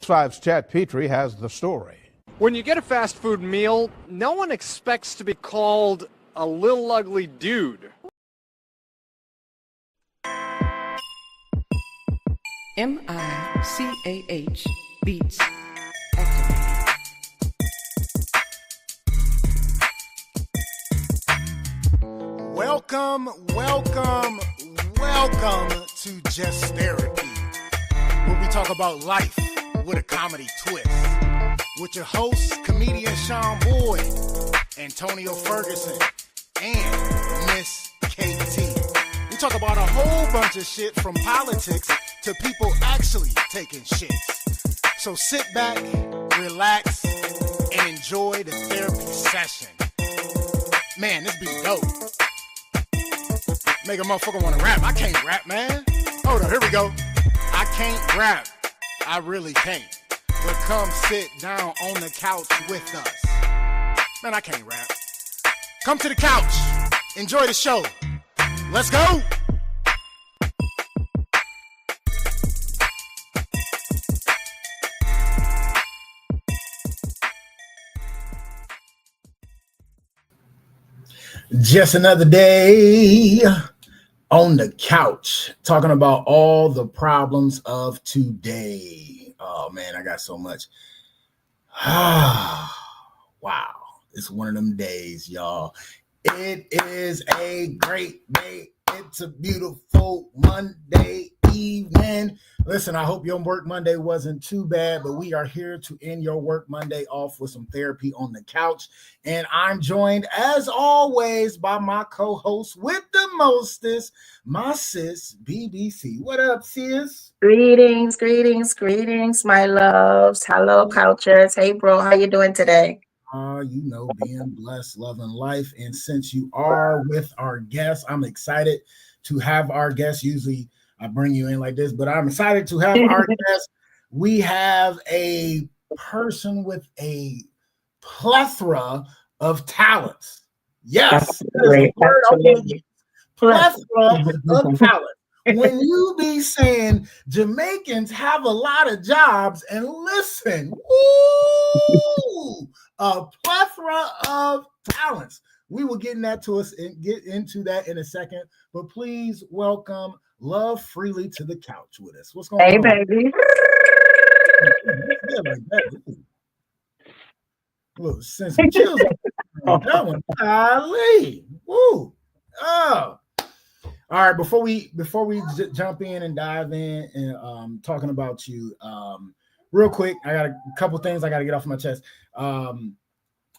Five's Chad Petrie has the story. When you get a fast food meal, no one expects to be called a little ugly dude. MICAH Beats activated. Welcome to Just Therapy, where we talk about life with a comedy twist. With your hosts, comedian Sean Boyd, Antonio Ferguson, and Miss KT. We talk about a whole bunch of shit from politics to people actually taking shits. So sit back, relax, and enjoy the therapy session. Man, this be dope. Make a motherfucker want to rap. I can't rap, man. Hold on, here we go. I can't rap. I really can't. But come sit down on the couch with us. Man, I can't rap. Come to the couch. Enjoy the show. Let's go. Just another day on the couch, talking about all the problems of today. Oh man, I got so much. Wow, it's one of them days, y'all. It is a great day. It's a beautiful Monday evening. Listen, I hope your work Monday wasn't too bad, but we are here to end your work Monday off with some therapy on the couch. And I'm joined, as always, by my co-host with the mostest, my sis, BBC. What up, sis? Greetings, my loves. Hello, cultures. Hey, bro, how you doing today? Being blessed, loving life. And since you are with our guests, I'm excited to have our guests. Usually I bring you in like this, but I'm excited to have our guests. We have a person with a plethora of talents. Yes, plethora of talent. When you be saying Jamaicans have a lot of jobs, and listen, a plethora of talents. We will get into that in a second, but please welcome Love Freely to the couch with us. What's going on? Hey, baby. Look, send some chills on that one. Golly. Woo. Oh. All right, before we jump in and dive in and talking about you, real quick, I got a couple things I got to get off my chest.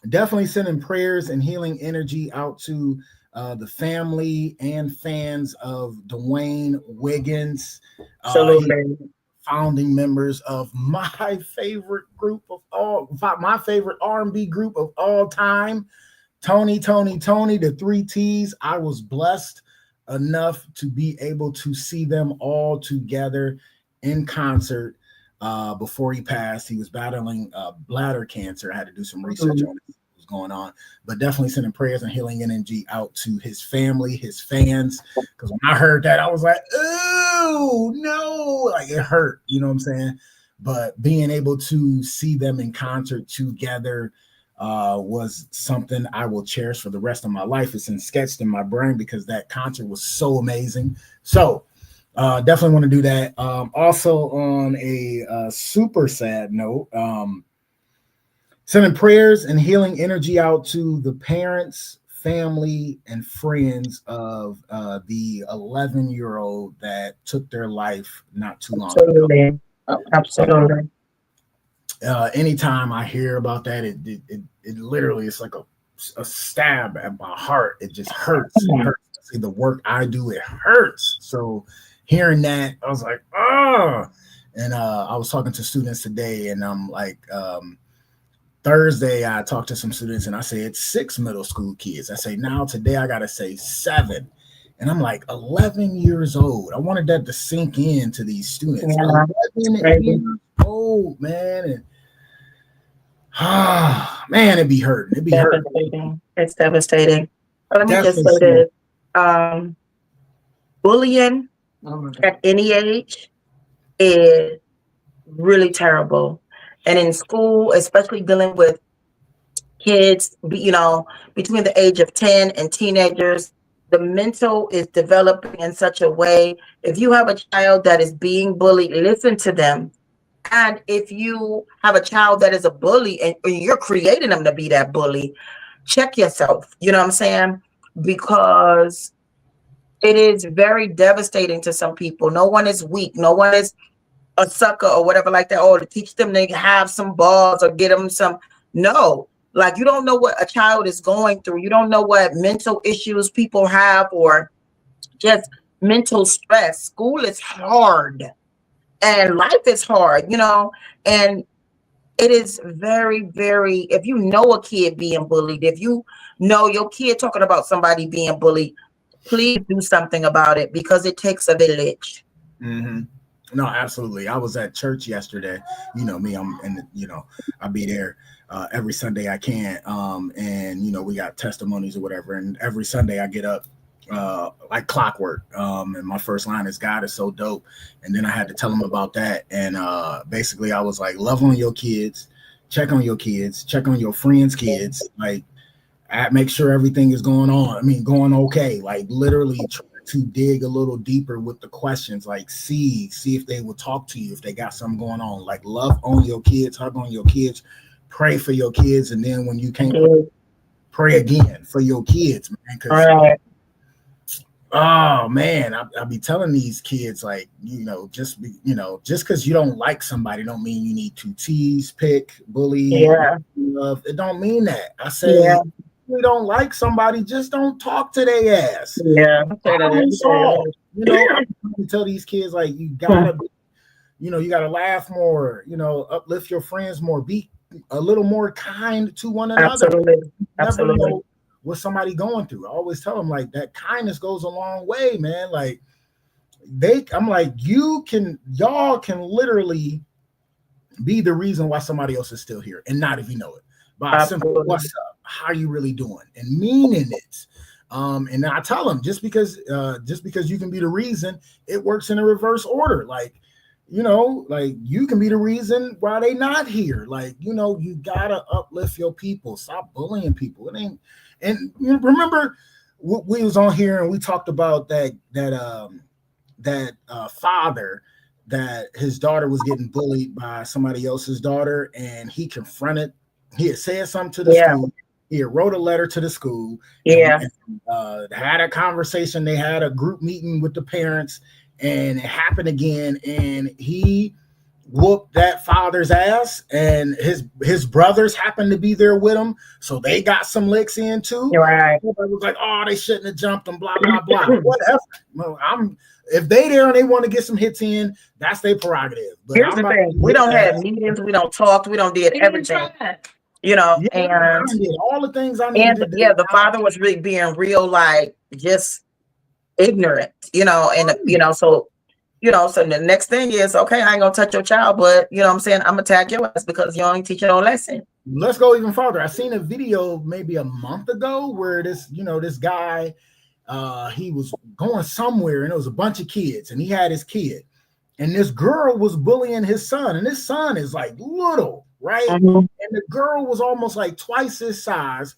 Definitely sending prayers and healing energy out to the family and fans of Dwayne Wiggins. Founding members of my favorite R&B group of all time, Tony, the 3 T's. I was blessed enough to be able to see them all together in concert before he passed. He was battling bladder cancer. I had to do some research on what was going on, but definitely sending prayers and healing energy out to his family, his fans, because when I heard that, I was like, oh no, like it hurt, you know what I'm saying? But being able to see them in concert together was something I will cherish for the rest of my life. It's sketched in my brain because that concert was so amazing. So definitely want to do that. Also on a super sad note, sending prayers and healing energy out to the parents, family, and friends of the 11-year-old that took their life not too long ago. Absolutely. Anytime I hear about that, it literally is like a stab at my heart. It just hurts. It hurts to see the work I do. It hurts. So hearing that, I was like, oh. And I was talking to students today, and I'm like, Thursday I talked to some students, and I say it's 6 middle school kids. I say now today I gotta say 7. And I'm like 11 years old. I wanted that to sink in to these students. Yeah. 11 years old, man. And man, it'd be hurting. It'd be hurting. It's devastating. Let me just say this. Bullying at any age is really terrible. And in school, especially dealing with kids, between the age of 10 and teenagers, the mental is developing in such a way. If you have a child that is being bullied, listen to them. And if you have a child that is a bully and you're creating them to be that bully, check yourself. You know what I'm saying? Because it is very devastating to some people. No one is weak. No one is a sucker or whatever like that. Or to teach them to have some balls or get them some. No, like, you don't know what a child is going through. You don't know what mental issues people have or just mental stress. School is hard and life is hard, and it is very, very, if you know a kid being bullied, if you know your kid talking about somebody being bullied, please do something about it because it takes a village. Mm-hmm. No, absolutely. I was at church yesterday. You know me, I'll be there every Sunday I can. And we got testimonies or whatever. And every Sunday I get up like clockwork. And my first line is, God is so dope. And then I had to tell them about that. And basically I was like, love on your kids, check on your kids, check on your friends' kids, like make sure everything is going okay. Like literally try to dig a little deeper with the questions, like see if they will talk to you, if they got something going on. Like love on your kids, hug on your kids, pray for your kids, and then when you can't pray again for your kids, man. Oh man, I'll be telling these kids, like, just because you don't like somebody don't mean you need to tease, pick, bully, love. It don't mean that. I say, if you don't like somebody, just don't talk to their ass. I tell these kids, like, you gotta, you gotta laugh more, uplift your friends more, be a little more kind to one another. Absolutely. Know what somebody going through. I always tell them, like, that kindness goes a long way, man. Like I'm like, y'all can literally be the reason why somebody else is still here and not even know it. By simple, what's up? How are you really doing? And meaning it. And I tell them, just because you can be the reason, it works in a reverse order. Like, like you can be the reason why they not here. Like, you gotta uplift your people. Stop bullying people. It ain't. And remember, we was on here and we talked about that father, that his daughter was getting bullied by somebody else's daughter, and he had said something to the school. He had wrote a letter to the school. And had a conversation. They had a group meeting with the parents, and it happened again. And he whooped that father's ass, and his brothers happened to be there with him, so they got some licks in too. Right. It was like, oh, they shouldn't have jumped them, blah blah blah. Whatever. No, if they there and they want to get some hits in, that's their prerogative. But here's the thing: we don't have meetings, we don't talk, we don't did everything. I did all the things I needed to do. The father was really being real, like, just ignorant, so the next thing is, okay, I ain't gonna touch your child, but I'm saying, I'm gonna tag your ass because you ain't teach your own lesson. Let's go even farther. I seen a video maybe a month ago where this guy, he was going somewhere and it was a bunch of kids and he had his kid, and this girl was bullying his son, and his son is like little, right? Mm-hmm. And the girl was almost like twice his size.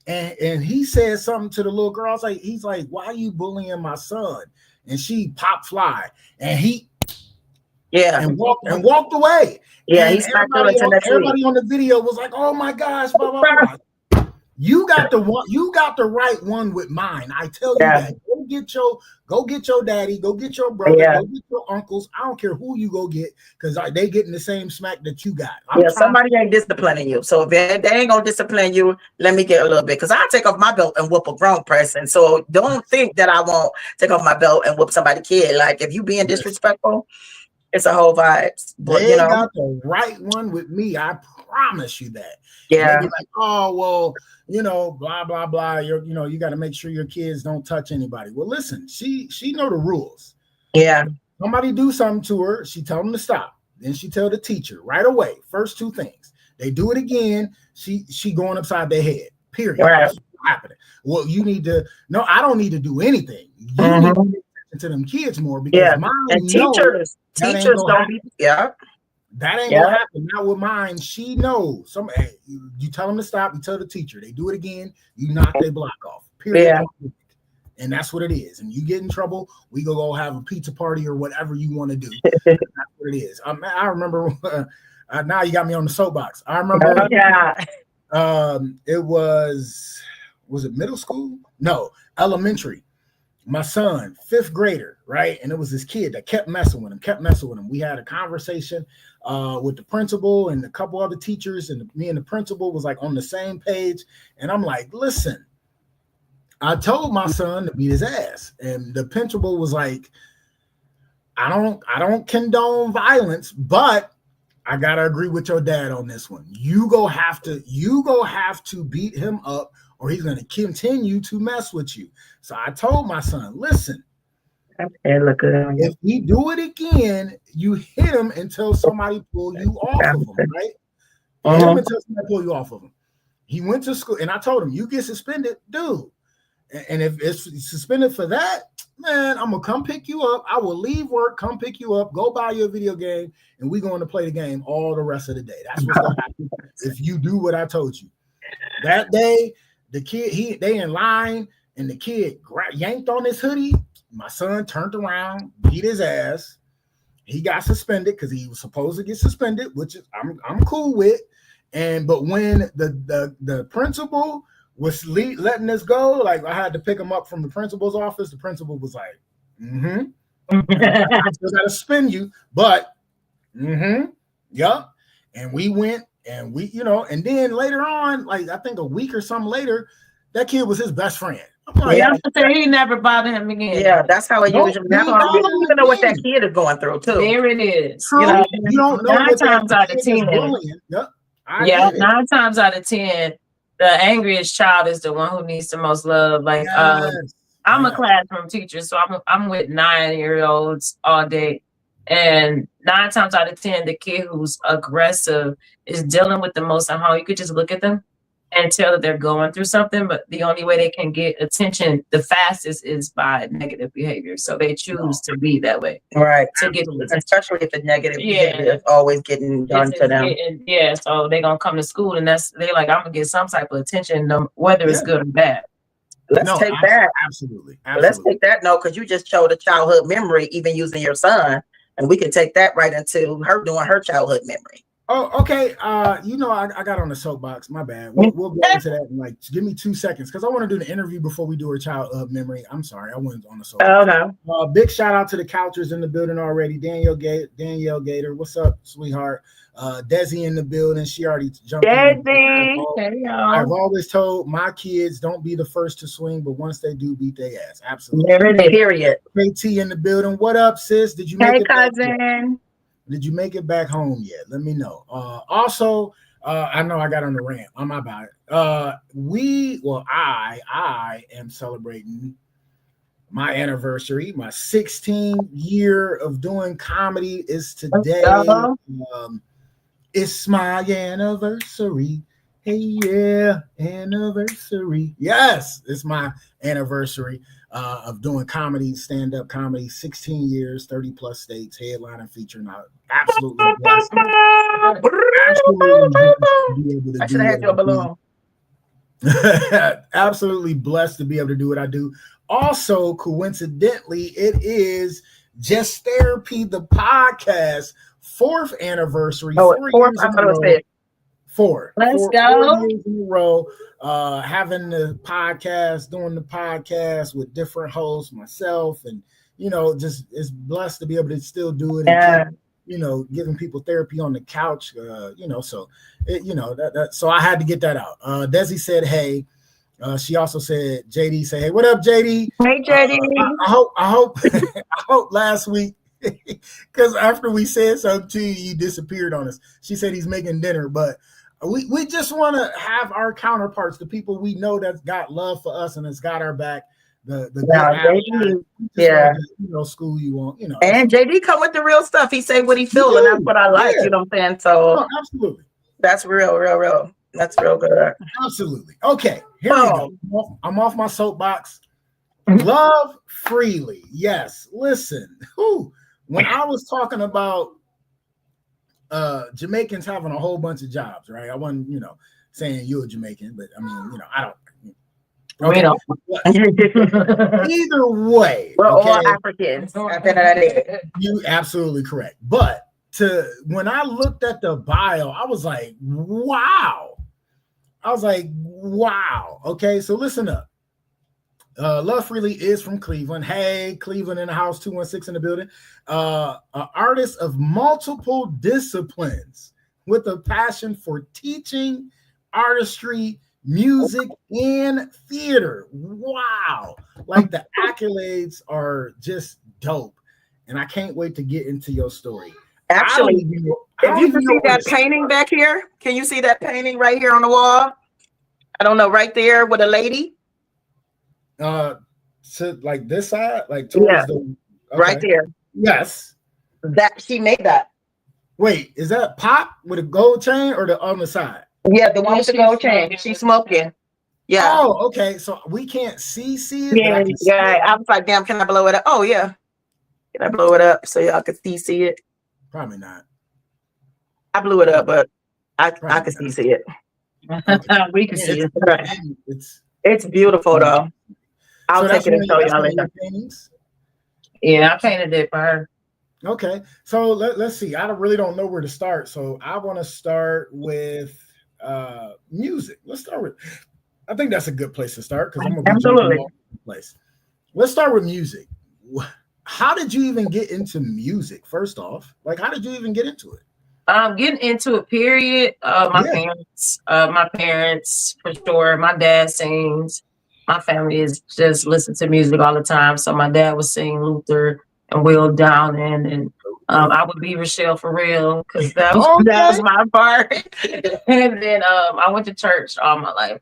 And he said something to the little girl. He's like, why are you bullying my son? And she popped fly, and walked away. Yeah, and everybody on the video was like, "Oh my gosh, blah blah blah." You got the right one with mine. I tell you that. Go get your daddy, go get your brother, go get your uncles. I don't care who you go get, because they getting the same smack that you got. Somebody ain't disciplining you. So if they ain't gonna discipline you, let me get a little bit, because I'll take off my belt and whoop a grown person. So don't think that I won't take off my belt and whoop somebody's kid. Like, if you being disrespectful, it's a whole vibe. But they got the right one with me. I promise you that. Yeah. Like, oh well, blah blah blah. You got to make sure your kids don't touch anybody. Well, listen, she know the rules. Yeah. Somebody do something to her, she tell them to stop. Then she tell the teacher right away. First two things. They do it again, she going upside their head. Period. Right. That's what's happening. Well, you need to. No, I don't need to do anything. You need to pay attention to them kids more, because mine, and teachers don't be. Yeah. That ain't gonna happen. Not with mine. She knows. Hey, you tell them to stop. You tell the teacher. They do it again. You knock their block off. Period. Yeah. And that's what it is. And you get in trouble, we go have a pizza party or whatever you want to do. That's what it is. I remember. Now you got me on the soapbox. I remember. It was it middle school? No, elementary. My son, 5th grader, right? And it was this kid that kept messing with him. We had a conversation with the principal and a couple other teachers, and me and the principal was like on the same page. And I'm like, listen, I told my son to beat his ass. And the principal was like, I don't condone violence, but I gotta agree with your dad on this one. You go have to beat him up, or he's gonna continue to mess with you. So I told my son, listen, if he do it again, you hit him until somebody pull you off of him, right? Hit him until somebody pull you off of him. He went to school, and I told him, you get suspended, dude. And if it's suspended for that, man, I'm gonna come pick you up. I will leave work, come pick you up, go buy you a video game, and we're going to play the game all the rest of the day. That's what's gonna happen if you do what I told you. That day, the kid, they in line, and the kid yanked on his hoodie. My son turned around, beat his ass. He got suspended because he was supposed to get suspended, which is I'm cool with. But when the principal was letting us go, like I had to pick him up from the principal's office. The principal was like, I still gotta suspend you, but yep. And we went and we, and then later on, like I think a week or something later, that kid was his best friend. I'm like, he never bothered him again. Yeah, that's how it usually. That's how you don't even know what that kid is going through too. There it is. True. You don't know 9 times out of 10. Yep. 9 times out of 10. The angriest child is the one who needs the most love. Like, I'm a classroom teacher, so I'm with 9-year-olds all day. And 9 times out of 10, the kid who's aggressive is dealing with the most at home. You could just look at them and tell that they're going through something, but the only way they can get attention the fastest is by negative behavior. So they choose to be that way. Right. To get especially if the negative behavior is always getting done to them. So they're gonna come to school and they're like, I'm gonna get some type of attention, whether it's good or bad. Let's take that. Absolutely. Let's take that note, because you just showed a childhood memory, even using your son, and we can take that right into her doing her childhood memory. Oh, okay. I got on the soapbox. My bad. We'll go into that in like, give me 2 seconds, because I want to do the interview before we do her childhood memory. I'm sorry, I wasn't on the soapbox. Oh no. Big shout out to the Couchers in the building already. Danielle Gator, what's up, sweetheart? Desi in the building. She already jumped in. I've always told my kids, don't be the first to swing, but once they do, beat their ass. Absolutely. Period. KT in the building. What up, sis? Did you make Hey, it cousin. Did you make it back home yet? Let me know. Also, I know I got on the rant. I'm about it. I am celebrating my anniversary. My 16th year of doing comedy is today. It's my anniversary. Hey, yeah, anniversary. Yes, it's my anniversary of doing comedy, stand-up comedy, 16 years, 30 plus states, headlining, featuring. Absolutely blessed. I should have had your balloon. Absolutely blessed to be able to do what I do. Also, coincidentally, it is Just Therapy, the podcast, 4th anniversary. Oh, 4th. I thought it was 5th. 4. Let's go. 4 years in a row, having the podcast, doing the podcast with different hosts, myself, and just it's blessed to be able to still do it. And keep, giving people therapy on the couch. So I had to get that out. Desi said, "Hey." She also said, "JD, say hey." What up, JD? Hey, JD. I hope I hope last week, because after we said something to you, you disappeared on us. She said he's making dinner, but we just want to have our counterparts, the people we know that's got love for us and that's got our back. School you want, And JD come with the real stuff. He say what he feel, and that's what I like. You know what I'm saying? So absolutely, that's real. That's real good. Absolutely. Okay, here we go. I'm off my soapbox. Love freely. Yes. Listen, when I was talking about Jamaicans having a whole bunch of jobs, right? I wasn't, saying you're a Jamaican, but I mean, I don't. We don't. Either way, We're all okay, Africans. At the end of the day. you absolutely correct. But when I looked at the bio, I was like, wow. Okay, so listen up. Love Freely is from Cleveland. Hey, Cleveland in the house, 216 in the building. An artist of multiple disciplines with a passion for teaching, artistry, music, and theater. Wow. Like the accolades are just dope. And I can't wait to get into your story. Actually, if you can see that painting. painting back here, can you see that painting right here on the wall? I don't know, right there with a lady. To like this side, like towards Yeah. Right there. Yes. That she made that. Wait, is that Pop with a gold chain or the on the side? Yeah, the one with the gold chain. She's smoking. Yeah. Oh, okay. So we can't see it. But I can see Yeah. it. I was like, damn, can I blow it up? Oh yeah. Can I blow it up so y'all can see it? Probably not. I blew it up, but I can see it. We can see it. Right. It's It's beautiful though. I'll so take that's it and one show of y'all your later. paintings? Yeah, I painted it for her. Okay, so let's see. I really don't know where to start, so I want to start with music. Let's start with. I think that's a good place to start because I'm gonna be Absolutely. jumping all over the place. Let's start with music. How did you even get into music? First off, like how did you even get into it? Getting into it, period. My parents for sure. My dad sings. My family is just listen to music all the time. So my dad was singing Luther and Will Downing, and I would be Rochelle for real because that was my part. And then I went to church all my life,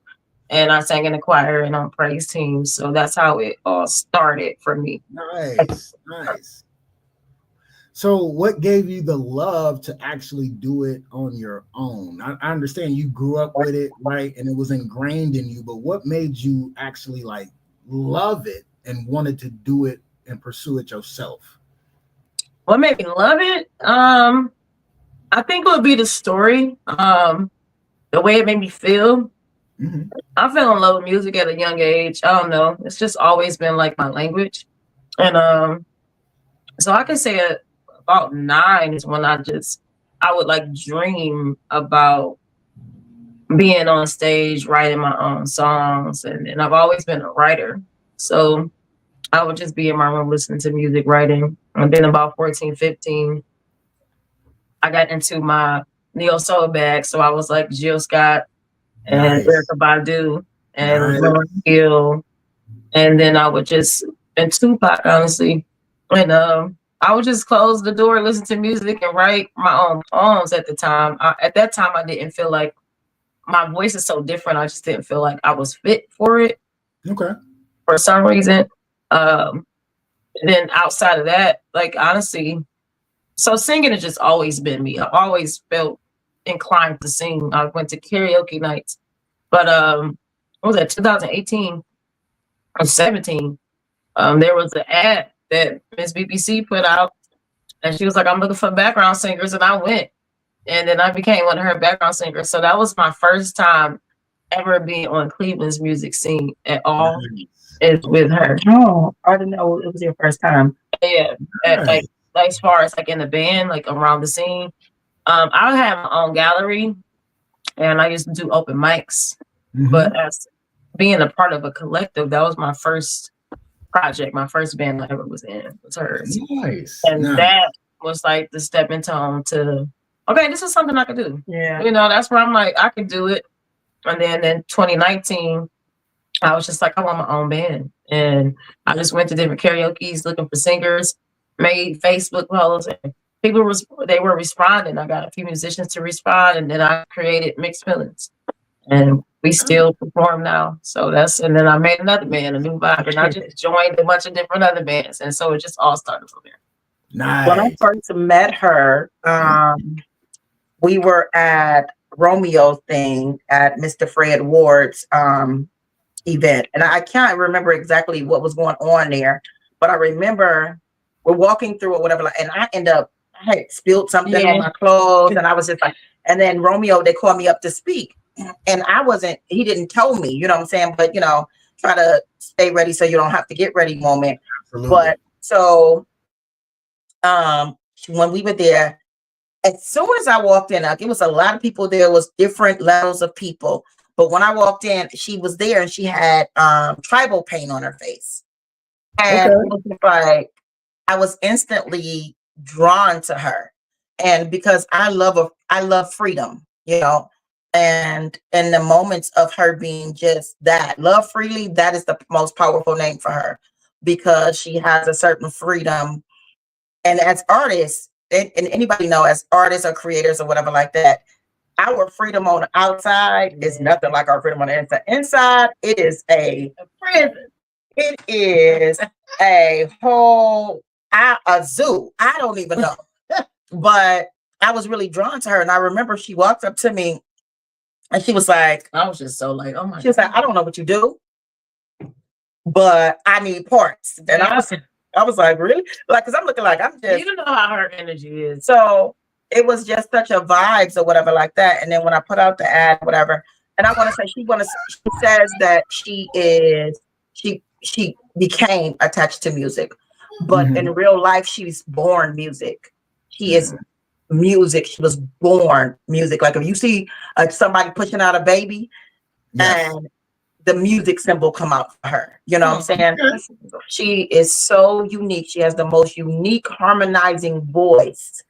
and I sang in the choir and on praise teams. So that's how it all started for me. Nice. So what gave you the love to actually do it on your own? I understand you grew up with it, right? And it was ingrained in you, but what made you actually like love it and wanted to do it and pursue it yourself? What made me love it? I think it would be the story, the way it made me feel. Mm-hmm. I fell in love with music at a young age. I don't know. It's just always been like my language. And so I can say about 9 is when I would like dream about being on stage, writing my own songs. And I've always been a writer. So I would just be in my room listening to music, writing. And then about 14, 15, I got into my neo soul bag. So I was like Jill Scott and Erykah Badu and Lauryn Hill. And then I would and Tupac, honestly. And I would just close the door, listen to music, and write my own poems at the time. At that time, I didn't feel like my voice is so different. I just didn't feel like I was fit for it. Okay. For some reason. Then outside of that, like honestly, so singing has just always been me. I've always felt inclined to sing. I went to karaoke nights, but what was that, 2018 or 17? There was an ad that Miss BBC put out, and she was like, I'm looking for background singers, and I went, and then I became one of her background singers. So that was my first time ever being on Cleveland's music scene at all. Is with her. Oh, I didn't know it was your first time. Yeah, like as far as like in the band, like around the scene. I had my own gallery, and I used to do open mics. Mm-hmm. But as being a part of a collective, that was my first project. My first band I ever was in was hers. Nice. And that was like the stepping stone to, okay, this is something I could do. Yeah. That's where I'm like, I could do it. And then in 2019, I was just like, I want my own band. And I just went to different karaoke's looking for singers, made Facebook posts, and they were responding. I got a few musicians to respond, and then I created Mixed Feelings. And we still perform now. So and then I made another band, A New Vibe, and I just joined a bunch of different other bands. And so it just all started from there. Nice. When I first met her, we were at Romeo's thing at Mr. Fred Ward's event. And I can't remember exactly what was going on there, but I remember we're walking through or whatever, and I end up had spilled something on Yeah. my clothes, and I was just like, and then Romeo, they called me up to speak, and he didn't tell me, you know what I'm saying? But try to stay ready so you don't have to get ready moment. Absolutely. But so when we were there, as soon as I walked in, it was a lot of people there, was different levels of people. But when I walked in, she was there and she had tribal paint on her face. And it was like I was instantly drawn to her. And because I love freedom, and in the moments of her being just that, love freely, that is the most powerful name for her, because she has a certain freedom. And as artists, and anybody know, as artists or creators or whatever like that, our freedom on the outside is nothing like our freedom on the inside. Inside, it is a prison. It is a zoo. I don't even know. But I was really drawn to her. And I remember she walked up to me and she was like, I was just so like, oh my she was like, I don't know what you do, but I need parts. And I was like, really? Like, because I'm looking like I'm just. You know how her energy is. So it was just such a vibes or whatever like that. And then when I put out the ad, whatever, and I want to say she says that she became attached to music, but in real life she's born music. She is music. She was born music. Like if you see somebody pushing out a baby, and the music symbol come out for her. You know what I'm saying? She is so unique. She has the most unique harmonizing voice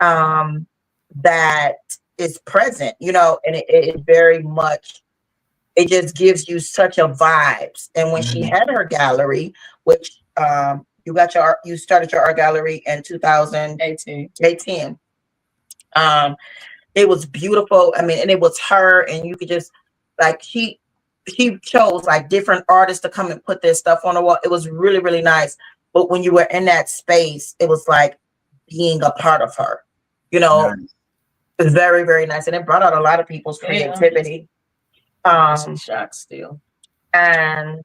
that is present, and it very much, it just gives you such a vibes. And when she had her gallery, which you started your art gallery in 2018. It was beautiful. I mean, and it was her, and you could just like she chose like different artists to come and put their stuff on the wall. It was really, really nice. But when you were in that space, it was like being a part of her, It was very, very nice. And it brought out a lot of people's creativity. I'm shocked still. And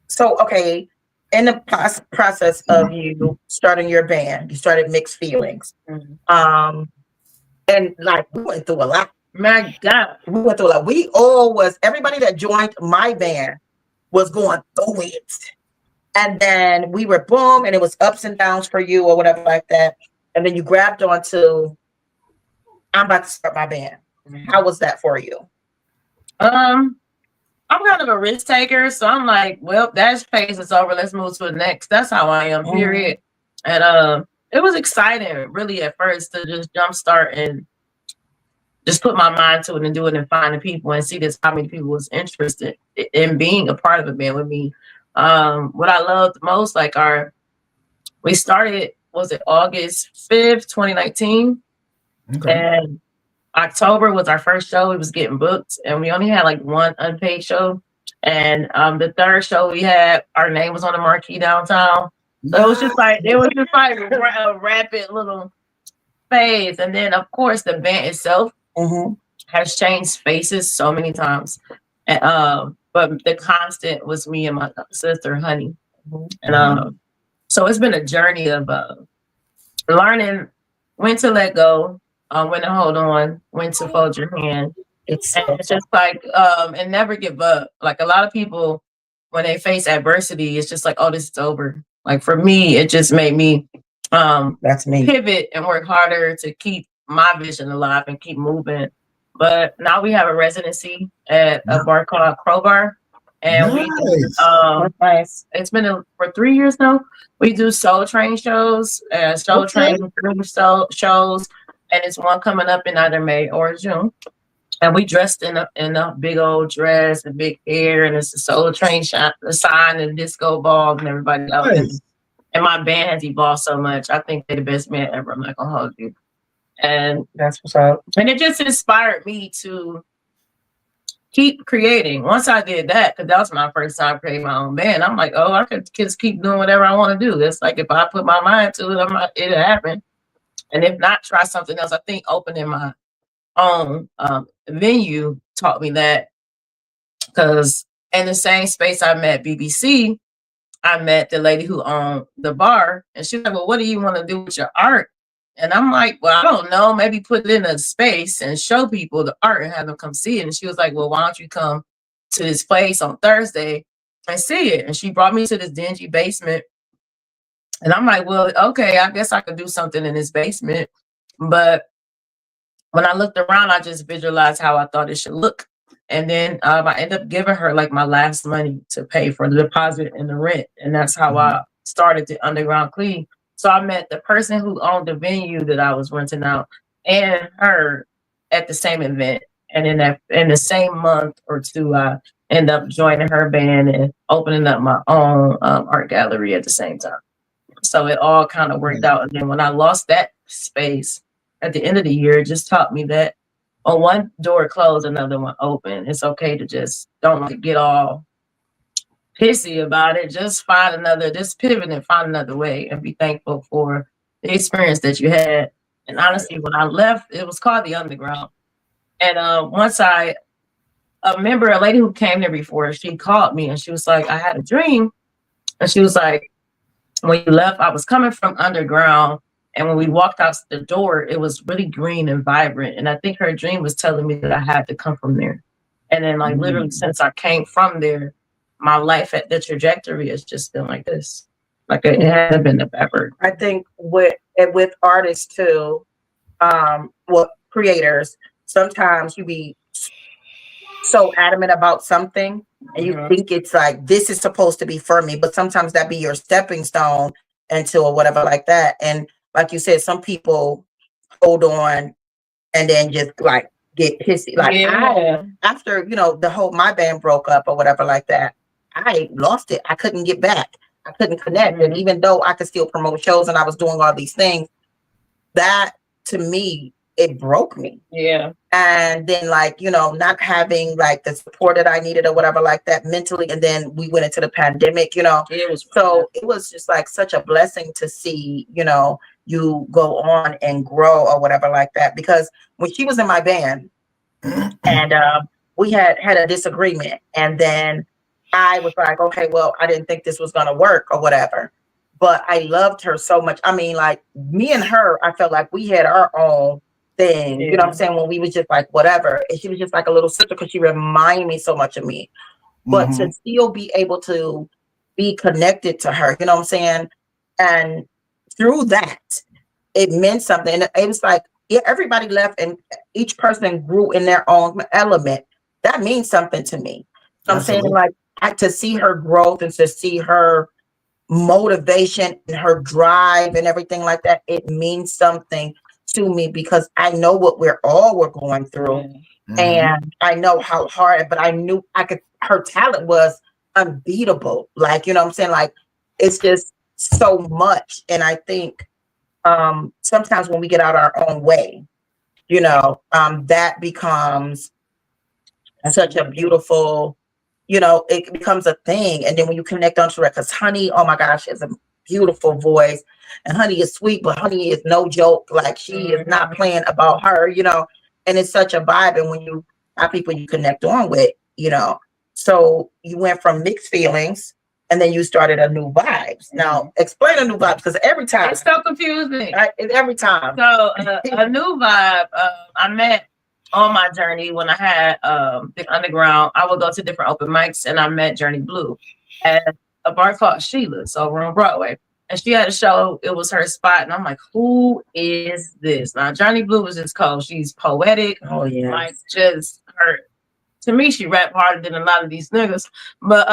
so, okay, in the process of you starting your band, you started Mixed Feelings. And like we went through a lot. My God. We went through a lot. Everybody that joined my band was going through it. And then we were boom, and it was ups and downs for you or whatever like that. And then you grabbed onto, I'm about to start my band. How was that for you? I'm kind of a risk taker. So I'm like, well, that phase is over. Let's move to the next. That's how I am, period. And it was exciting, really, at first to just jumpstart and just put my mind to it and do it and find the people and see this, how many people was interested in being a part of a band with me. What I loved most, we started, was it August 5th, 2019? Okay. And October was our first show. We was getting booked, and we only had like one unpaid show. And the third show we had, our name was on the marquee downtown. So it was just like a rapid little phase. And then of course the band itself has changed faces so many times. And but the constant was me and my sister, Honey. And so it's been a journey of learning when to let go, when to hold on, when to fold your hand. It's just like and never give up. Like a lot of people, when they face adversity, it's just like, oh, this is over. Like for me, it just made me that's me, pivot and work harder to keep my vision alive and keep moving. But now we have a residency at a bar called Crowbar. And we it's been for 3 years now. We do Soul Train shows, Soul Train shows, and it's one coming up in either May or June. And we dressed in a big old dress and big hair, and it's a Soul Train sign and disco ball and everybody else. And my band has evolved so much. I think they're the best band ever. I'm not gonna hold you. And that's what's up. And it just inspired me to keep creating. Once I did that, because that was my first time creating my own band, I'm like, oh, I could just keep doing whatever I want to do. It's like if I put my mind to it, it'll happen. And if not, try something else. I think opening my own venue taught me that, because in the same space I met BBC, I met the lady who owned the bar, and she's like, well, what do you want to do with your art? And I'm like, well, I don't know, maybe put it in a space and show people the art and have them come see it. And she was like, well, why don't you come to this place on Thursday and see it? And she brought me to this dingy basement. And I'm like, well, okay, I guess I could do something in this basement. But when I looked around, I just visualized how I thought it should look. And then I ended up giving her like my last money to pay for the deposit and the rent. And that's how I started the Underground Clee. So I met the person who owned the venue that I was renting out and her at the same event. And in the same month or two, I ended up joining her band and opening up my own art gallery at the same time. So it all kind of worked out. And then when I lost that space at the end of the year, it just taught me that when one door closed, another one open. It's okay to just don't get all pissy about it. Just pivot and find another way and be thankful for the experience that you had. And honestly, when I left, it was called the Underground. And once I remember a lady who came there before, she called me and she was like, I had a dream. And she was like, when you left, I was coming from Underground. And when we walked out the door, it was really green and vibrant. And I think her dream was telling me that I had to come from there. And then like literally since I came from there, my life at the trajectory has just been like this. Like it hasn't been a backward. I think with artists too, creators, sometimes you be so adamant about something and you think it's like, this is supposed to be for me, but sometimes that be your stepping stone into or whatever like that. And like you said, some people hold on and then just like get pissy. Like after, my band broke up or whatever like that, I lost it. I couldn't get back. I couldn't connect. And even though I could still promote shows and I was doing all these things, that to me, it broke me. Yeah. And then not having like the support that I needed or whatever like that mentally. And then we went into the pandemic, it was just like such a blessing to see, you go on and grow or whatever like that. Because when she was in my band and we had a disagreement, and then I was like, okay, well, I didn't think this was going to work or whatever. But I loved her so much. I mean, like me and her, I felt like we had our own thing. You know what I'm saying? When we was just like, whatever. And she was just like a little sister because she reminded me so much of me. But to still be able to be connected to her, you know what I'm saying? And through that, it meant something. And it was like, everybody left and each person grew in their own element. That means something to me. So I'm saying, like, to see her growth and to see her motivation and her drive and everything like that, it means something to me because I know what we're going through. And I know how hard, but I knew her talent was unbeatable. Like, you know what I'm saying? Like, it's just so much. And I think sometimes when we get out our own way, that becomes such a beautiful, it becomes a thing. And then when you connect onto it, because Honey, oh my gosh, has a beautiful voice. And Honey is sweet, but Honey is no joke. Like, she is not playing about her, and it's such a vibe. And when you have people you connect on with, so you went from Mixed Feelings and then you started A New Vibes. Now, explain A New Vibes, because every time it's so confusing. Every time. So A New Vibe, I met on my journey when I had the Underground. I would go to different open mics, and I met Journey Blue at a bar called Sheila's over on Broadway. And she had a show. It was her spot. And I'm like, who is this? Now, Journey Blue was just cold. She's poetic. Oh, yeah. Like, just her. To me, she rap harder than a lot of these niggas. But,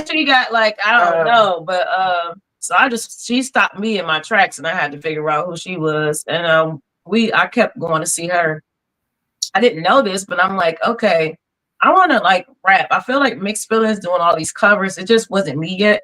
she got like, I don't know. But, so she stopped me in my tracks, and I had to figure out who she was. And I kept going to see her. I didn't know this, but I'm like, okay, I want to like rap. I feel like Mixed Feelings doing all these covers. It just wasn't me yet.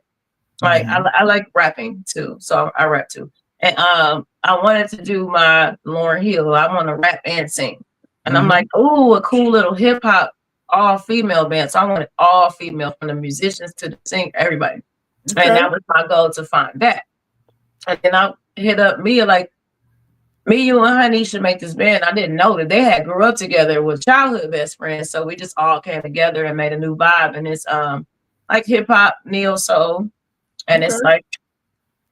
Like I like rapping too, so I rap too. And I wanted to do my Lauryn Hill. I want to rap and sing. And I'm like, oh, a cool little hip hop all female band. So I wanted all female, from the musicians to the singer, everybody. Okay. And that was my goal, to find that. And then I hit up Mia, like, me, you, and Honey should make this band. I didn't know that they had grew up together with childhood best friends. So we just all came together and made A New Vibe. And it's like hip hop, neo soul. And it's like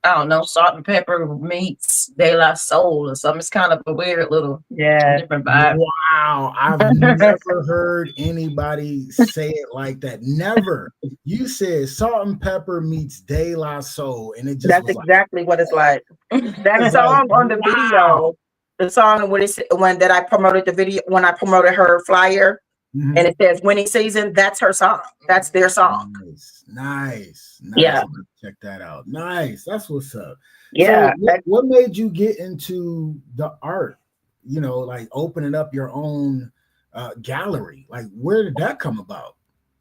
I don't know, Salt and Pepper meets De La Soul or something. It's kind of a weird little different vibe. Wow, I've never heard anybody say it like that. Never. You said Salt and Pepper meets De La Soul, and it just That's was exactly what it's like. That It's song like, on the wow. video, the song when that I promoted the video, when I promoted her flyer, Mhm. and it says winning season, that's her song. That's their song. Nice. Yeah. Check that out. Nice. That's what's up. Yeah. So what made you get into the art? You know, like opening up your own gallery. Like, where did that come about?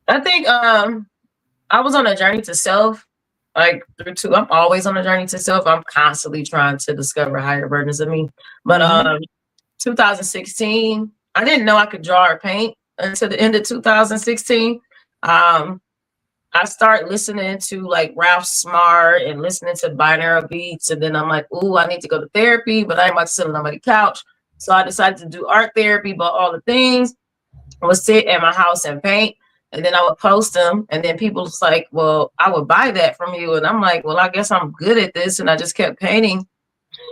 I think I was on a journey to self, like I'm always on a journey to self. I'm constantly trying to discover higher versions of me. But 2016, I didn't know I could draw or paint until the end of 2016. I started listening to like Ralph Smart and listening to binaural beats, and then I'm like, ooh, I need to go to therapy, but I ain't about to sit on nobody's couch. So I decided to do art therapy, but all the things. I would sit at my house and paint, and then I would post them, and then people was like, well, I would buy that from you. And I'm like, well, I guess I'm good at this. And I just kept painting.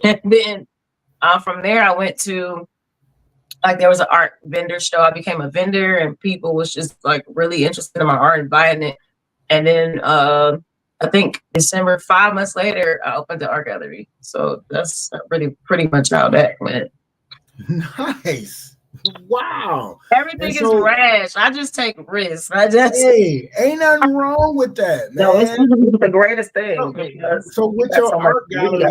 And then from there, I went to, like, there was an art vendor show. I became a vendor, and people was just like really interested in my art and buying it. And then I think December, 5 months later, I opened the art gallery. So that's pretty much how that went. Nice. Wow. Everything is rash. I just take risks. Hey, ain't nothing wrong with that, man. No, it's the greatest thing. So with your art gallery,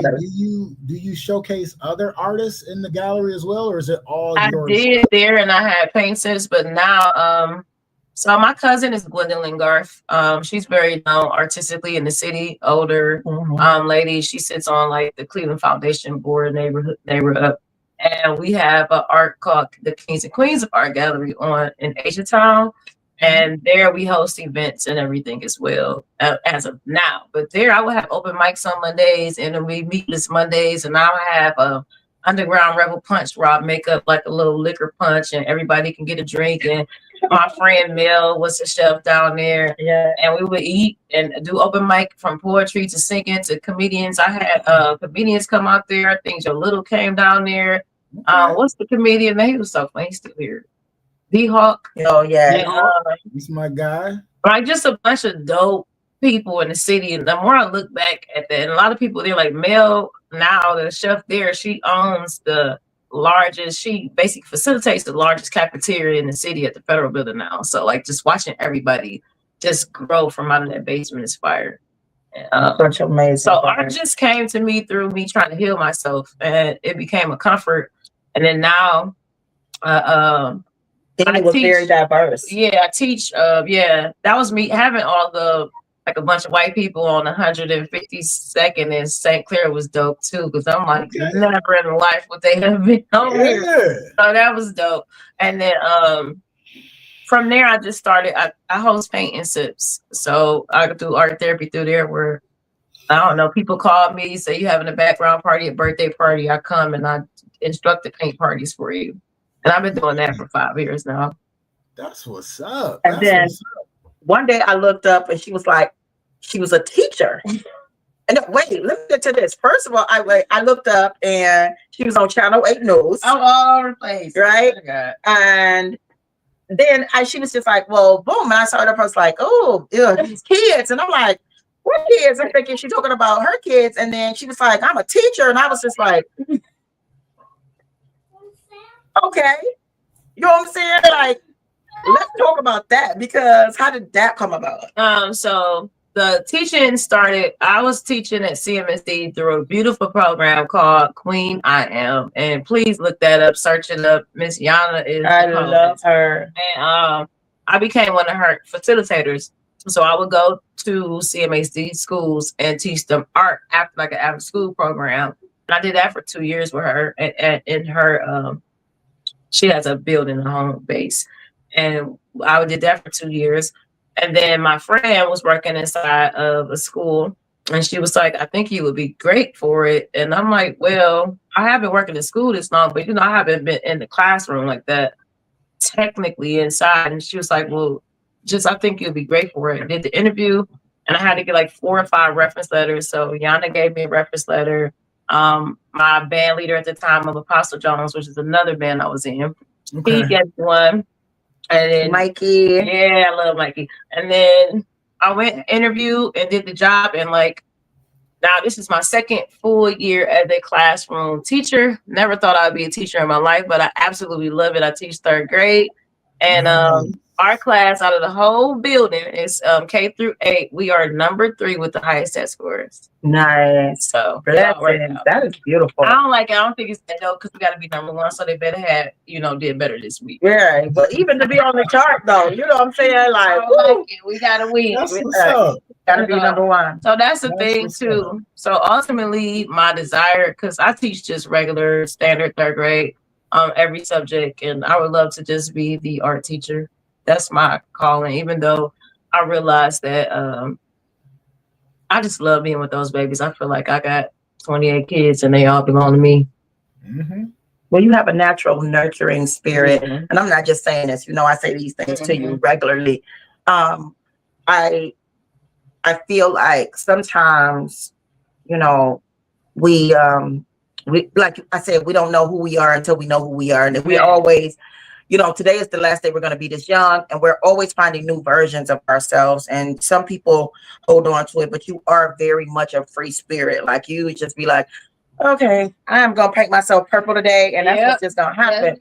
do you showcase other artists in the gallery as well, or is it all yours? I did there, and I had paintings, but now so my cousin is Gwendolyn Garth. She's very known artistically in the city, older lady. She sits on like the Cleveland Foundation board, neighborhood. And we have an art called the Kings and Queens of Art Gallery in Asia Town. And there we host events and everything as well as of now. But there I will have open mics on Mondays, and then we meatless Mondays. And now I have a Underground Rebel Punch where I make up like a little liquor punch and everybody can get a drink. And my friend Mel was the chef down there. Yeah. And we would eat and do open mic from poetry to singing to comedians. I had comedians come out there. I think Joe Little came down there. What's the comedian name? He was so funny. He's still here. D-Hawk. Oh, yeah. He's my guy. Like just a bunch of dope people in the city. And the more I look back at that, and a lot of people, they're like, Mel, now the chef there, she owns the largest, she basically facilitates the largest cafeteria in the city at the Federal Building now. So like just watching everybody just grow from out of that basement is fire. Such amazing. So art just came to me through me trying to heal myself, and it became a comfort. And then now it was very diverse. Yeah, I teach. Yeah, that was me having all the like a bunch of white people on 152nd in St. Clair was dope too, because I'm like, never in life would they have been over here. So that was dope. And then from there, I just started. I host paint and sips, so I do art therapy through there. Where I don't know, people call me, say you having a background party, a birthday party. I come and I instruct the paint parties for you. And I've been doing that for 5 years now. That's what's up. And then one day I looked up and she was a teacher. And wait, let me get to this. First of all, I looked up and she was on Channel 8 News. I'm all over the place. Right? And then she was just like, well, boom. And I saw it up. I was like, oh, ew, these kids. And I'm like, what kids? I'm thinking she's talking about her kids. And then she was like, I'm a teacher. And I was just like, okay. You know what I'm saying? Like, let's talk about that, because how did that come about? So the teaching started, I was teaching at CMSD through a beautiful program called Queen I Am. And please look that up, search it up. Miss Yana is I love her. And I became one of her facilitators. So I would go to CMSD schools and teach them art after like an after school program. And I did that for 2 years with her. And in her she has a building, a home base. And I did that for 2 years. And then my friend was working inside of a school, and she was like, I think you would be great for it. And I'm like, well, I haven't worked in school this long, but I haven't been in the classroom like that, technically inside. And she was like, well, I think you'll be great for it. I did the interview. and I had to get like 4 or 5 reference letters. So Yana gave me a reference letter. My band leader at the time of Apostle Jones, which is another band I was in, he gave one. And then Mikey. Yeah, I love Mikey. And then I went interview and did the job, and like now this is my 2nd full year as a classroom teacher. Never thought I'd be a teacher in my life, but I absolutely love it. I teach 3rd grade, and our class out of the whole building is K through 8. We are number 3 with the highest test scores. Nice. So that is beautiful. I don't think it's that dope because we got to be number 1, so they better have did better this week. Yeah, but even to be on the chart though, you know what I'm saying? Like, we gotta win. That's what's up. Gotta be number 1. So that's the thing too. So ultimately, my desire, because I teach just regular standard 3rd grade, every subject, and I would love to just be the art teacher. That's my calling. Even though I realized that I just love being with those babies. I feel like I got 28 kids and they all belong to me. Mm-hmm. Well, you have a natural nurturing spirit, and I'm not just saying this. You know, I say these things to you regularly. I feel like sometimes, you know, we like I said, we don't know who we are until we know who we are, and we always, you know, today is the last day we're going to be this young, and we're always finding new versions of ourselves. And some people hold on to it, but you are very much a free spirit. Like you would just be like, okay, I'm going to paint myself purple today, and that's what's just going to happen.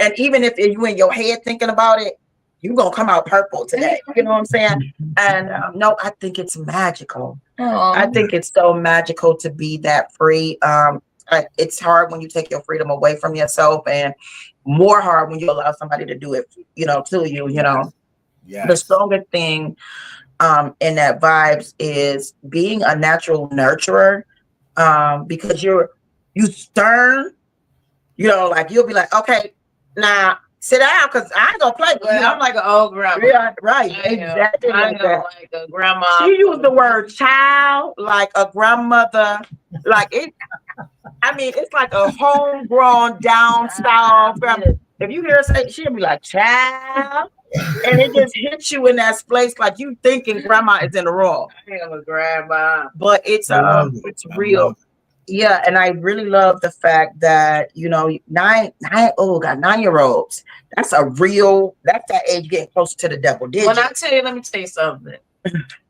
And even if you in your head thinking about it, you're going to come out purple today. You know what I'm saying? And no, I think it's magical. I think it's so magical to be that free. It's hard when you take your freedom away from yourself, and more hard when you allow somebody to do it, you know, to you, you know. Yes. The strongest thing in that vibes is being a natural nurturer, because you stern, you know, like you'll be like, okay, now sit down, because I ain't gonna play with you. I'm like an old grandma. Yeah, right. Exactly. I know, like a grandma. She used the word child like a grandmother. Like it, I mean, it's like a homegrown down south grandma. If you hear her say, she'll be like, child. And it just hits you in that place like you thinking grandma is in the room. I am a grandma. But it's real. Yeah, and I really love the fact that, you know, 9-year-olds. That's that age getting closer to the double digit. When I tell you, let me tell you something.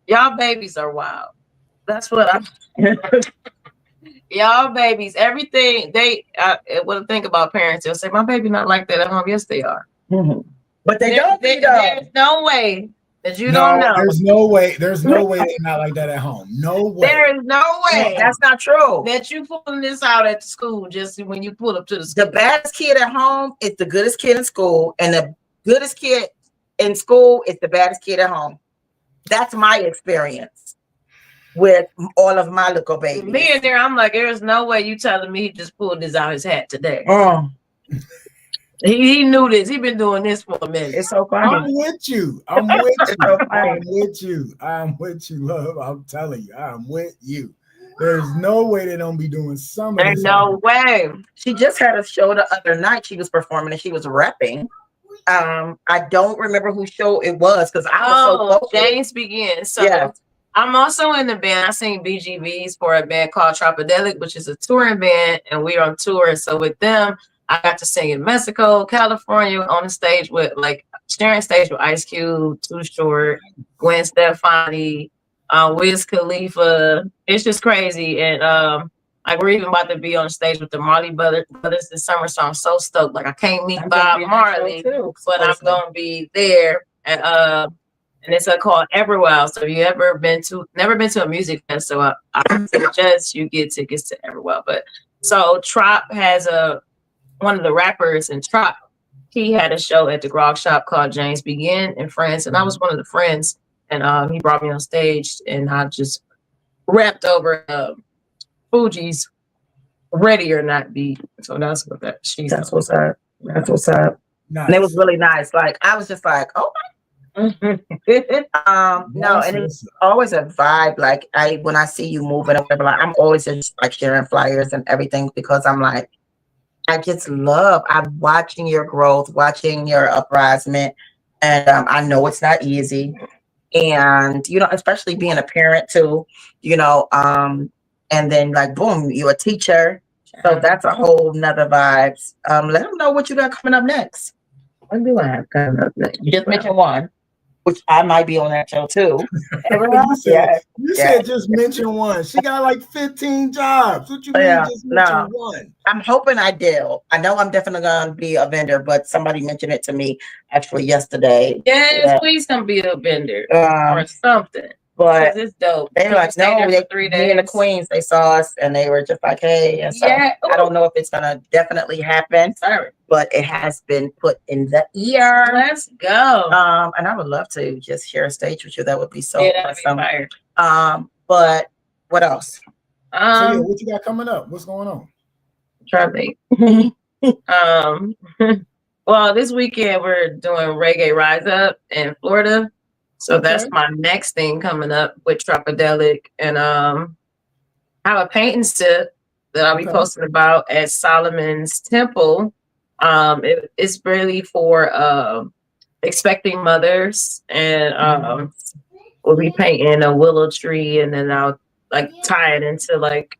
Y'all babies are wild. That's what I'm. Y'all babies, everything when I think about parents, they'll say, my baby not like that at home. Yes, they are. Mm-hmm. But there's no way that you don't know. There's no way they're not like that at home. No way. There is no way. That's not true. That you pulling this out at the school just when you pull up to the school. The baddest kid at home is the goodest kid in school, and the goodest kid in school is the baddest kid at home. That's my experience with all of my little babies. Me and there, I'm like, there's no way you telling me he just pulled this out his hat today. He knew this. He been doing this for a minute. It's so funny. I'm with you. I'm with you, love. I'm telling you, I'm with you. There's no way they don't be doing some of this. There's no way. She just had a show the other night. She was performing and she was rapping. I don't remember whose show it was because I was so focused. James Begins. So yeah. I'm also in the band. I sing BGVs for a band called Tropodelic, which is a touring band, and we're on tour. So with them, I got to sing in Mexico, California, on the stage with sharing stage with Ice Cube, Too Short, Gwen Stefani, Wiz Khalifa. It's just crazy. And we're even about to be on stage with the Marley Brothers this summer. So I'm so stoked. Like I can't meet Bob Marley, but I'm gonna be there. And it's called Everwild. So if you never been to a music festival, I suggest you get tickets to Everwild. But so Trop has one of the rappers in Trop, he had a show at the Grog Shop called James Begin in France, and I was one of the friends, and he brought me on stage, and I just rapped over Fuji's Ready or Not beat. So that's what That's what's up. That's what's up. Nice. And it was really nice. Like I was just like, oh my. No, and it's always a vibe. Like when I see you moving or whatever, like I'm always just like sharing flyers and everything because I'm like, I'm watching your growth, watching your uprising, and I know it's not easy. And, especially being a parent too, and then like, boom, you're a teacher. So that's a whole nother vibes. Let them know what you got coming up next. What do I have coming up next? You just mentioned one, which I might be on that show too. You said just mention one. She got like 15 jobs. What you mean just mention one? I'm hoping I do. I know I'm definitely gonna be a vendor, but somebody mentioned it to me actually yesterday. Yes, please come be a vendor or something. But it's dope. They were like, no, they 3 days. Me and the Queens, they saw us and they were just like, hey. And so I don't know if it's gonna definitely happen. Sorry. But it has been put in the ear. Let's go. And I would love to just share a stage with you. That would be so awesome. But what else? So what you got coming up? What's going on? Try well, this weekend we're doing Reggae Rise Up in Florida. So that's my next thing coming up with Tropodelic, and I have a painting sip that I'll be posting about at Solomon's Temple. It's really for expecting mothers, and we'll be painting a willow tree, and then I'll like tie it into like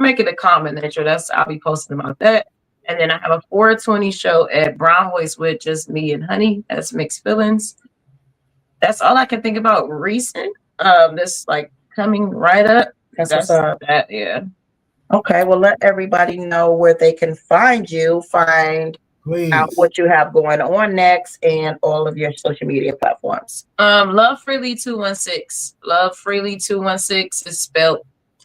make it a common nature. I'll be posting about that. And then I have a 420 show at Brown Voice with just me and Honey. That's Mixed Feelings. That's all I can think about recent. This like coming right up. That's that. Yeah. Okay. Well, let everybody know where they can find you. Please. Out what you have going on next, and all of your social media platforms. Love Freely 216. Love Freely 216 is spelled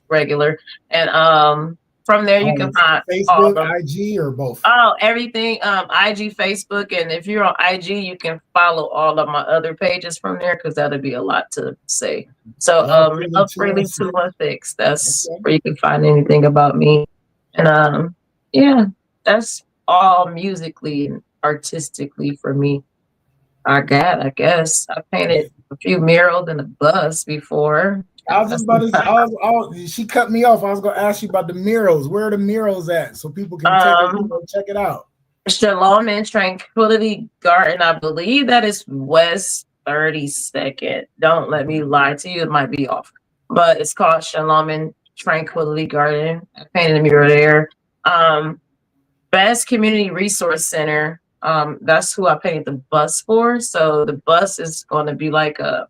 regular, and from there you can find Facebook, IG, or both. Oh, everything. IG, Facebook, and if you're on IG, you can follow all of my other pages from there because that'll be a lot to say. So, Love Freely 216. That's where you can find anything about me, and yeah, that's all musically and artistically for me. I guess I painted a few murals and a bus before. I was just about to. She cut me off. I was going to ask you about the murals. Where are the murals at so people can check it out? Shalom and Tranquility Garden. I believe that is West 32nd. Don't let me lie to you. It might be off, but it's called Shalom and Tranquility Garden. I painted a mural there. Best Community Resource Center. That's who I painted the bus for. So the bus is going to be like a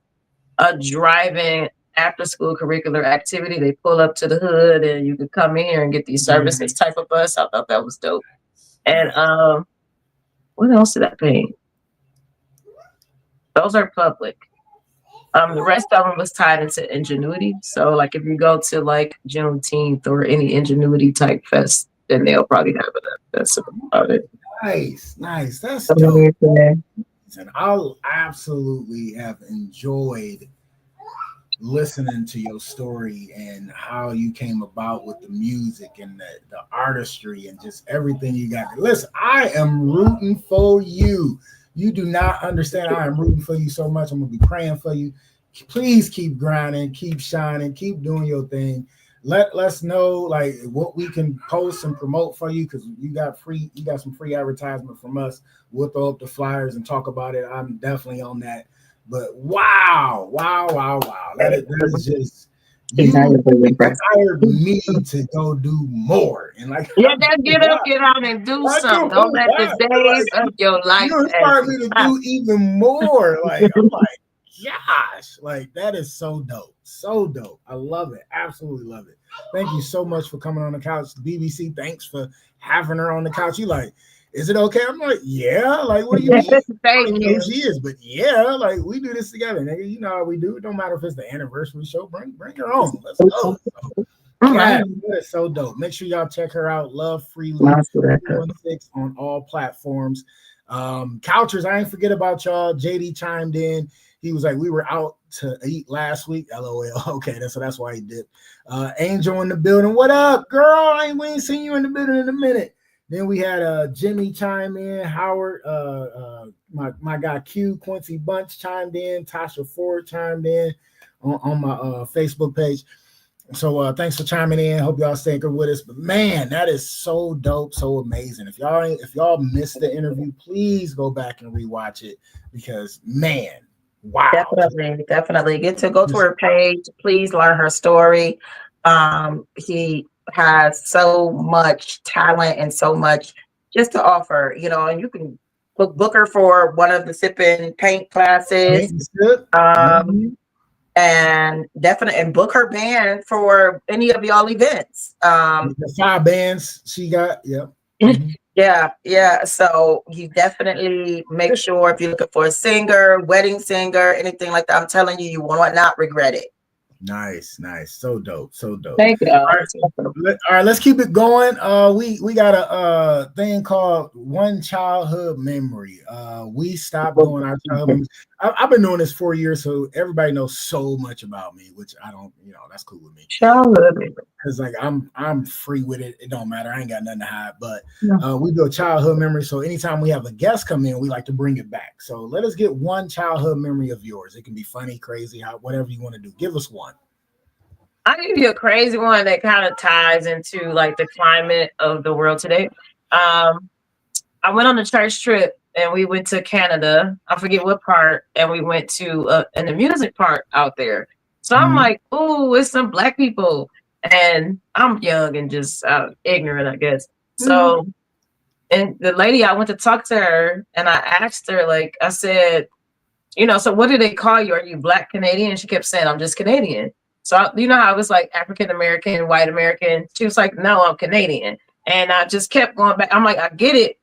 driving after school curricular activity. They pull up to the hood and you can come in here and get these services type of bus. I thought that was dope. And what else did I paint? Those are public. The rest of them was tied into Ingenuity. So like if you go to like Juneteenth or any Ingenuity type fest, then they'll probably have it. That's about it. Nice. That's dope. And I'll absolutely have enjoyed listening to your story and how you came about with the music and the artistry and just everything you got. Listen, I am rooting for you. You do not understand. I am rooting for you so much. I'm gonna be praying for you. Please keep grinding, keep shining, keep doing your thing. Let us know like what we can post and promote for you, because you got some free advertisement from us. We'll throw up the flyers and talk about it. I'm definitely on that. But wow. That is just inspired me to go do more. And like get out and do something. Don't let the days of your life. You inspired me to do even more. Like I'm like, gosh, like that is so dope. So dope. I love it. Absolutely love it. Thank you so much for coming on the couch. BBC, thanks for having her on the couch. You like, is it okay? I'm like, yeah. Like, what do you mean? Thank you. She is, but yeah, like we do this together, nigga. You know how we do. It don't matter if it's the anniversary show. Bring your own. Let's go. God, that is so dope. Make sure y'all check her out. Love Freely 16 on all platforms. Couchers, I ain't forget about y'all. JD chimed in. He was like, we were out to eat last week. LOL. Okay, that's why he did. Angel in the building. What up, girl? We ain't seen you in the building in a minute. Then we had Jimmy chime in. Howard, my guy Q, Quincy Bunch chimed in. Tasha Ford chimed in on my Facebook page. So thanks for chiming in. Hope y'all staying good with us. But man, that is so dope, so amazing. If y'all missed the interview, please go back and rewatch it, because man, Wow. Definitely get to go to her page. Please learn her story. He has so much talent and so much just to offer, you know, and you can book her for one of the sip and paint classes. And definitely, and book her band for any of y'all events. The 5 bands she got. Yep. Yeah. So you definitely make sure if you're looking for a singer, wedding singer, anything like that, I'm telling you, you will not regret it. Nice. So dope. Thank you. All right, let's keep it going. We got a thing called One Childhood Memory. We stopped doing our childhood memories. I've been doing this 4 years, so everybody knows so much about me, which I don't, you know, that's cool with me. Childhood memory. Because like I'm free with it. It don't matter. I ain't got nothing to hide. But we do a childhood memory. So anytime we have a guest come in, we like to bring it back. So let us get one childhood memory of yours. It can be funny, crazy, whatever you want to do. Give us one. I'll give you a crazy one that kind of ties into like the climate of the world today. I went on a church trip and we went to Canada. I forget what part, and we went to an amusement park out there. So I'm like, "Ooh, it's some Black people," and I'm young and just ignorant, I guess. So, and the lady, I went to talk to her, and I asked her, like, I said, you know, so what do they call you? Are you Black Canadian? And she kept saying, "I'm just Canadian." So you know how it was like African American, white American. She was like, "No, I'm Canadian." And I just kept going back. I'm like, "I get it,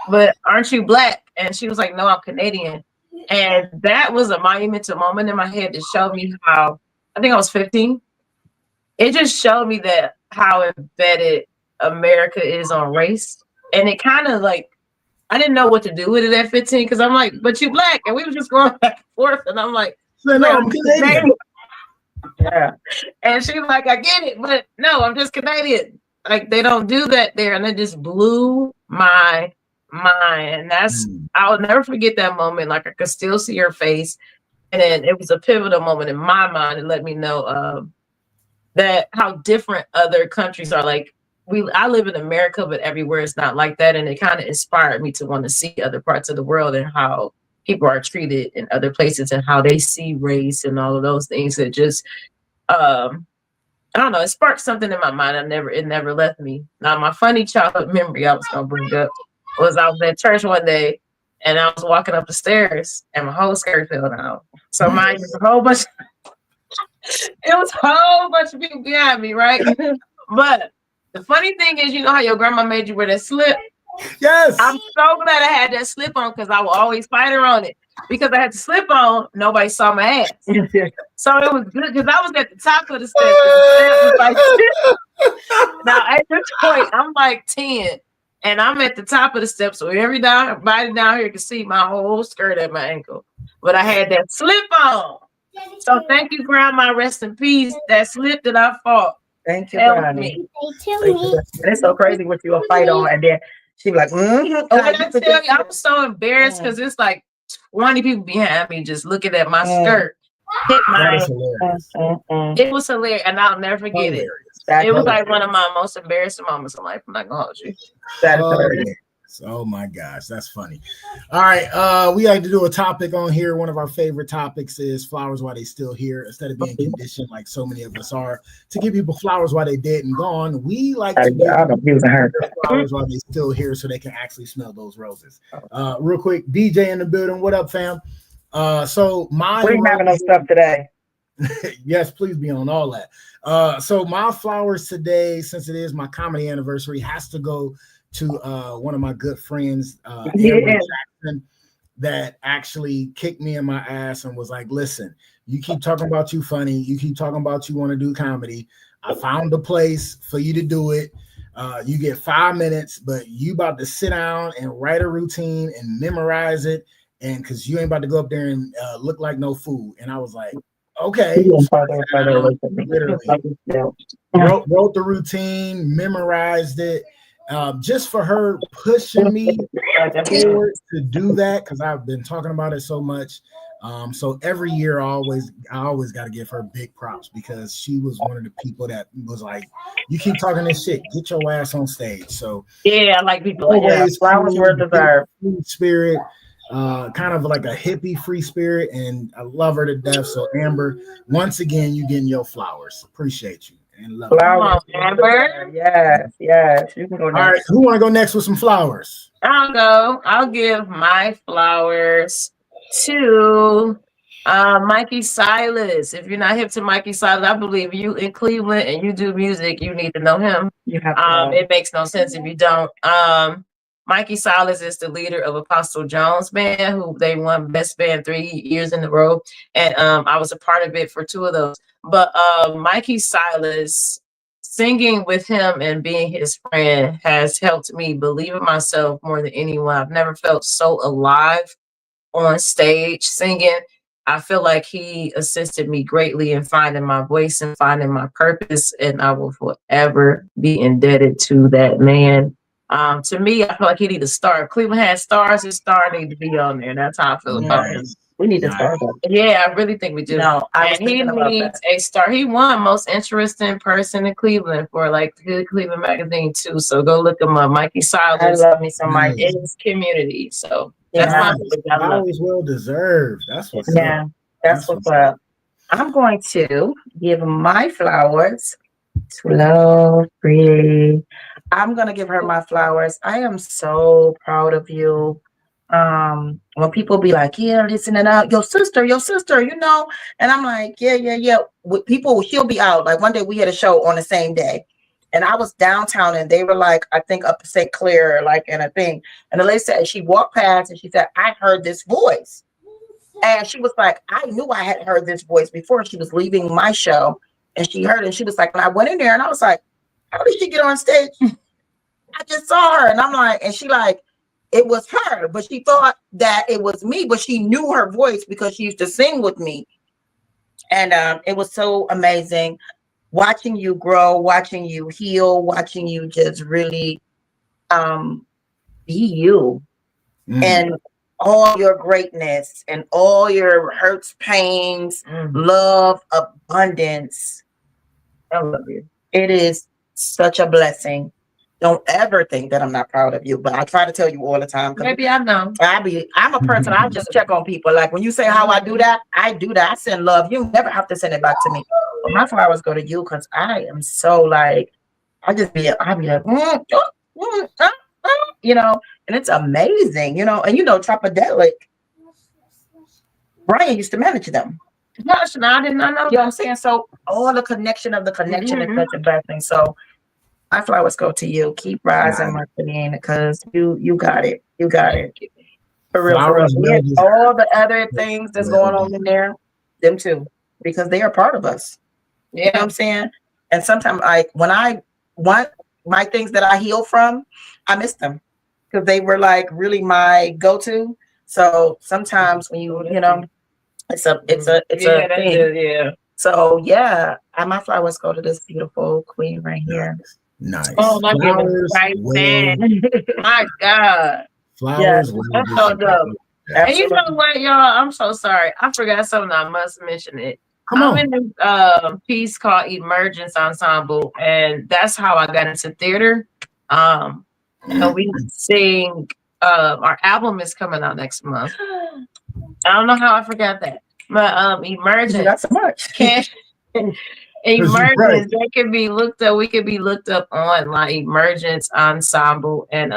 but aren't you Black?" And she was like, "No, I'm Canadian." And that was a monumental moment in my head to show me how, I think I was 15. It just showed me that how embedded America is on race. And it kind of like, I didn't know what to do with it at 15 because I'm like, "But you Black." And we were just going back and forth. And I'm like, "No, I'm Canadian." Yeah. And she was like, "I get it, but no, I'm just Canadian." Like they don't do that there. And it just blew my mind. And that's, I'll never forget that moment. Like I could still see her face. And then it was a pivotal moment in my mind. It let me know that how different other countries are. Like I live in America, but everywhere it's not like that. And it kind of inspired me to want to see other parts of the world and how people are treated in other places and how they see race and all of those things. That just, I don't know, it sparked something in my mind. It never left me. Now, my funny childhood memory I was gonna bring up was I was at church one day and I was walking up the stairs and my whole skirt fell down. So mind you, it was a whole bunch of people behind me, right? But the funny thing is, you know how your grandma made you wear that slip? Yes. I'm so glad I had that slip on because I will always fight her on it. Because I had the slip on, nobody saw my ass. So it was good because I was at the top of the steps. Now at this point, I'm like 10 and I'm at the top of the steps. So everybody down here can see my whole skirt at my ankle. But I had that slip on. So thank you, Grandma. Rest in peace. That slip that I fought. Thank you, Granny. It's so crazy what you will fight on, and then she be like, Oh, when I tell you, I was so embarrassed because it's like 20 people behind me just looking at my skirt. Hit my It was hilarious, and I'll never forget it. It was like one of my most embarrassing moments in life. I'm not gonna hold you. That is hilarious. Oh my gosh, that's funny. All right, we like to do a topic on here. One of our favorite topics is flowers while they still here. Instead of being conditioned like so many of us are to give people flowers while they dead and gone, we like to give flowers while they still here so they can actually smell those roses. Real quick, DJ in the building. What up, fam? So my we having no stuff today. Yes, please be on all that. So my flowers today, since it is my comedy anniversary, has to go to one of my good friends, Jackson, that actually kicked me in my ass and was like, "Listen, you keep talking about you funny, you keep talking about you want to do comedy. I found a place for you to do it. You get 5 minutes, but you about to sit down and write a routine and memorize it, and because you ain't about to go up there and look like no fool." And I was like, okay. Literally wrote the routine, memorized it. Just for her pushing me forward to do that, because I've been talking about it so much. So every year I always got to give her big props because she was one of the people that was like, "You keep talking this shit, get your ass on stage." So yeah, I like people like that. Flowers were deserved. Spirit. kind of like a hippie free spirit, and I love her to death. So Amber, once again, you getting your flowers. Appreciate you and love Flowers, Come on, Amber. Yes, yes. You can go you. All right, next. who want to go next with some flowers? I'll go. I'll give my flowers to Mikey Silas. If you're not hip to Mikey Silas, I believe you in Cleveland and you do music, you need to know him. You have to know. It makes no sense if you don't. Mikey Silas is the leader of Apostle Jones Band, who they won Best Band 3 years in a row. And I was a part of it for 2 of those. But Mikey Silas, singing with him and being his friend has helped me believe in myself more than anyone. I've never felt so alive on stage singing. I feel like he assisted me greatly in finding my voice and finding my purpose. And I will forever be indebted to that man. To me, I feel like he need a star. If Cleveland has stars, his star need to be on there. That's how I feel about him. We need to start that. Yeah, I really think we do. No, I was and he thinking about needs that. a star. He won most interesting person in Cleveland for like Good Cleveland Magazine too. So go look him up. Mikey I Silas love me some Mike. in his community. So that's Yeah. my big I love. Always well deserved. That's what's Yeah, up. that's what's up. I'm going to give my flowers to Love Free. I'm gonna give her my flowers. I am so proud of you. When people be like, yeah, listen and out, your sister, you know, and I'm like, yeah. With people, she'll be out. Like one day we had a show on the same day, and I was downtown, and they were like, I think up St. Clair, like in a thing, and the lady said she walked past, and she said, I heard this voice, and she was like, I knew I had heard this voice before. She was leaving my show, and she heard it, and she was like, and I went in there, and I was like, how did she get on stage? I just saw her, and I'm like, and she like, it was her, but she thought that it was me, but she knew her voice because she used to sing with me. And it was so amazing watching you grow, watching you heal, watching you just really be you and all your greatness and all your hurts, pains, love, abundance. I love you. It is such a blessing. Don't ever think that I'm not proud of you, but I try to tell you all the time. Maybe I know. I'm a person, I just check on people. Like when you say how I do that, I do that. I send love. You never have to send it back to me. But my flowers go to you because I am so like, I'll be like, you know, and it's amazing, you know, and you know, Trapadelic, Brian used to manage them. Gosh, no, I did not know. You know what I'm saying? So all the connection of the connection is such a blessing. So my flowers go to you. Keep rising, Marceline, because you got it. You got it. For real, for real. Yeah, all the other things that's going on in there, them too, because they are part of us. You know what I'm saying? And sometimes when I want my things that I heal from, I miss them because they were like really my go-to. So sometimes when you know, it's a thing. Yeah. So yeah, my flowers go to this beautiful queen right here. Nice. Oh my goodness. Right there. My God. Flowers. That's so dope. And you know what, y'all? I'm so sorry. I forgot something. I must mention it. I'm in this piece called Emergence Ensemble, and that's how I got into theater. You know, we sing. Our album is coming out next month. I don't know how I forgot that, but Emergence. Not so much. Emergence, that can be looked up. We could be looked up on like Emergence Ensemble, and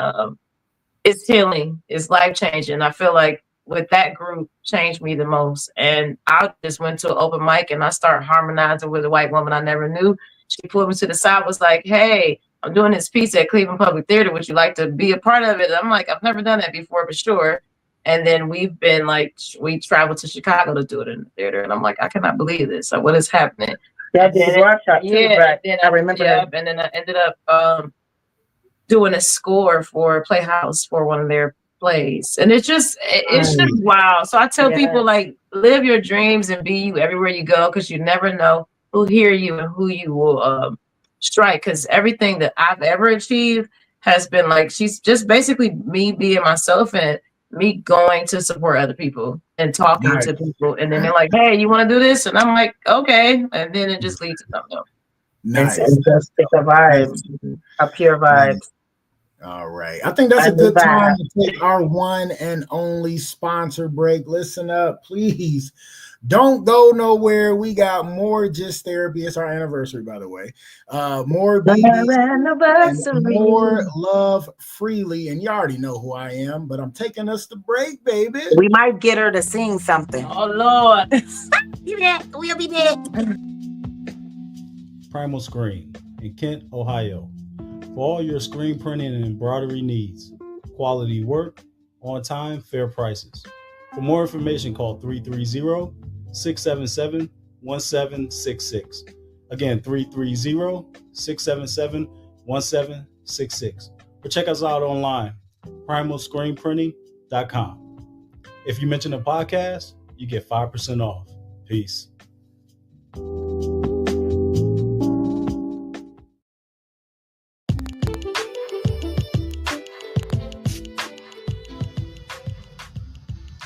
it's healing. It's life changing. I feel like with that group changed me the most. And I just went to an open mic and I started harmonizing with a white woman I never knew. She pulled me to the side, was like, "Hey, I'm doing this piece at Cleveland Public Theater. Would you like to be a part of it?" I'm like, "I've never done that before, but sure." And then we've been like, we traveled to Chicago to do it in the theater, and I'm like, I cannot believe this. So what is happening? Then I remember that. And then I ended up doing a score for Playhouse for one of their plays, and it's just wow. So I tell people, like, live your dreams and be you everywhere you go, because you never know who'll hear you and who you will strike. Because everything that I've ever achieved has been like, she's just basically me being myself and me going to support other people and talking to people, and then they're like, "Hey, you want to do this?" And I'm like, "Okay," and then it just leads to something else. Nice. It's a vibe, a pure vibe. All right. I think that's a good time to take our one and only sponsor break. Listen up, please. Don't go nowhere. We got more Just Therapy. It's our anniversary, by the way. More BD and more Love Freely. And you already know who I am, but I'm taking us to break, baby. We might get her to sing something. Oh Lord. We'll be there. Primal Screen in Kent, Ohio. For all your screen printing and embroidery needs. Quality work, on time, fair prices. For more information, call 330-677-1766. Again, 330-677-1766. Or check us out online, primalscreenprinting.com. If you mention a podcast, you get 5% off. Peace.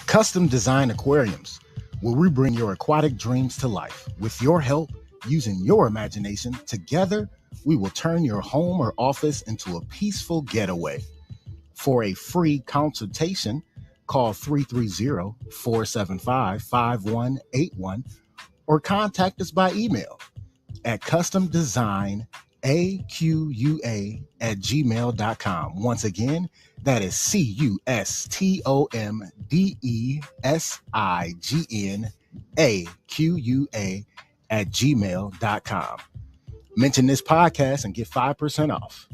Custom Design Aquariums, where we bring your aquatic dreams to life. With your help, using your imagination, together, we will turn your home or office into a peaceful getaway. For a free consultation, call 330-475-5181 or contact us by email at customdesignaqua@gmail.com. Once again, that is customdesignaqua@gmail.com. Mention this podcast and get 5% off.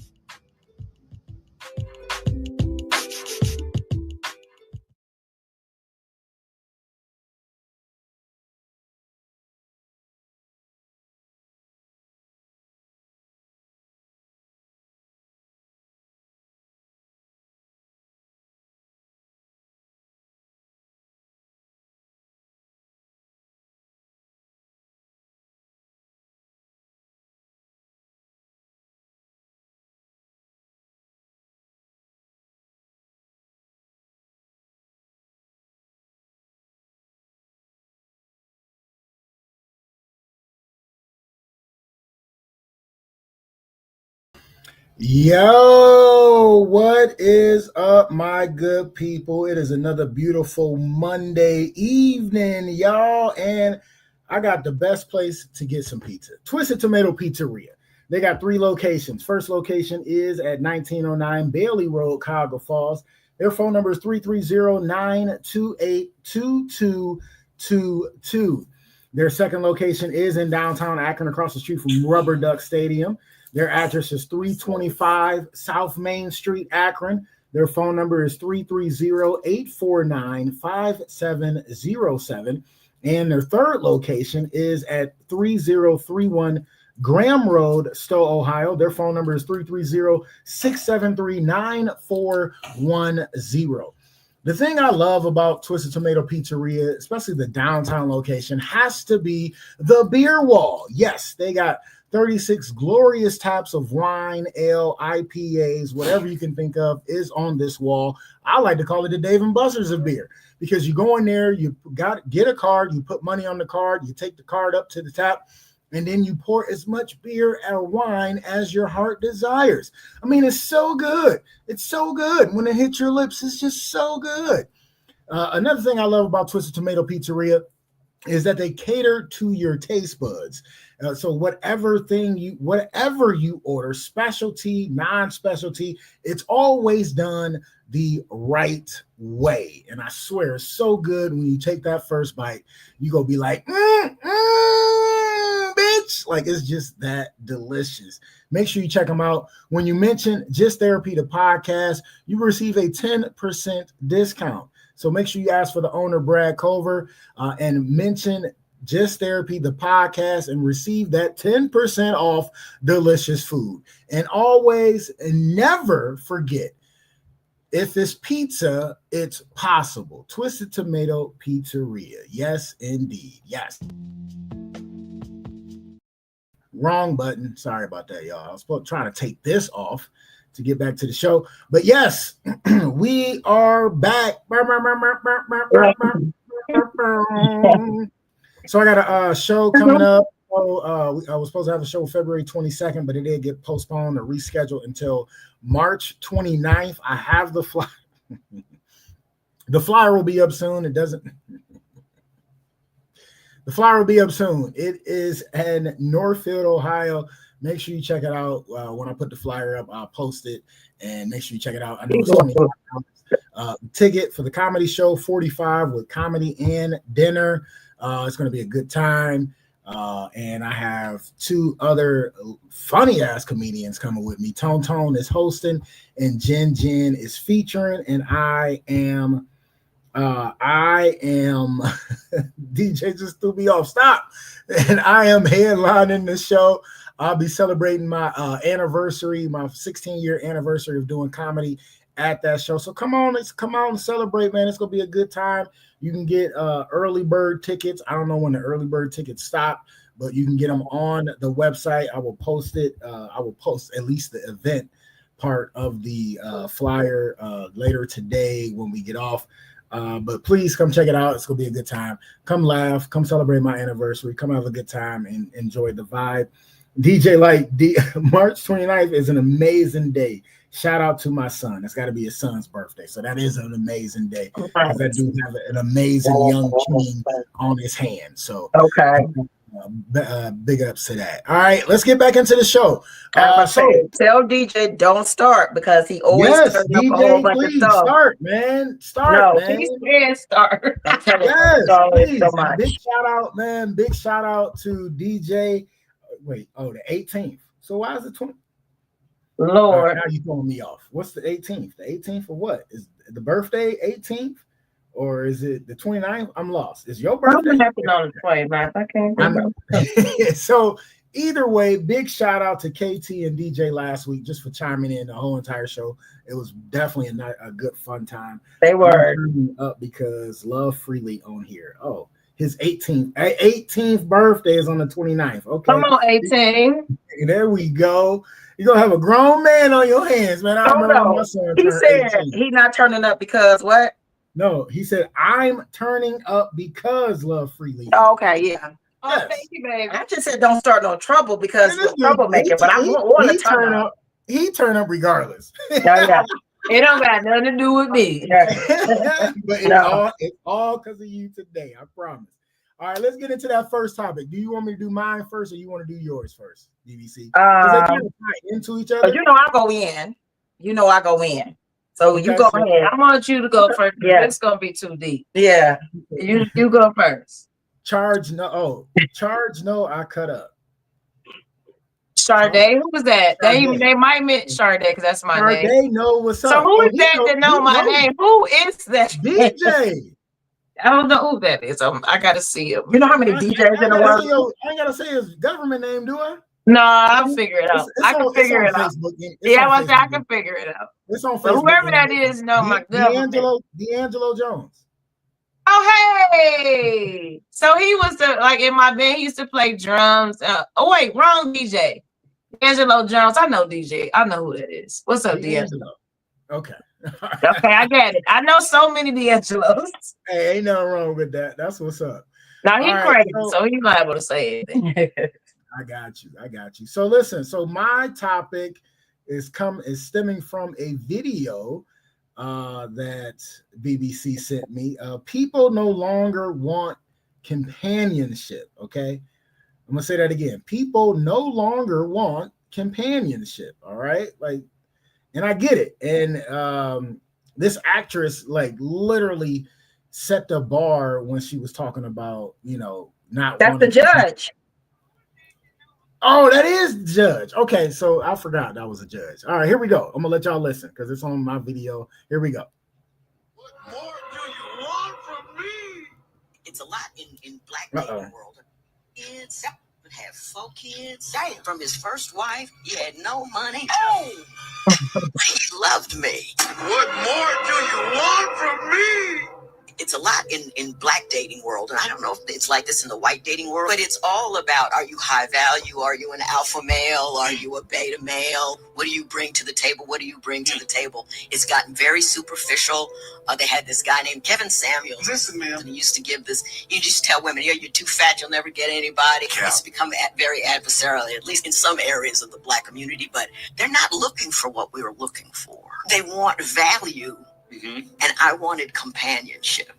Yo, what is up, my good people? It is another beautiful Monday evening, y'all, and I got the best place to get some pizza. Twisted Tomato Pizzeria. They got 3 locations. First location is at 1909 Bailey Road, Cuyahoga Falls. Their phone number is 330-928-2222. Their second location is in downtown Akron, across the street from Rubber Duck Stadium. Their address is 325 South Main Street, Akron. Their phone number is 330-849-5707. And their third location is at 3031 Graham Road, Stowe, Ohio. Their phone number is 330-673-9410. The thing I love about Twisted Tomato Pizzeria, especially the downtown location, has to be the beer wall. Yes, they got 36 glorious taps of wine, ale, IPAs, whatever you can think of is on this wall. I like to call it the Dave & Buster's of beer, because you go in there, you get a card, you put money on the card, you take the card up to the tap, and then you pour as much beer or wine as your heart desires. I mean, it's so good. It's so good. When it hits your lips, it's just so good. Another thing I love about Twisted Tomato Pizzeria is that they cater to your taste buds. So whatever you order, specialty, non-specialty, it's always done the right way. And I swear, it's so good when you take that first bite, you go be like, bitch. Like, it's just that delicious. Make sure you check them out. When you mention Just Therapy, the podcast, you receive a 10% discount. So make sure you ask for the owner, Brad Culver, and mention Just Therapy, the podcast, and receive that 10% off delicious food. And always and never forget, if it's pizza, it's possible. Twisted Tomato Pizzeria. Yes, indeed. Yes. Wrong button. Sorry about that, y'all. I was trying to take this off to get back to the show. But yes, we are back. So I got a show coming up show, I was supposed to have a show February 22nd, but it did get postponed or rescheduled until March 29th. I have the flyer. The flyer will be up soon. It doesn't. The flyer will be up soon. It is in Northfield, Ohio. Make sure you check it out. When I put the flyer up, I'll post it, and make sure you check it out. I know it's $25. Ticket for the comedy show, $45 with comedy and dinner. It's going to be a good time. And I have 2 other funny ass comedians coming with me. Tone is hosting, and Jen is featuring, and I am DJ just threw me off. Stop. And I am headlining the show. I'll be celebrating my anniversary, my 16-year anniversary of doing comedy at that show. So come on and celebrate, man. It's gonna be a good time. You can get early bird tickets. I don't know when the early bird tickets stop, but you can get them on the website. I will post it. I will post at least the event part of the flyer later today when we get off. But please come check it out. It's gonna be a good time. Come laugh, come celebrate my anniversary, come have a good time and enjoy the vibe. DJ Light, March 29th is an amazing day. Shout out to my son. It's got to be his son's birthday. So that is an amazing day because I do have an amazing young king on his hand. So Okay. Big ups to that. All right, let's get back into the show. So tell DJ don't start because he always yes, turns up a whole DJ, bunch of please stuff. start, man. Start, No, man. he said start. I'm telling you, Yes, it's always please. so much. Big shout out, man. Big shout out to DJ. Wait, the 18th. So why is it 20? Lord. Right, now you throwing me off. What's the 18th? The 18th for what? Is the birthday 18th? Or is it the 29th? I'm lost. Is your birthday? I'm happy on the 29th. I can't remember. So either way, big shout out to KT and DJ last week just for chiming in the whole entire show. It was definitely a good fun time. They were. Up because love freely on here. Oh, his 18th birthday is on the 29th. Okay. Come on, 18. There we go. You're gonna have a grown man on your hands, man. I remember when my son He turned said 18. he's not turning up because what? No, he said, I'm turning up because love freely. Oh, okay, yeah. Oh, Yes. thank you, baby. I just said don't start no trouble because Man, you're this a troublemaker, dude, but I want to he turn up. He turn up regardless. Yeah. It don't got nothing to do with me. But it's all because of you today, I promise. All right, let's get into that first topic. Do you want me to do mine first or you want to do yours first, DVC? Because they kind of tie into each other. But you know I go in. So you Okay, go so- ahead. I want you to go first. Yeah. It's gonna be too deep. Yeah. You go first. Charge no, I cut up. Sade, who was that? Sade. They might meant Sade because that's my name. They know what's up. So who is he that know he my knows. name? Who is that? DJ. I don't know who that is. I gotta see him. You know how many DJs in the world? I ain't gotta say his government name, do I? No, I'll figure it out. I can figure it out. Yeah, I can figure it out. It's on But Facebook. whoever that is, know my government. D'Angelo Jones. Oh, hey! So he was in my band. He used to play drums. Oh wait, wrong DJ. D'Angelo Jones. I know DJ. I know who that is. What's up, D'Angelo? Okay. Okay, I got it. I know so many D'Angelos. Hey, ain't nothing wrong with that. That's what's up. Now he All right, crazy, so- so he's not able to say anything. I got you. So listen, so my topic is stemming from a video that BBC sent me. People no longer want companionship. Okay. I'm gonna say that again. People no longer want companionship. All right. And I get it. And this actress literally set the bar when she was talking about, not That's the wanting- judge. Oh, that is the judge. Okay, so I forgot that was a judge. All right, here we go. I'm gonna let y'all listen because it's on my video. Here we go. What more do you want from me? It's a lot in black dating world. Kids would have 4 kids. Dang, from his first wife, he had no money. Oh, he loved me. What more do you want from me? It's it's a lot in black dating world, and I don't know if it's like this in the white dating world, but it's all about, are you high value? Are you an alpha male? Are you a beta male? What do you bring to the table? What do you bring to the table? It's gotten very superficial. They had this guy named Kevin Samuels. Listen, man. And he used to give this, he just tell women, yeah, you're too fat, you'll never get anybody. Yeah. It's become very adversarial, at least in some areas of the black community, but they're not looking for what we were looking for. They want value. And I wanted companionship.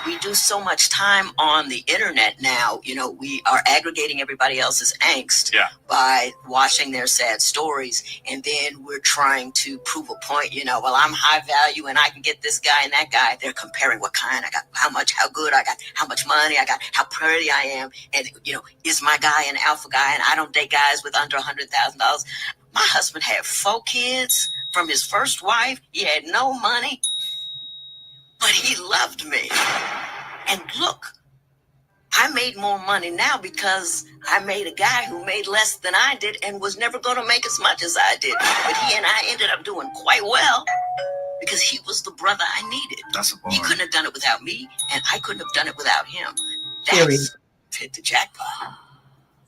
We do so much time on the internet now. You know, we are aggregating everybody else's angst by watching their sad stories. And then we're trying to prove a point, you know, well, I'm high value and I can get this guy and that guy. They're comparing what kind I got, how much, how good I got, how much money I got, how pretty I am. And, you know, is my guy an alpha guy? And I don't date guys with under $100,000. My husband had 4 kids from his first wife. He had no money, but he loved me. And look, I made more money now because I made a guy who made less than I did and was never going to make as much as I did. But he and I ended up doing quite well because he was the brother I needed. That's a bar. He couldn't have done it without me, and I couldn't have done it without him. Period. That's hit the jackpot.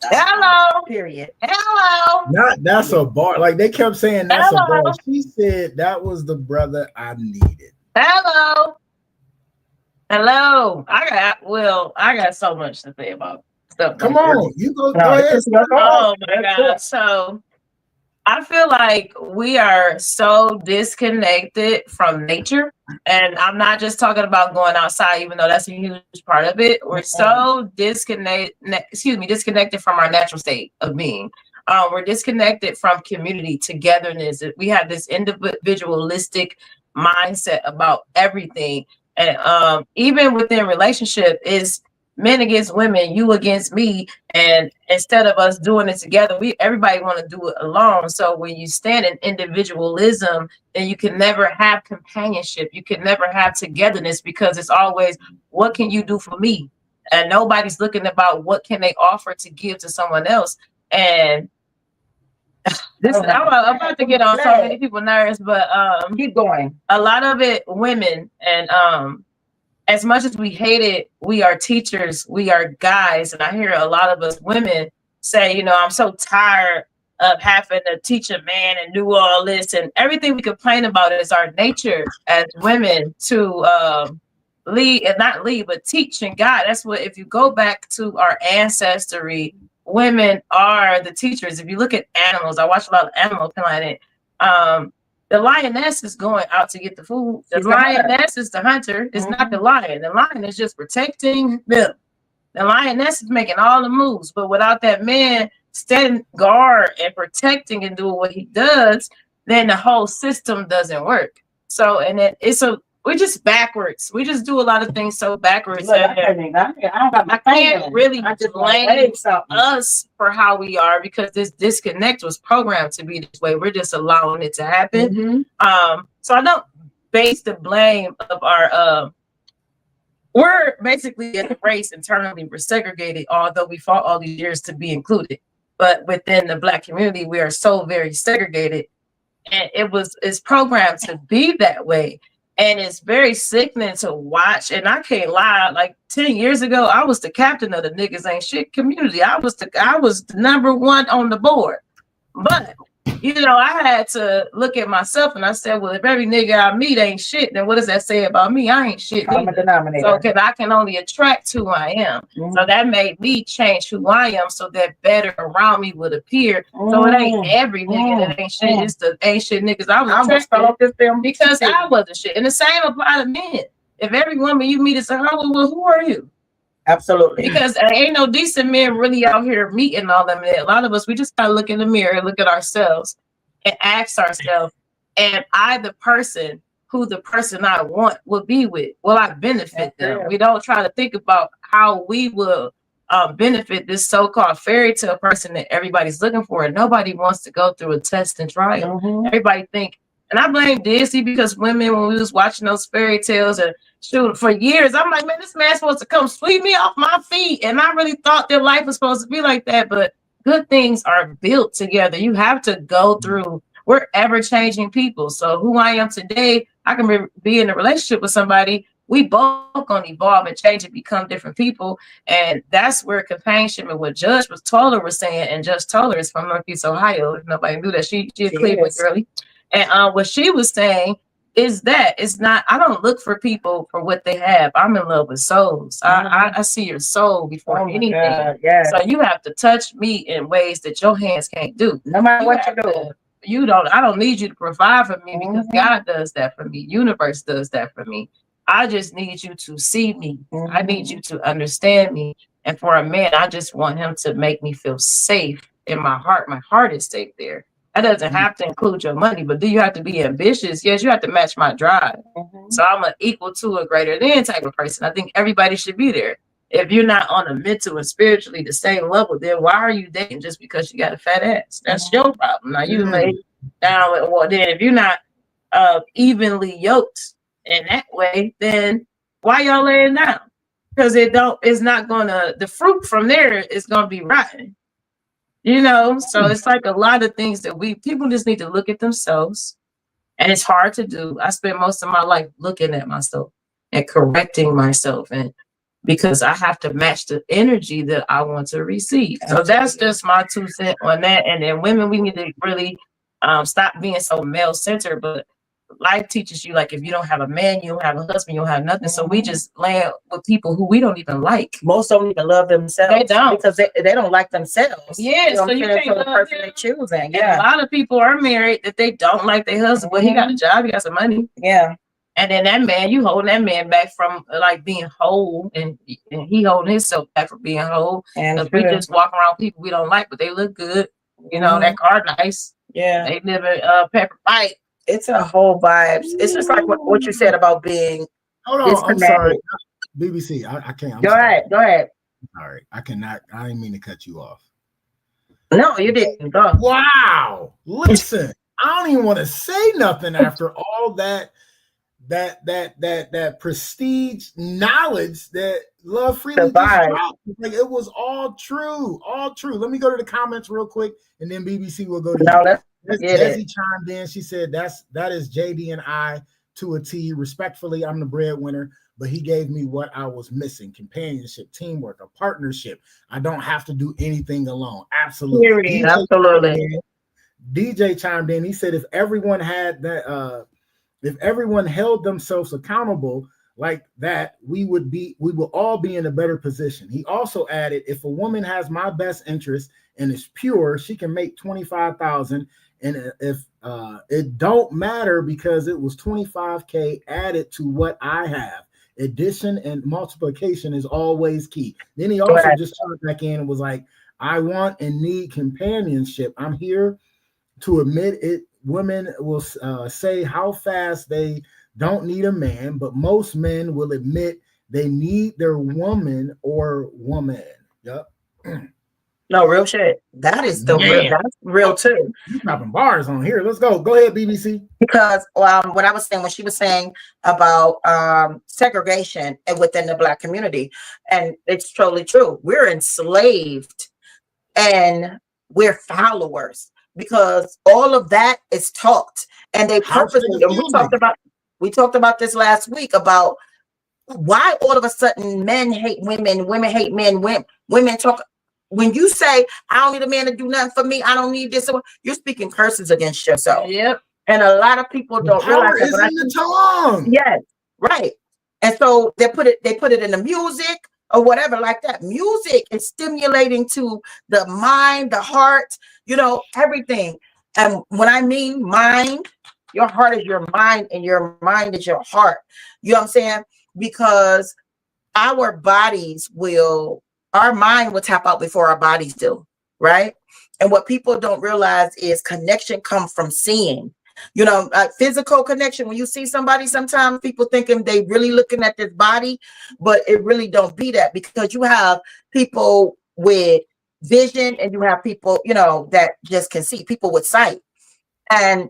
Hello. Period. Hello. That's a bar. Like they kept saying that's a Hello. bar. She said that was the brother I needed. Hello. Hello. I got so much to say about stuff. Come like on, this. you go No, ahead. it's not- Oh my God. So I feel like we are so disconnected from nature. And I'm not just talking about going outside, even though that's a huge part of it. We're so disconnected from our natural state of being. We're disconnected from community togetherness. We have this individualistic mindset about everything. And even within relationship is men against women, you against me, and instead of us doing it together, everybody want to do it alone. So when you stand in individualism, then you can never have companionship. You can never have togetherness because it's always, what can you do for me? And nobody's looking about what can they offer to give to someone else. And this I'm about to get on so many people's nerves, but Keep going. a lot of it women, and as much as we hate it, we are teachers, we are guys. And I hear a lot of us women say, you know, I'm so tired of having to teach a man and do all this, and everything we complain about is our nature as women to lead, and not lead, but teach and guide. That's what, if you go back to our ancestry, women are the teachers. If you look at animals, I watch a lot of Animal Planet. The lioness is going out to get the food. The lioness is the hunter. It's not the lion. The lion is just protecting them. The lioness is making all the moves. But without that man standing guard and protecting and doing what he does, then the whole system doesn't work. So, and then we're just backwards. We just do a lot of things so backwards. Look, I can't really blame something. us for how we are, because this disconnect was programmed to be this way. We're just allowing it to happen. So I don't base the blame of our we're basically as a race internally, we're segregated, although we fought all these years to be included. But within the Black community, we are so very segregated, and it's programmed to be that way. And it's very sickening to watch. And I can't lie, like 10 years ago, I was the captain of the niggas ain't shit community. I was the number one on the board. But, you know, I had to look at myself and I said, well, if every nigga I meet ain't shit, then what does that say about me? I ain't shit. I'm a denominator. So, because I can only attract who I am. So that made me change who I am so that better around me would appear. So it ain't every nigga that ain't shit. It's the ain't shit niggas I was attracted because I wasn't shit. And the same apply to men. If every woman you meet is a hoe, well, who are you? Absolutely. Because ain't no decent men really out here meeting all them. A lot of us, we just gotta look in the mirror, look at ourselves, and ask ourselves, am I the person who the person I want will be with? Will I benefit them? We don't try to think about how we will benefit this so-called fairy tale person that everybody's looking for. And nobody wants to go through a test and trial. Everybody think, and I blame Disney, because women, when we was watching those fairy tales and shoot for years, I'm like, man, this man's supposed to come sweep me off my feet. And I really thought their life was supposed to be like that. But good things are built together. You have to go through, we're ever changing people. So who I am today, I can be in a relationship with somebody we both gonna evolve and change and become different people. And that's where companionship and what Judge Toller was saying, and Judge Toller is from Northeast Ohio. If nobody knew that, she's a Cleveland girly. And what she was saying is that it's not, I don't look for people for what they have. I'm in love with souls. I see your soul before anything. So you have to touch me in ways that your hands can't do. No matter what you do. I don't need you to provide for me because God does that for me. Universe does that for me. I just need you to see me. I need you to understand me. And for a man, I just want him to make me feel safe in my heart. My heart is safe there. That doesn't have to include your money, but do you have to be ambitious? Yes, you have to match my drive. So I'm an equal to or greater than type of person. I think everybody should be there. If you're not on a mental and spiritually the same level, then why are you dating just because you got a fat ass? That's your problem. Now you lay down with, well, then if you're not evenly yoked in that way, then why y'all laying down? Because it's not gonna, the fruit from there is gonna be rotten. You know, so it's like a lot of things that people just need to look at themselves, and it's hard to do. I spent most of my life looking at myself and correcting myself, and because I have to match the energy that I want to receive. So that's just my 2 cents on that. And then women, we need to really stop being so male centered, but life teaches you, like, if you don't have a man, you don't have a husband, you don't have nothing. So we just land with people who we don't even like. Most don't even love themselves. They don't, because they don't like themselves. Yeah, so you can't love the person they're choosing. Yeah, a lot of people are married that they don't like their husband. Well, he got a job, he got some money. Yeah, and then that man, you holding that man back from like being whole, and he holding himself back from being whole. And we just walk around people we don't like, but they look good. You know, that car nice. Yeah, they live in Pepper Pike. It's a whole vibes. It's just like what you said about being. Hold on, I'm sorry, BBC. I can't. Go ahead. All right, I cannot. I didn't mean to cut you off. No, you didn't. Go. Wow. Listen, I don't even want to say nothing after all that prestige knowledge that Love Freely just dropped. Like, it was all true. Let me go to the comments real quick, and then BBC will go to you. Desi chimed in. She said that is JD and I to a T. Respectfully, I'm the breadwinner, but he gave me what I was missing: companionship, teamwork, a partnership. I don't have to do anything alone. Absolutely. Absolutely. DJ chimed in. He said if everyone had that, if everyone held themselves accountable like that, we will all be in a better position. He also added, if a woman has my best interest and is pure, she can make 25,000. And if it don't matter because it was 25K added to what I have. Addition and multiplication is always key. Then he also just turned back in and was like, I want and need companionship. I'm here to admit it. Women will say how fast they don't need a man, but most men will admit they need their woman or woman. Yep. No, real shit. That is the real. That's real too. You dropping bars on here. Let's go. Go ahead, BBC. Because what I was saying, when she was saying about segregation within the Black community, and it's totally true. We're enslaved, and we're followers because all of that is taught, and they purposely. And we talked about this last week about why all of a sudden men hate women, women hate men, women talk. When you say, I don't need a man to do nothing for me, I don't need this, you're speaking curses against yourself. Yep. And a lot of people don't realize that. Power is in the tongue. Yes, right. And so they put it in the music or whatever like that. Music is stimulating to the mind, the heart, everything. And when I mean mind, your heart is your mind and your mind is your heart. You know what I'm saying? Because our mind will tap out before our bodies do, right? And what people don't realize is connection comes from seeing. Physical connection. When you see somebody, sometimes people thinking they really looking at this body, but it really don't be that, because you have people with vision and you have people, that just can see, people with sight. And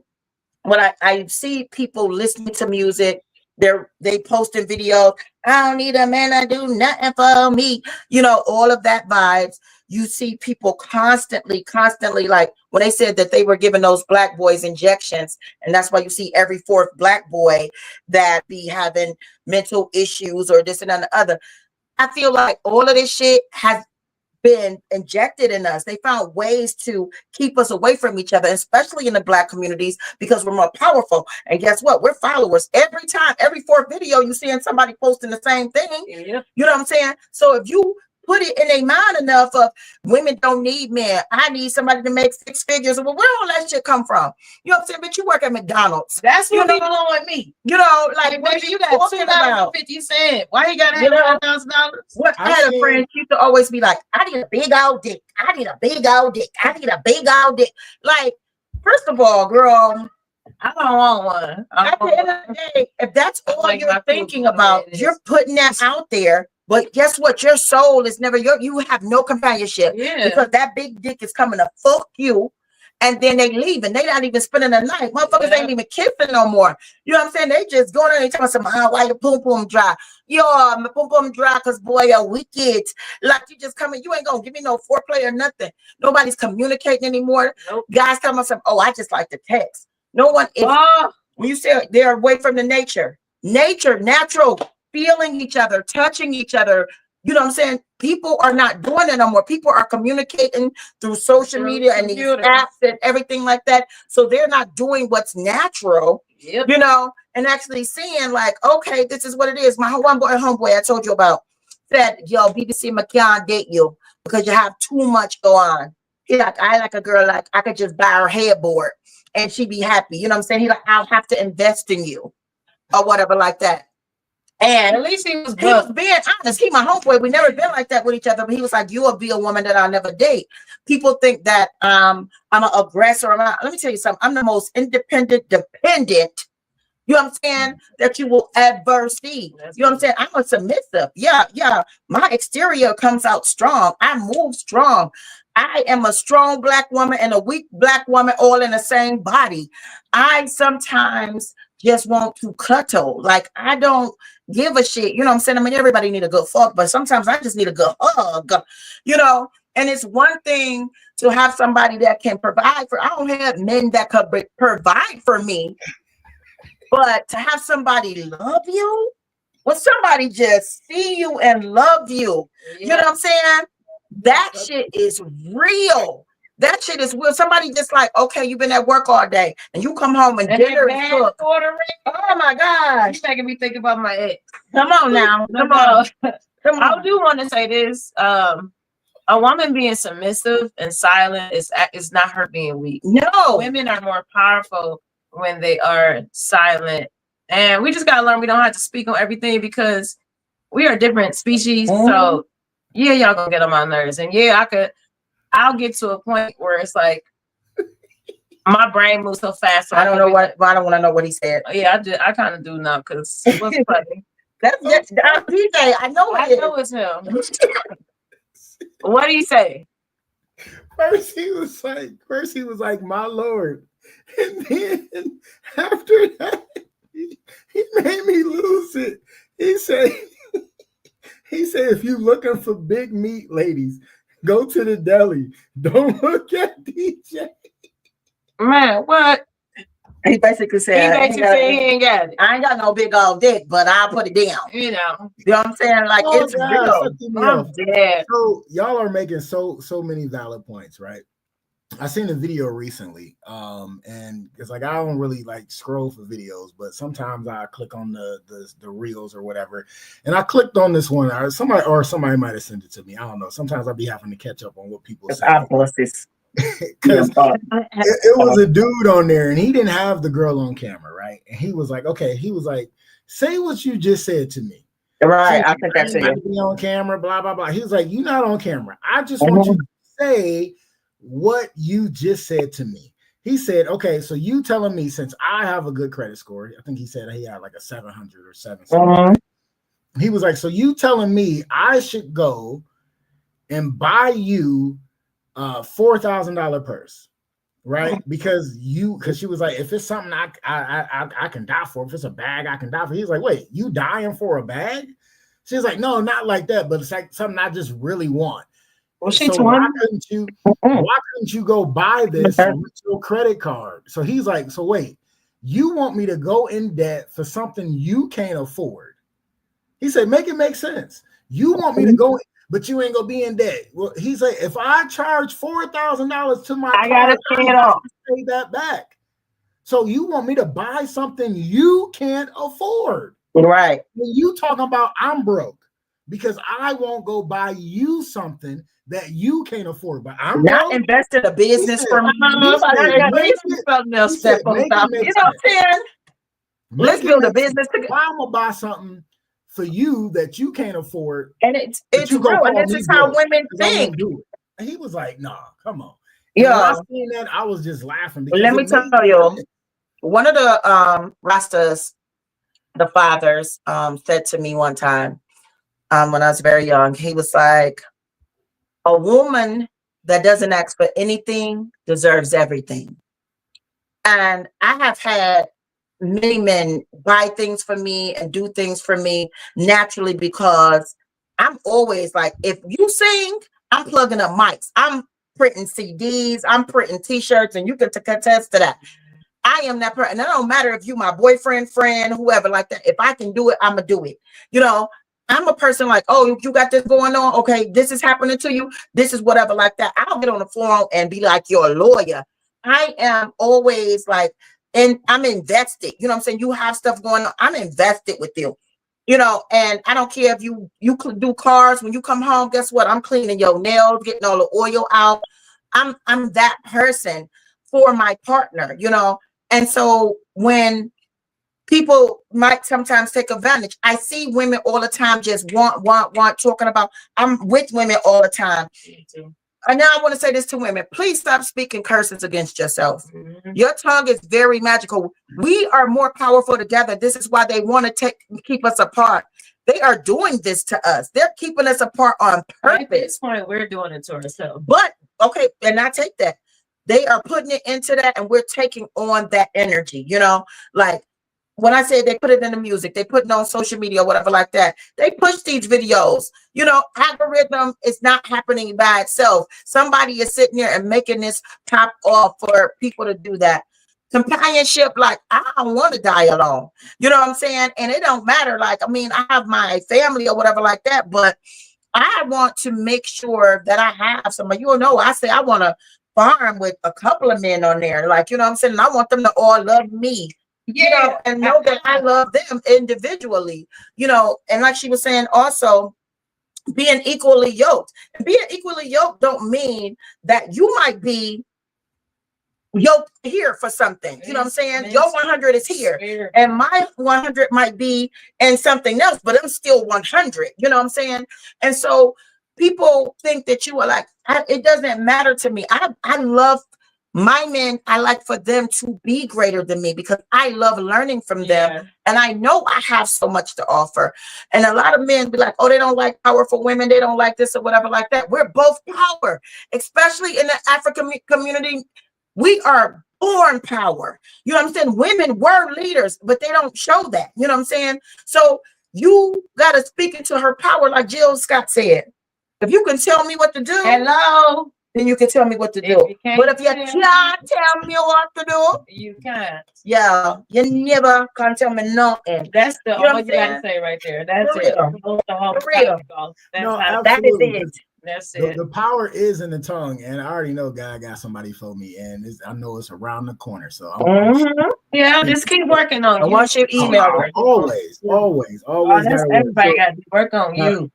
when I see people listening to music, they posting videos, I don't need a man to do nothing for me, all of that vibes. you see people constantly, like when they said that they were giving those black boys injections, and that's why you see every fourth black boy that be having mental issues or this and that and the other. I feel like all of this shit has been injected in us. They found ways to keep us away from each other, especially in the black communities, because we're more powerful. And guess what? We're followers. Every time, every fourth video, you seeing somebody posting the same thing. Yeah. You know what I'm saying? So if you put it in their mind enough of women don't need men, I need somebody to make 6 figures. Well, where all that shit come from? You know what I'm saying? But you work at McDonald's. That's what You be know- blowing me. You know, like Like, what baby, are you you got talking about? $2.50. Why you gotta You know? have $1,000? What I I had a seen- friend, she used to always be like, I need a big old dick. I need a big old dick. I need a big old dick. Like, first of all, girl, I don't want one. at the end of the day, if that's all Like you're my thinking food about, is. you're putting that out there. But guess what? Your soul is never you have no companionship Yeah. because that big dick is coming to fuck you. And then they leave and they not even spending the night. Motherfuckers Yeah. ain't even kissing no more. You know what I'm saying? They just going there and telling some why your pum pum dry. Yo, my pum pum dry because boy, you're wicked. Like you just coming, you ain't gonna give me no foreplay or nothing. Nobody's communicating anymore. Nope. Guys telling us, oh, I just like to text. No one is Oh, when you say they're away from the nature, natural, feeling each other, touching each other. You know what I'm saying? People are not doing it no more. People are communicating through social Through media and these computers. apps and everything like that. So they're not doing what's natural, yep. you know, and actually seeing like, okay, this is what it is. My homeboy I told you about said, yo, BBC McCann date you because you have too much go on. He like, I like a girl like I could just buy her headboard and she'd be happy. You know what I'm saying? He like, I'll have to invest in you or whatever like that. And At least he was he was good. being honest. He my homeboy. We never been like that with each other. But he was like, "You will be a woman that I'll never date." People think that I'm an aggressor. Let me tell you something. I'm the most independent, dependent. You know what I'm saying? That you will ever see. That's You know what I'm saying? I'm a submissive. Yeah. My exterior comes out strong. I move strong. I am a strong black woman and a weak black woman all in the same body. I sometimes just want to cuddle. Like I don't give a shit. You know what I'm saying? I mean, everybody need a good fuck, but sometimes I just need a good hug, you know? And it's one thing to have somebody that can provide for, I don't have men that could provide for me, but to have somebody love you, when somebody just see you and love you, you know what I'm saying? That shit is real. That shit is real. Somebody just like, okay, you've been at work all day and you come home and And dinner that is bad cooked. quarter Oh my gosh. you making me think about my ex. Come on now. Come on. Come I on. do want to say this. A woman being submissive and silent is not her being weak. No. Women are more powerful when they are silent. And we just gotta learn we don't have to speak on everything because we are different species. So yeah, y'all gonna get on my nerves. And yeah, I'll get to a point where it's like my brain moves so fast. So I don't know what, I don't want to know what he said. Yeah, I kind of do now because it was funny. That's DJ. I know I it. know it's him. What did he say? First he was like, my Lord. And then after that, he made me lose it. He said, if you're looking for big meat, ladies, go to the deli. Don't look at DJ. Man, what? He basically He said, basically said he ain't got it. I ain't got no big old dick, but I'll put it down. You know, You know what I'm saying? Like Oh, it's God, real. suck me I'm off. dead. So y'all are making so many valid points, right? I seen a video recently, and it's like I don't really like scroll for videos, but sometimes I click on the reels or whatever, and I clicked on this one. Somebody might have sent it to me. I don't know. Sometimes I'll be having to catch up on what people say. Because it was a dude on there, and he didn't have the girl on camera, right? And he was like, "Okay," he was like, "Say what you just said to me." Right, So I think that's ain't it. gotta be on camera, blah blah blah. He was like, "You're not on camera. I just want you to say what you just said to me." He said, "Okay, so you telling me since I have a good credit score, I think he said he had like a 700 or 700. He was like, so you telling me I should go and buy you a $4,000 purse, right? Because she was like, if it's something I can die for, if it's a bag I can die for." He's like, wait, you dying for a bag? She's like, no, not like that, but it's like something I just really want. Well, she So why 20. couldn't you go buy this with your credit card? So he's like, so wait, you want me to go in debt for something you can't afford? He said, make it make sense. You want me to go, but you ain't gonna be in debt. Well, he said, if I charge $4,000 to my I gotta card, pay it off. pay that back. So you want me to buy something you can't afford? Right. When you talking about I'm broke because I won't go buy you something that you can't afford, but I'm Not broke. invest in a business for me. Something else step on top. You know what I'm saying? Let's build a business together. Why I'm gonna buy something for you that you can't afford, and it's you go real, and call this me is how broke, women 'cause I won't think. do it. And he was like, "Nah, come on." And when I Yeah. seen that, I was just laughing. Because Let me tell you, one of the Rastas, the fathers, said to me one time, when I was very young, he was like, a woman that doesn't ask for anything deserves everything. And I have had many men buy things for me and do things for me naturally because I'm always like, if you sing, I'm plugging up mics, I'm printing CDs, I'm printing t-shirts, and you can contest to that. I am that person. It don't matter if you my boyfriend, friend, whoever like that. If I can do it, I'm gonna do it. You know, I'm a person like, oh, you got this going on. Okay, this is happening to you. This is whatever like that. I don't get on the phone and be like, you're a lawyer. I am always like, and I'm invested. You know what I'm saying? You have stuff going on. I'm invested with you. You know, and I don't care if you do cars. When you come home, guess what? I'm cleaning your nails, getting all the oil out. I'm that person for my partner, you know. And so when people might sometimes take advantage, I see women all the time just want, talking about, I'm with women all the time. And now I want to say this to women, please stop speaking curses against yourself. Your tongue is very magical. We are more powerful together. This is why they want to keep us apart. They are doing this to us. They're keeping us apart on purpose. At this point, we're doing it to ourselves. But, okay, and I take that. They are putting it into that, and we're taking on that energy, you know, like when I say they put it in the music, they put it on social media, whatever like that. They push these videos, you know, algorithm is not happening by itself. Somebody is sitting there and making this pop off for people to do that. Companionship, like, I don't want to die alone. You know what I'm saying? And it don't matter. Like, I mean, I have my family or whatever like that, but I want to make sure that I have somebody, you know, I say I want to farm with a couple of men on there, like, you know what I'm saying? And I want them to all love me, you know, and know that I love them individually, you know. And like she was saying, also being equally yoked. Being equally yoked don't mean that you might be yoked here for something, you know what I'm saying? Your 100 is here and my 100 might be in something else, but I'm still 100, you know what I'm saying? And so people think that you are like, it doesn't matter to me. I love my men. I like for them to be greater than me because I love learning from them. And I know I have so much to offer. And a lot of men be like, oh, they don't like powerful women. They don't like this or whatever like that. We're both power, especially in the African community. We are born power. You know what I'm saying? Women were leaders, but they don't show that. You know what I'm saying? So you got to speak into her power, like Jill Scott said. If you can tell me what to do, hello, then you can tell me what to do. But if you can't tell me what to do, you can't. Yeah, you never can tell me nothing. That's the You know all what you I'm gotta saying? say right there. That's For it. real. The whole For real. No, That is absolutely. it. That's The, it. the power is in the tongue, and I already know God got somebody for me, and I know it's around the corner. So Yeah, just keep working on I you. want you to email her. always Oh, that's gotta work. everybody So, got to work on now, you.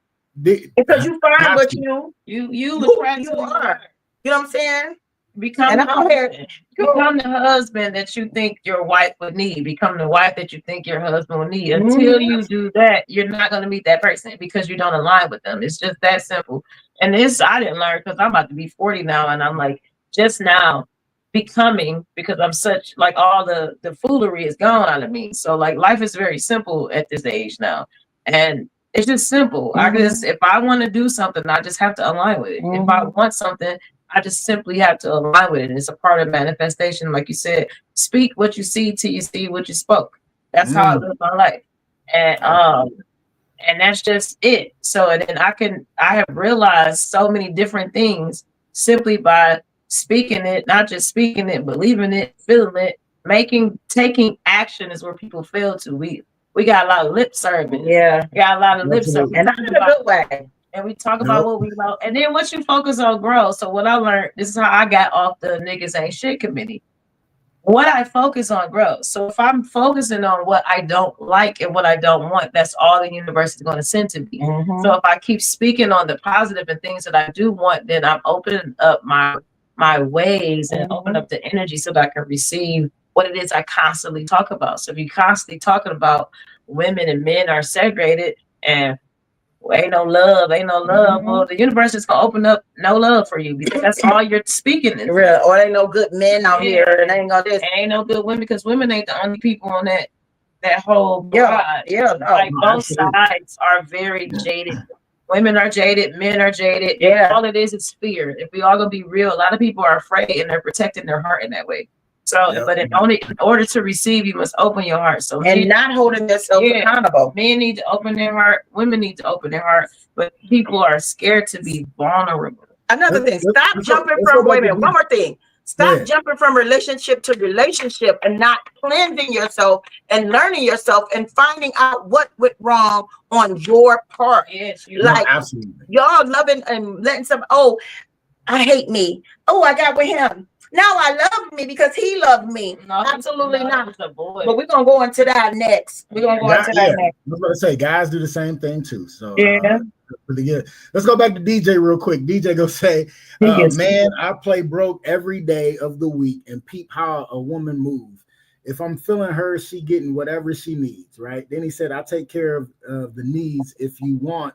Because you find have what to. You attract you who are. You know what I'm saying? Become And the I'm here. become the husband that you think your wife would need. Become the wife that you think your husband will need. Until you do that, you're not going to meet that person because you don't align with them. It's just that simple. And this I didn't learn because I'm about to be 40 now, and I'm like just now becoming, because I'm such like all the foolery is gone out of me. So like life is very simple at this age now, and it's just simple. I just, if I want to do something, I just have to align with it. If I want something, I just simply have to align with it. It's a part of manifestation. Like you said, speak what you see till you see what you spoke. That's how I live my life. And that's just it. So, and then I have realized so many different things simply by speaking it, not just speaking it, believing it, feeling it, taking action is where people fail to. We got a lot of lip serving. Yeah. We got a lot of lip serving. And not in a good way. And we talk about what we know. And then once you focus on growth, so what I learned, this is how I got off the niggas ain't shit committee. What I focus on growth. So if I'm focusing on what I don't like and what I don't want, that's all the universe is going to send to me. So if I keep speaking on the positive and things that I do want, then I'm opening up my ways and open up the energy so that I can receive what it is I constantly talk about. So if you're constantly talking about women and men are segregated and ain't no love, well, the universe is gonna open up no love for you because that's all you're speaking. Real, or ain't no good men out here, and ain't no this, ain't no good women, because women ain't the only people on that whole bride. No, like both sides are very jaded. Women are jaded, men are jaded. All it is fear. If we all gonna be real, a lot of people are afraid and they're protecting their heart in that way. So, but in order to receive, you must open your heart. So, and not holding themselves accountable. Men need to open their heart. Women need to open their heart. But people are scared to be vulnerable. Another thing, stop jumping from. Wait a minute. One more thing. Stop jumping from relationship to relationship and not cleansing yourself and learning yourself and finding out what went wrong on your part. Yes, like y'all loving and letting some. Oh, I hate me. Oh, I got with him. Now I love me because he loved me. No, absolutely not. But we're gonna go into that next. We're gonna go into that next. I was going to say, guys do the same thing too. So pretty good. Let's go back to DJ real quick. DJ go say, man, I play broke every day of the week and peep how a woman moves. If I'm feeling her, she getting whatever she needs, right? Then he said, I take care of the needs if you want.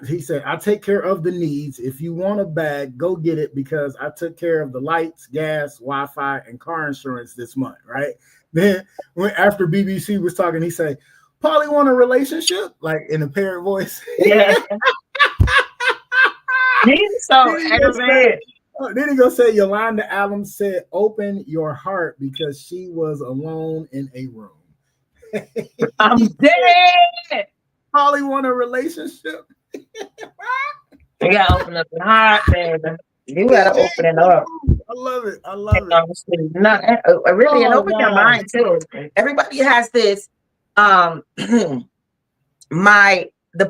He said, I take care of the needs. If you want a bag, go get it because I took care of the lights, gas, Wi-Fi, and car insurance this month, right? Then after BBC was talking, he said, Polly want a relationship? Like in a parent voice. Yeah. He's so aggravated. Then he gonna say Yolanda Adams said, open your heart because she was alone in a room. I'm dead. Polly want a relationship? You gotta open up your heart, baby. You gotta open it up. I love it. I love it. Not really, and open your mind too. Everybody has this the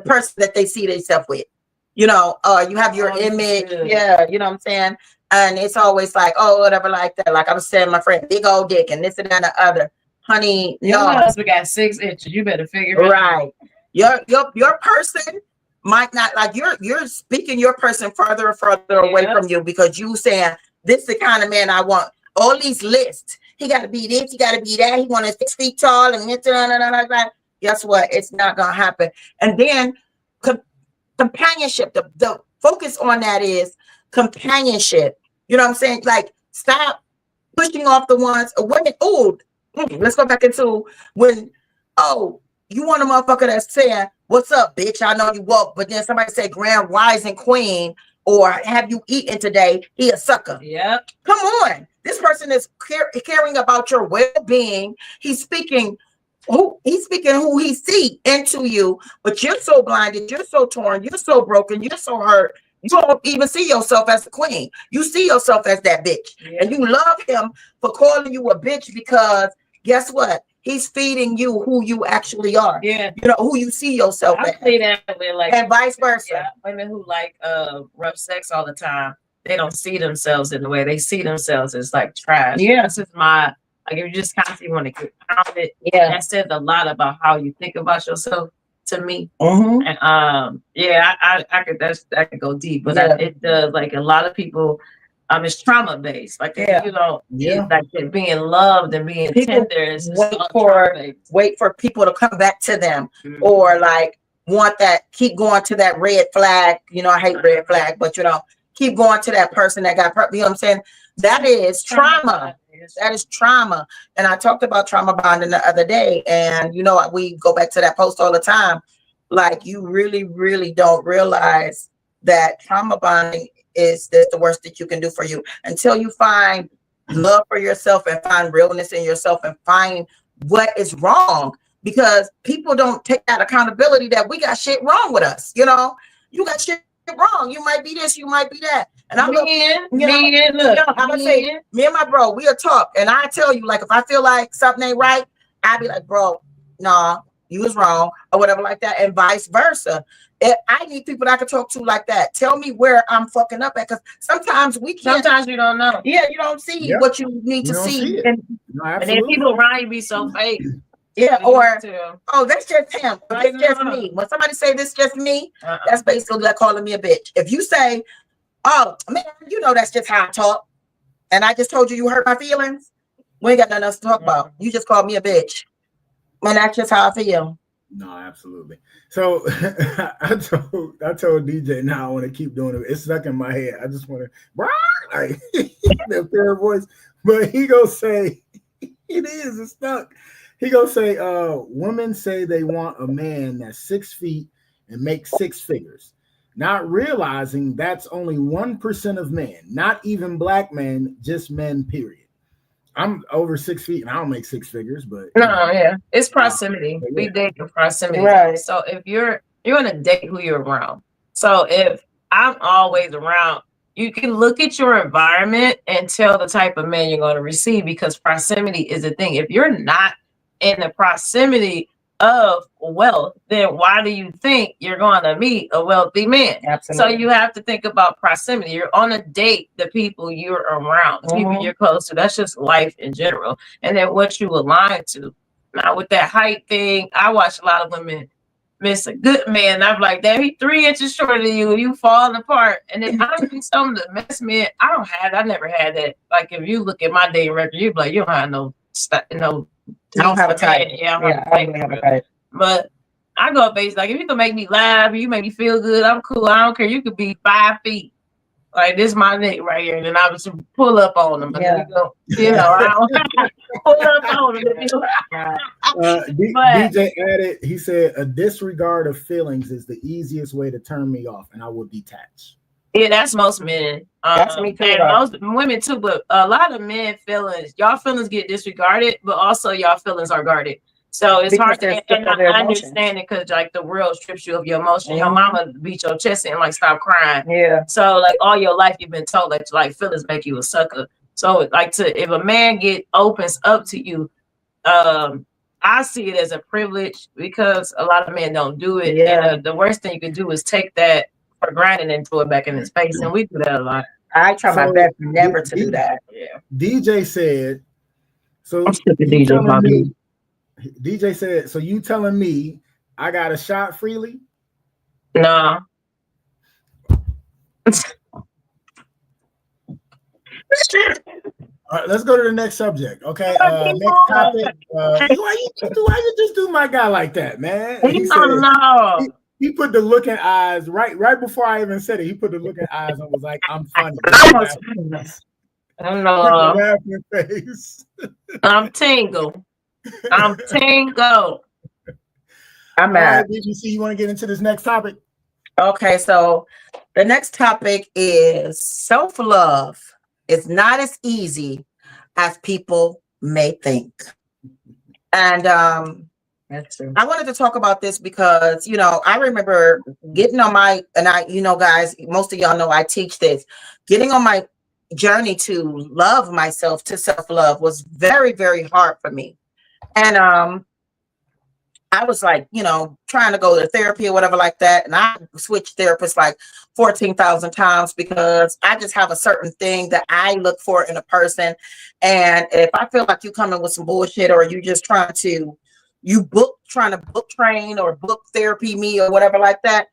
person that they see themselves with. You know, you have your image, you know what I'm saying? And it's always like, oh, whatever, like that. Like I was saying, my friend, big old dick and this and that and the other. Honey, your husband got 6 inches. You better figure it out. Your person might not, like you're speaking your person further and further away from you because you saying this is the kind of man I want. All these lists, he got to be this, he got to be that, he want to 6 feet tall and that. Guess what? It's not gonna happen. And then companionship. The focus on that is companionship. You know what I'm saying? Like stop pushing off the ones women. Oh, let's go back into when you want a motherfucker that's saying, what's up, bitch? I know you woke, but then somebody say grand rising queen or have you eaten today? He a sucker. Yep. Come on. This person is caring about your well-being. He's speaking who he see into you, but you're so blinded, you're so torn, you're so broken, you're so hurt. You don't even see yourself as a queen. You see yourself as that bitch. And you love him for calling you a bitch because guess what? He's feeding you who you actually are. Yeah. You know, who you see yourself as. I say that with like and vice versa. Yeah, women who like rough sex all the time, they don't see themselves in the way they see themselves as like trash. Yeah. This is my like if you just constantly want to get pounded. Yeah. That says a lot about how you think about yourself to me. And I could go deep, but it does like a lot of people. It's trauma based, like you know, like being loved and being tender is wait for people to come back to them, or like want that, keep going to that red flag. You know, I hate red flag, but you know, keep going to that person that got hurt. You know what I'm saying? That is trauma. That is trauma. And I talked about trauma bonding the other day, and you know, we go back to that post all the time. Like you really, really don't realize that trauma bonding is the worst that you can do for you until you find love for yourself and find realness in yourself and find what is wrong. because people don't take that accountability that we got shit wrong with us. You know, you got shit wrong. You might be this, you might be that. And I'm look, I'm gonna say, me and my bro, we'll talk. And I tell you, like, if I feel like something ain't right, I'll be like, bro, nah, you was wrong, or whatever like that, and vice versa. I need people that I can talk to like that. Tell me where I'm fucking up at, because sometimes we can't. Sometimes you don't know. Yeah, you don't see what you need to see. And then people around you be so fake. Yeah, or oh, that's just him. That's just me. When somebody say this just me, that's basically like calling me a bitch. If you say, oh man, you know that's just how I talk, and I just told you you hurt my feelings, we ain't got nothing else to talk about. You just called me a bitch. Man, that's just how I feel. No, absolutely. So I told DJ now I want to keep doing it. It's stuck in my head. I just want to like the fair voice, but he gonna say it's stuck. He gonna say, women say they want a man that's 6 feet and makes 6 figures, not realizing that's only 1% of men, not even black men, just men, period. I'm over 6 feet and I don't make 6 figures, but it's proximity. We date for proximity. Right. So if you're gonna date who you're around. So if I'm always around, you can look at your environment and tell the type of man you're going to receive, because proximity is a thing. If you're not in the proximity of wealth, then why do you think you're going to meet a wealthy man? Absolutely. So you have to think about proximity. You're on a date, the people you're around, the people you're close to. That's just life in general. And then what you align to. Now with that height thing, I watch a lot of women miss a good man. I'm like, damn, he 3 inches shorter than you. You falling apart. And then honestly, some of the best men, I never had that. Like if you look at my dating record, you're like, you don't have no I don't have a type. I don't have a type. But I go based like, if you can make me laugh, you make me feel good, I'm cool. I don't care. You could be 5 feet. Like this is my neck right here, and then I was pull up on them. But then we go, I don't pull up on them. DJ added, he said, a disregard of feelings is the easiest way to turn me off, and I will detach. Yeah, that's most men. That's me too. And most women too, but a lot of men y'all feelings get disregarded, but also y'all feelings are guarded. So it's hard to understand it, because like the world strips you of your emotion. Your mama beat your chest and like stop crying. Yeah. So like all your life you've been told that like feelings make you a sucker. So like if a man opens up to you, I see it as a privilege, because a lot of men don't do it. Yeah. And the worst thing you can do is take that for granted and throw it back in his face, and we do that a lot. I try my best never to do that. Yeah. DJ said, so I'm sick of DJ. DJ said, so you telling me I got a shot freely? No. All right, let's go to the next subject. Okay. Next topic. Why you just do my guy like that, man? He said, he put the looking eyes right before I even said it. He put the looking eyes and was like, I'm funny. Laughing face. I'm tingle. I'm tingle. I'm mad. BBC, you want to get into this next topic? Okay, so the next topic is self-love. It's not as easy as people may think. And that's true. I wanted to talk about this because, I remember getting on guys, most of y'all know I teach this. Getting on my journey to love myself, to self-love, was very, very hard for me. And I was like, trying to go to therapy or whatever like that. And I switched therapists like 14,000 times, because I just have a certain thing that I look for in a person. And if I feel like you coming with some bullshit, or you just trying to book train or book therapy me or whatever like that,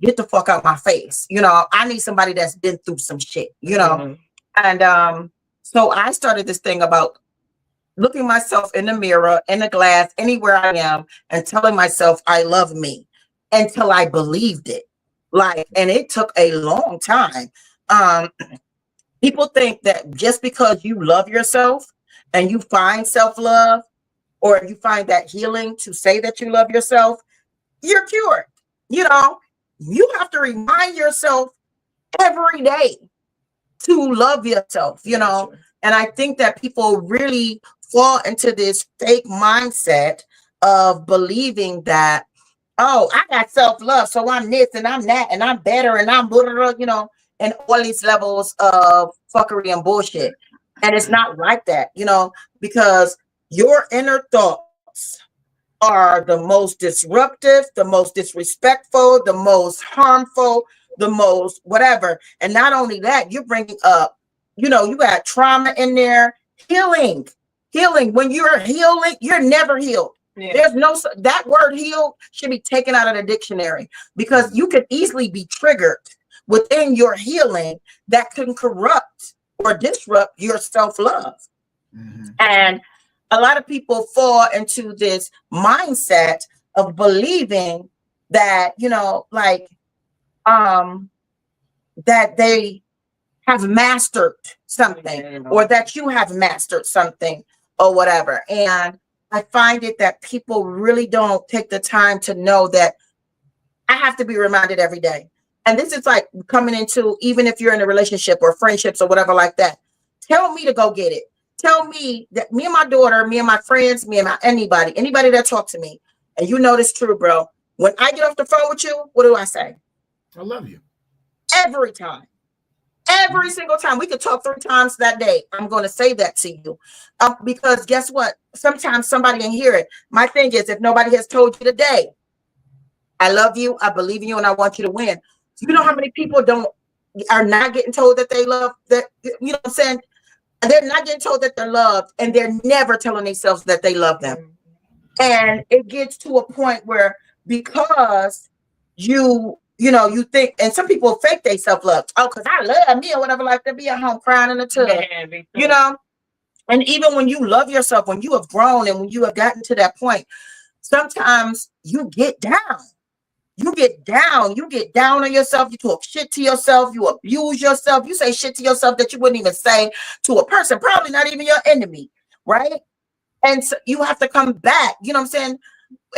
get the fuck out my face. I need somebody that's been through some shit, And so I started this thing about looking myself in the mirror, in the glass, anywhere I am, and telling myself I love me, until I believed it. And it took a long time. People think that just because you love yourself and you find self-love, or you find that healing to say that you love yourself, you're cured. You have to remind yourself every day to love yourself, And I think that people really fall into this fake mindset of believing that, oh, I got self-love, so I'm this and I'm that and I'm better and I'm blah, blah, blah, you know, and all these levels of fuckery and bullshit. And it's not like that, you know, because your inner thoughts are the most disruptive, the most disrespectful, the most harmful, the most whatever. And not only that, you're bringing up, you know, you got trauma in there. Healing. When you're healing, you're never healed. Yeah. There's no, that word healed should be taken out of the dictionary, because you could easily be triggered within your healing that can corrupt or disrupt your self-love. And a lot of people fall into this mindset of believing that, you know, like, that they have mastered something, or that you have mastered something or whatever. And I find it that people really don't take the time to know that I have to be reminded every day. And this is like coming into, even if you're in a relationship or friendships or whatever like that, tell me to go get it. Tell me that me and my daughter, me and my friends, me and my anybody that talk to me, and you know this true, bro. When I get off the phone with you, what do I say? I love you. Every time. Every single time. We could talk 3 times that day. I'm going to say that to you. Because guess what? Sometimes somebody can hear it. My thing is, if nobody has told you today, I love you, I believe in you, and I want you to win. You know how many people are not getting told that they love, that, you know what I'm saying? They're not getting told that they're loved, and they're never telling themselves that they love them. And it gets to a point where, because you know, you think, and some people fake they self-love. Oh, because I love me or whatever, like they'll be at home crying in the tub, you know? And even when you love yourself, when you have grown and when you have gotten to that point, sometimes you get down. You get down on yourself. You talk shit to yourself. You abuse yourself. You say shit to yourself that you wouldn't even say to a person, probably not even your enemy, right? And so you have to come back, you know what I'm saying?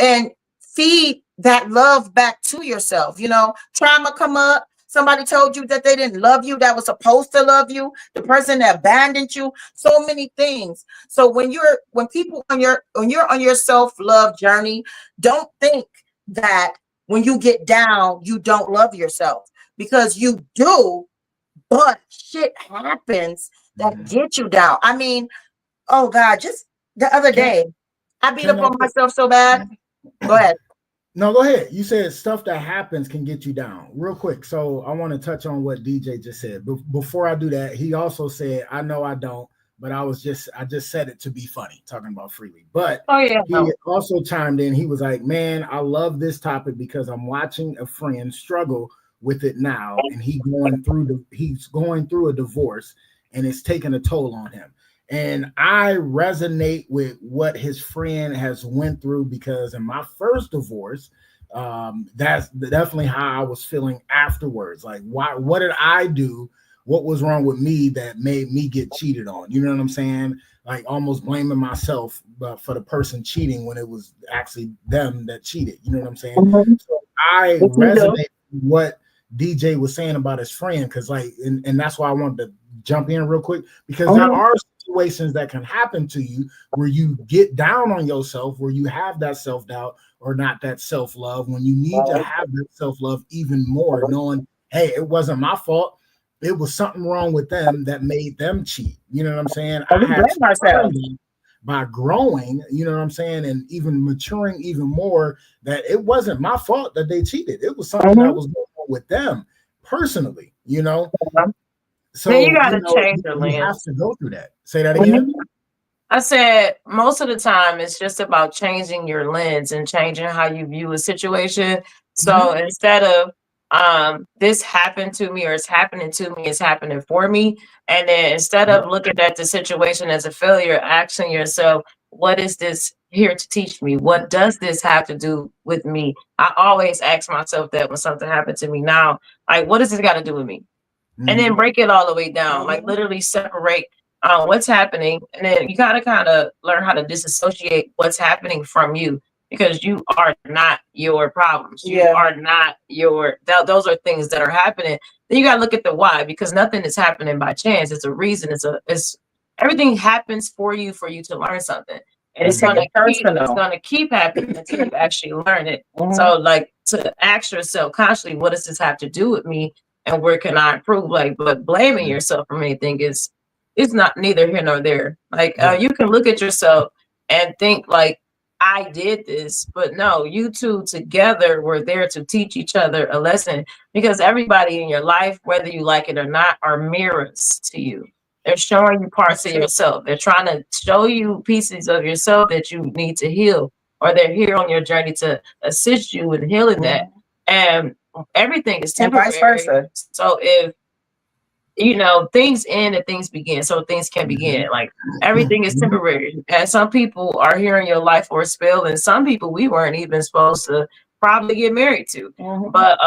And feed that love back to yourself. You know, trauma come up. Somebody told you that they didn't love you, that was supposed to love you, the person that abandoned you, so many things. So when you're on your self-love journey, don't think that when you get down, you don't love yourself, because you do, but shit happens that get you down. I mean, oh God, just the other day, I beat up on myself so bad. Go ahead. No, go ahead. You said stuff that happens can get you down. Real quick. So I want to touch on what DJ just said. Before I do that, he also said, I know I don't, but I just said it to be funny, talking about Freely. But he also chimed in. He was like, man, I love this topic because I'm watching a friend struggle with it now. And he's going through a divorce, and it's taking a toll on him. And I resonate with what his friend has went through, because in my first divorce, that's definitely how I was feeling afterwards. Like, what did I do? What was wrong with me that made me get cheated on? You know what I'm saying? Like almost blaming myself for the person cheating when it was actually them that cheated. You know what I'm saying? So I resonate with what DJ was saying about his friend, because and that's why I wanted to jump in real quick, because there are situations that can happen to you where you get down on yourself, where you have that self-doubt or not that self-love, when you need to have that self-love even more, knowing, hey, it wasn't my fault. It was something wrong with them that made them cheat. You know what I'm saying? I had to learn by growing, you know what I'm saying, and even maturing even more, that it wasn't my fault that they cheated. It was something that was going on with them personally, you know? So you gotta change your lens. You have to go through that. Say that again. I said most of the time it's just about changing your lens and changing how you view a situation. So instead of this happened to me, or it's happening to me, it's happening for me. And then instead of looking at the situation as a failure, asking yourself, what is this here to teach me? What does this have to do with me? I always ask myself that when something happened to me. Now, like, what does this got to do with me? And then break it all the way down, like literally separate what's happening. And then you got to kind of learn how to disassociate what's happening from you, because you are not your problems. You are not those are things that are happening. Then you got to look at the why, because nothing is happening by chance. It's a reason. It's everything happens for you to learn something. And it's Take gonna it keep, it's personal. gonna keep happening until you actually learn it. Mhm. So like to ask yourself constantly, what does this have to do with me? And where can I improve? Like, but blaming yourself for anything is not neither here nor there. Like you can look at yourself and think like, I did this, but no, you two together were there to teach each other a lesson, because everybody in your life, whether you like it or not, are mirrors to you. They're showing you parts of yourself. They're trying to show you pieces of yourself that you need to heal, or they're here on your journey to assist you with healing that. And everything is And temporary. vice versa. So if things end and things begin, so things can begin. Like everything is temporary, and some people are here in your life for a spell, and some people we weren't even supposed to probably get married to. But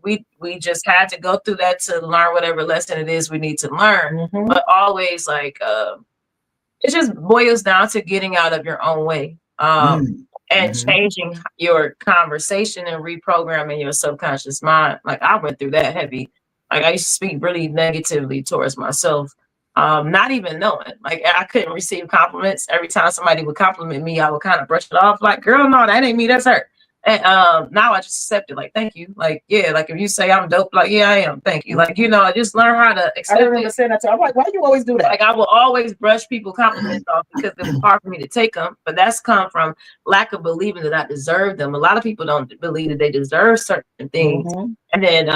we just had to go through that to learn whatever lesson it is we need to learn. But always like it just boils down to getting out of your own way and changing your conversation and reprogramming your subconscious mind. Like I went through that heavy. Like I used to speak really negatively towards myself, not even knowing. Like I couldn't receive compliments. Every time somebody would compliment me, I would kind of brush it off. Like, girl, no, that ain't me. That's her. And now I just accept it. Like, thank you. Like, yeah. Like if you say I'm dope, like, yeah, I am. Thank you. Like, I just learn how to accept I remember saying that to her. I'm like, why do you always do that? Like I will always brush people compliments off because it was hard for me to take them. But that's come from lack of believing that I deserve them. A lot of people don't believe that they deserve certain things. And then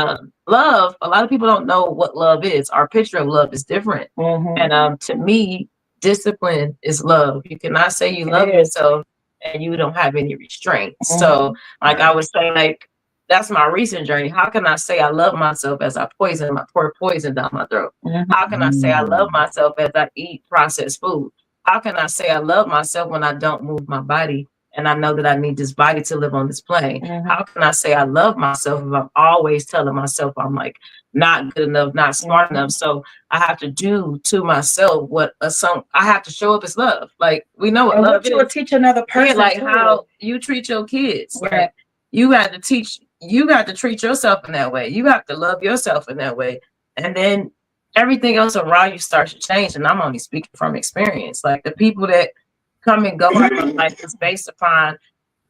love, a lot of people don't know what love is. Our picture of love is different. And to me, discipline is love. You cannot say you love yourself and you don't have any restraints. So like I would say, like, that's my recent journey. How can I say I love myself as I pour poison down my throat? How can I say I love myself as I eat processed food? How can I say I love myself when I don't move my body and I know that I need this body to live on this plane? How can I say I love myself if I'm always telling myself I'm like not good enough, not smart enough? So I have to do to myself what I have to show up as love. Like we know what love is. You will teach another person. Like how you treat your kids. Like, you got to treat yourself in that way. You have to love yourself in that way. And then everything else around you starts to change. And I'm only speaking from experience. Like the people that come and go in my life is based upon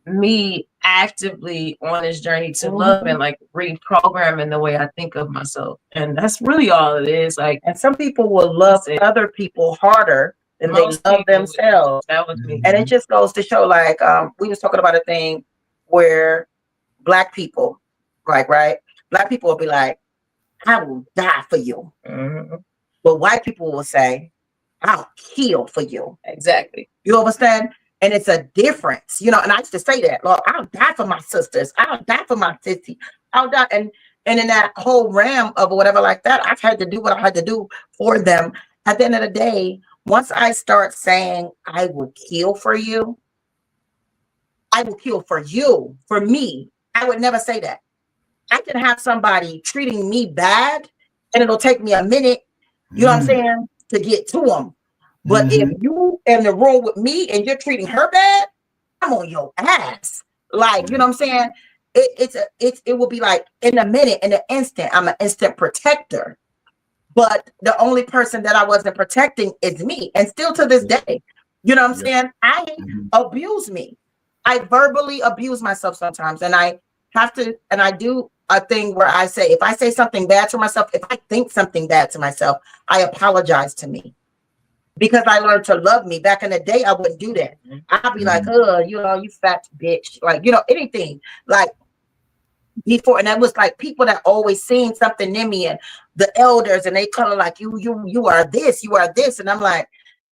me actively on this journey to love and like reprogramming the way I think of myself. And that's really all it is. Like, and some people will love other people harder than they love themselves. That was me. And it just goes to show, like, we was talking about a thing where Black people, like, right? Black people will be like, I will die for you. But white people will say, I'll kill for you. Exactly. You understand? And it's a difference, and I used to say that, Lord, I'll die for my sisters. I'll die for my city. I'll die. And in that whole realm of whatever like that, I've had to do what I had to do for them. At the end of the day, once I start saying, I will kill for you, I will kill for you, for me, I would never say that. I can have somebody treating me bad and it'll take me a minute, you know what I'm saying, to get to them. But if you in the room with me and you're treating her bad, I'm on your ass. Like, you know what I'm saying? It will be like in a minute, in an instant. I'm an instant protector. But the only person that I wasn't protecting is me. And still to this day, you know what I'm saying? I abuse me. I verbally abuse myself sometimes. And I have to, and I do a thing where I say, if I say something bad to myself, if I think something bad to myself, I apologize to me. Because I learned to love me. Back in the day, I wouldn't do that. I'd be like, you fat bitch. Like, anything. Like, before, and that was like people that always seen something in me, and the elders, and they kind of like, you are this, you are this. And I'm like,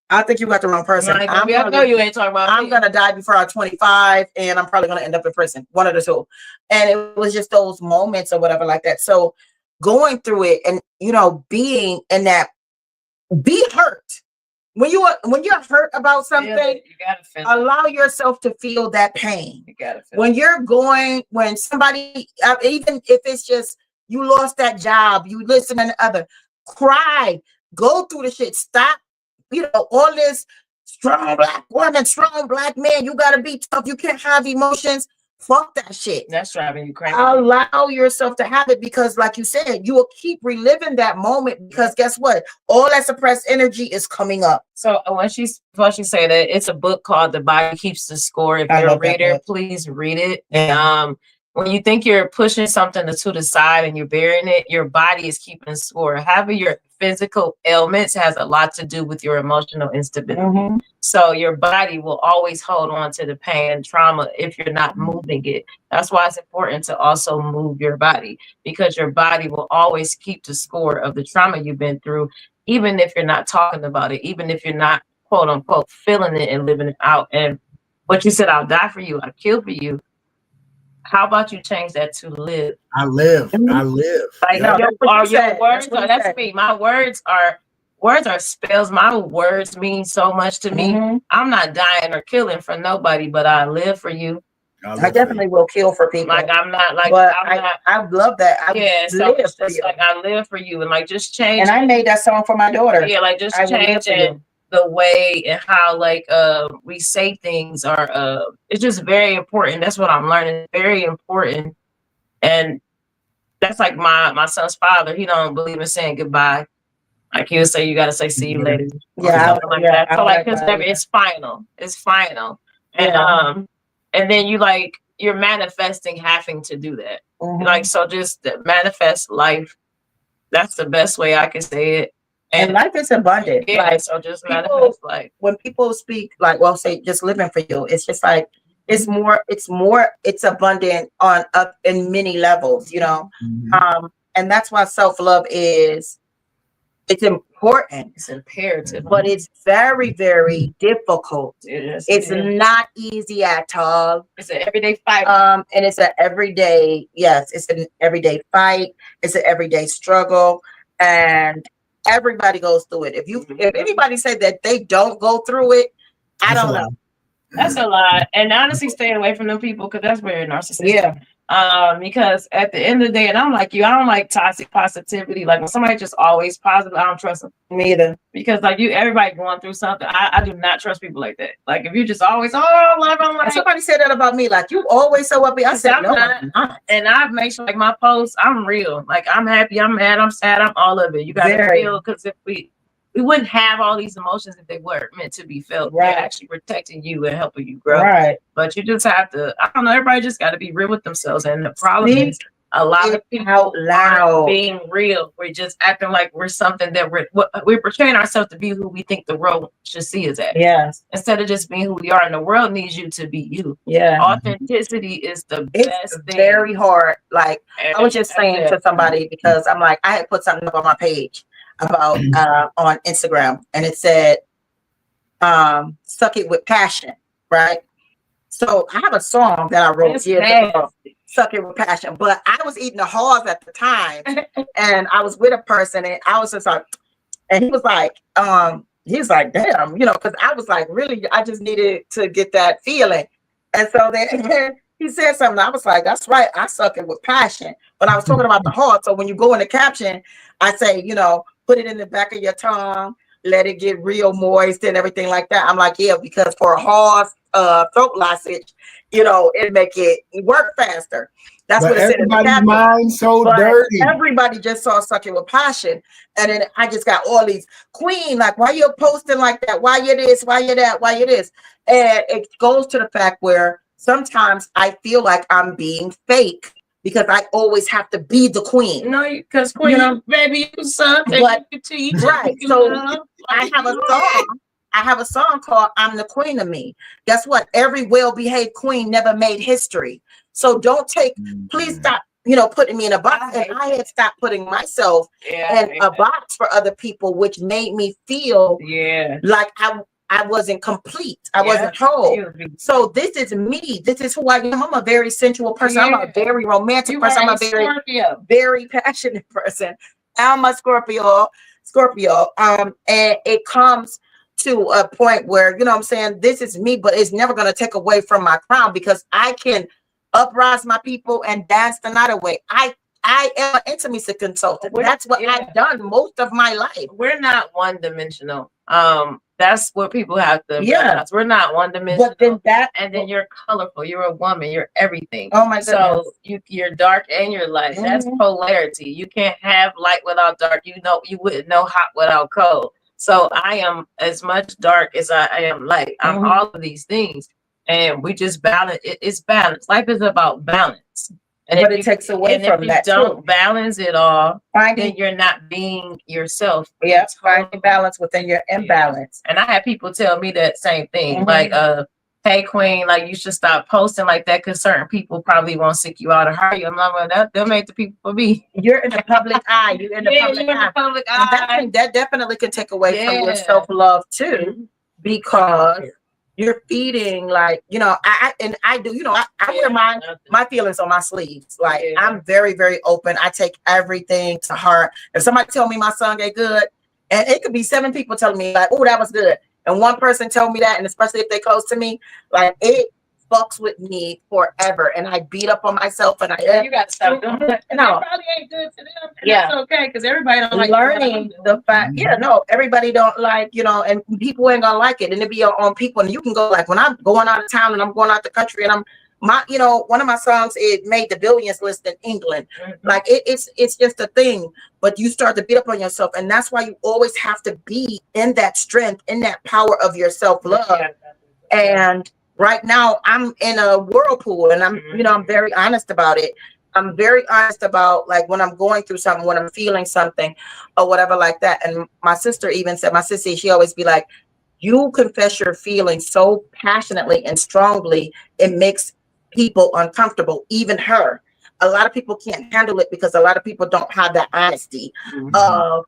I think you got the wrong person. I know you ain't talking about I'm me. gonna die before I'm 25, and I'm probably gonna end up in prison. One of the two. And it was just those moments or whatever like that. So going through it and being in that, be hurt. When you're hurt about something, you gotta allow yourself to feel that pain. You gotta when somebody, even if it's just you lost that job, you listen to the other, cry, go through the shit, stop, all this strong Black woman, strong Black man, you gotta be tough, you can't have emotions. fuck that shit. That's driving you crazy. Allow yourself to have it, because like you said, you will keep reliving that moment, because guess what? All that suppressed energy is coming up. So before she said that, it's a book called The Body Keeps the Score. If I you're a love that reader, book. please read it. Yeah. When you think you're pushing something to the side and you're burying it, your body is keeping score. Having your physical ailments has a lot to do with your emotional instability. Mm-hmm. So your body will always hold on to the pain and trauma if you're not moving it. That's why it's important to also move your body, because your body will always keep the score of the trauma you've been through, even if you're not talking about it, even if you're not, quote unquote, feeling it and living it out. And what you said, I'll die for you, I'll kill for you. How about you change that to live? I live. I live. Like, Yeah. your words are, that's me. My words are spells. My words mean so much to me. Mm-hmm. I'm not dying or killing for nobody, but I live for you. I definitely will kill for people. Like, I'm not like, but I'm not. I love that. I So live it's for just you. like, I live for you, and like, just change. And I made that song for my daughter. Yeah, like, just I will live change for it. you. The way and how, like, we say things are, it's just very important. That's what I'm learning. Very important. And that's like my son's father. He don't believe in saying goodbye. Like, he would say, you got to say, see you later. Yeah, Something like yeah, that. I So don't like, like cause that it's final. It's final. And, Yeah. and then you're manifesting having to do that. Mhm. Like, so just manifest life. That's the best way I can say it. And life is abundant. Yeah, Like, so just people- manifest life. when people speak, like, well, say just living for you, it's just like it's abundant on up in many levels, you know. Mhm. And that's why self-love it's important, It's imperative. but it's very, very difficult. It is. It's not easy at all. It's an everyday fight. And it's an everyday, yes, it's an everyday fight. It's an everyday struggle, and everybody goes through it. If anybody said that they don't go through it, I That's don't a know. lie. That's a lot. And honestly, staying away from them people, because that's very narcissistic. Yeah. Because at the end of the day, and I'm like you, I don't like toxic positivity. Like, when somebody just always positive, I don't trust them. Me either. Because like everybody going through something. I do not trust people like that. Like, if you just always, I'm And like, somebody said that about me, like, you always so upbeat. I said, I'm no, not. I'm not. And I've made sure, like, my posts, I'm real. Like, I'm happy, I'm mad, I'm sad, I'm all of it. You gotta Very. feel, because if we wouldn't have all these emotions if they weren't meant to be felt. Right. They're actually protecting you and helping you grow. Right. But you just have to, I don't know, everybody just got to be real with themselves. And the problem Speak is a lot of people out loud. aren't being real. We're just acting like we're something that we're portraying ourselves to be who we think the world should see us as. Yes. Instead of just being who we are. And the world needs you to be you. Yeah. Authenticity is the It's best thing. very hard. Like, And I was just saying that's to it. somebody, because I'm like, I had put something up on my page about on Instagram, and it said, suck it with passion, right? So I have a song that I wrote It's years nasty. ago, Suck It With Passion. But I was eating the Halls at the time, and I was with a person, and I was just like, and he was like, damn, you know, because I was like, really, I just needed to get that feeling. And so then he said something. I was like, that's right, I suck it with passion. But I was talking about the heart. So when you go in the caption, I say, you know, put it in the back of your tongue, let it get real moist and everything like that. I'm like, yeah, because for a hard throat lozenge, you know, it make it work faster. That's But what it said in the everybody's caption. mind so But dirty. everybody just saw Suck It With Passion. And then I just got all these, Queen, like, why you posting like that? Why you this? Why you that? Why you this? And it goes to the fact where sometimes I feel like I'm being fake, because I always have to be the queen. No, because Queen, You know, baby, you suck. but- You teach, right. you So love, I have a song. I have a song called I'm the Queen of Me. Guess what? Every well-behaved queen never made history. So don't take, please stop, you know, putting me in a box. And I had stopped putting myself in a box for other people, which made me feel like I wasn't complete. I wasn't whole. So this is me. This is who I am. I'm a very sensual person. I'm a very romantic person. I'm a very, very passionate person. I'm a Scorpio. And it comes to a point where, you know what I'm saying, this is me, but it's never going to take away from my crown, because I can uprise my people and dance the night away. I am an intimacy consultant. That's what I've done most of my life. We're not one-dimensional. That's what people have to Yeah. realize. We're not one dimensional. But then that, And then you're colorful. You're a woman. You're everything. oh my goodness. So you're dark and you're light. That's Mhm. polarity. You can't have light without dark. You wouldn't know hot without cold. So I am as much dark as I am light. I'm Mhm. all of these things, and we just balance. It's balance. Life is about balance. And But if it takes away and from if that you don't too. balance it all, then Finding, you're not being yourself. yeah, finding balance within your imbalance. And I had people tell me that same thing, Mhm. like, hey Queen, like you should stop posting like that because certain people probably won't seek you out or hire you. I'm like, well, they'll make the people for me. You're in the public eye. You're in the Yeah, public you're in eye. the public And eye. that definitely can take away from your Yeah. self-love too, because you're feeding, like, I do, I wear my feelings on my sleeves. Like, Yeah. I'm very, very open. I take everything to heart. If somebody tell me my song ain't good, and it could be 7 people telling me like, oh, that was good, and one person tell me that, and especially if they close to me, like, it fucks with me forever, and I beat up on myself, and Yeah, you got to stop doing that. No. It probably ain't good to them. And Yeah. That's okay, because everybody don't like learning the fact, everybody don't like, and people ain't gonna like it, and it be on people, and you can go, like, when I'm going out of town and I'm going out the country, and one of my songs, it made the billions list in England. Like, it's just a thing, but you start to beat up on yourself, and that's why you always have to be in that strength, in that power of your self-love. And right now I'm in a whirlpool, and I'm very honest about it. I'm very honest about, like, when I'm going through something, when I'm feeling something or whatever like that. And my sister even said, my sister, she always be like, you confess your feelings so passionately and strongly, it makes people uncomfortable, even her. A lot of people can't handle it because a lot of people don't have that honesty of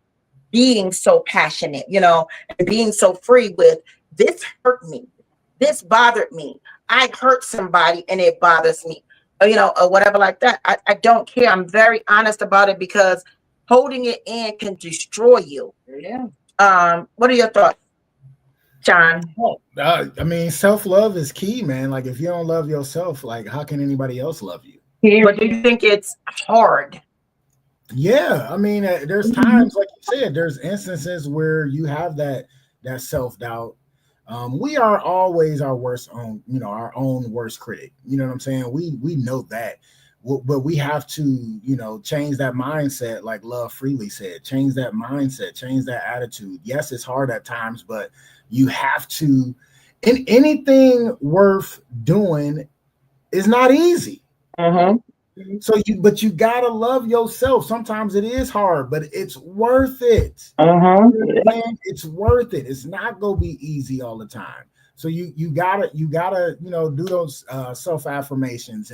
being so passionate, and being so free with, this hurt me. This bothered me. I hurt somebody and it bothers me, or whatever like that. I don't care. I'm very honest about it, because holding it in can destroy you. Yeah. What are your thoughts, John? I mean, self-love is key, man. Like, if you don't love yourself, like, how can anybody else love you? But do you think it's hard? Yeah, I mean, there's times, like you said, there's instances where you have that self-doubt. We are always our worst own, our own worst critic. You know what I'm saying? We know that, but we have to, change that mindset. Like Love Freely said, change that mindset, change that attitude. Yes, it's hard at times, but you have to. And anything worth doing is not easy. So but you gotta love yourself. Sometimes it is hard, but it's worth it. Man, it's worth it. It's not gonna be easy all the time. So you gotta do those self-affirmations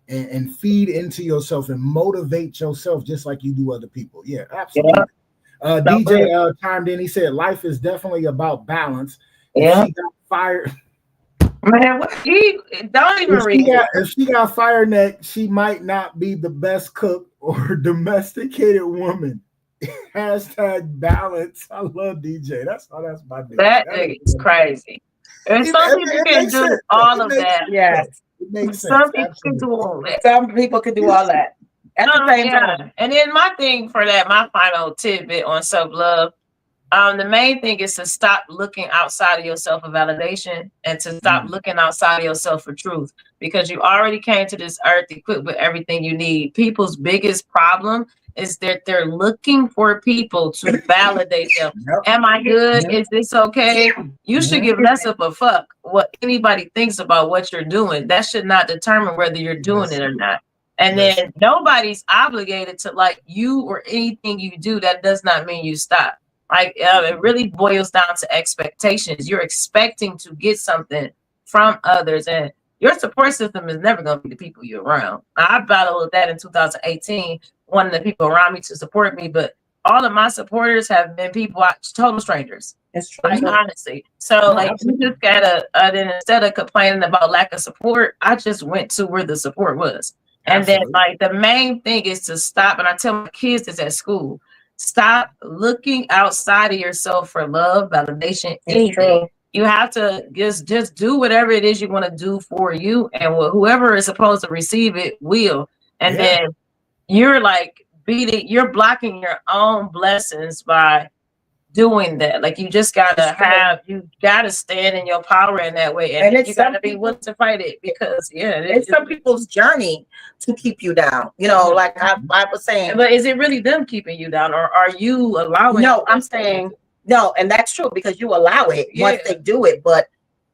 and feed into yourself and motivate yourself just like you do other people. Yeah, absolutely. DJ chimed in. He said life is definitely about balance. Yeah. She got fired. Man, don't even read it. If she got fire neck, she might not be the best cook or domesticated woman. Hashtag balance. I love DJ. That's my dude. That is crazy. And some people can do all of that. Yes. It makes sense. Some people can do all that. Some people can do all that at the same time. And then my thing for that, my final tidbit on self-love, the main thing is to stop looking outside of yourself for validation, and to stop looking outside of yourself for truth, because you already came to this earth equipped with everything you need. People's biggest problem is that they're looking for people to validate them. Am I good? Is this okay? You should give less of a fuck what anybody thinks about what you're doing. That should not determine whether you're doing it or not. And then nobody's obligated to like you or anything you do. That does not mean you stop. Like, it really boils down to expectations. You're expecting to get something from others, and your support system is never going to be the people you're around. I battled with that in 2018, wanting the people around me to support me, but all of my supporters have been people, total strangers. It's true. Like, honestly. So, like, you just gotta, then instead of complaining about lack of support, I just went to where the support was. And then, like, the main thing is to stop, and I tell my kids this at school, stop looking outside of yourself for love, validation, anything. You have to just do whatever it is you want to do for you, and whoever is supposed to receive it will. And then you're like you're blocking your own blessings by doing that. Like, you just gotta stand in your power in that way, and you gotta be willing to fight it, because it's some people's journey to keep you down. You know, like I was saying. But is it really them keeping you down, or are you allowing? No, I'm saying no, and that's true, because you allow it once they do it. But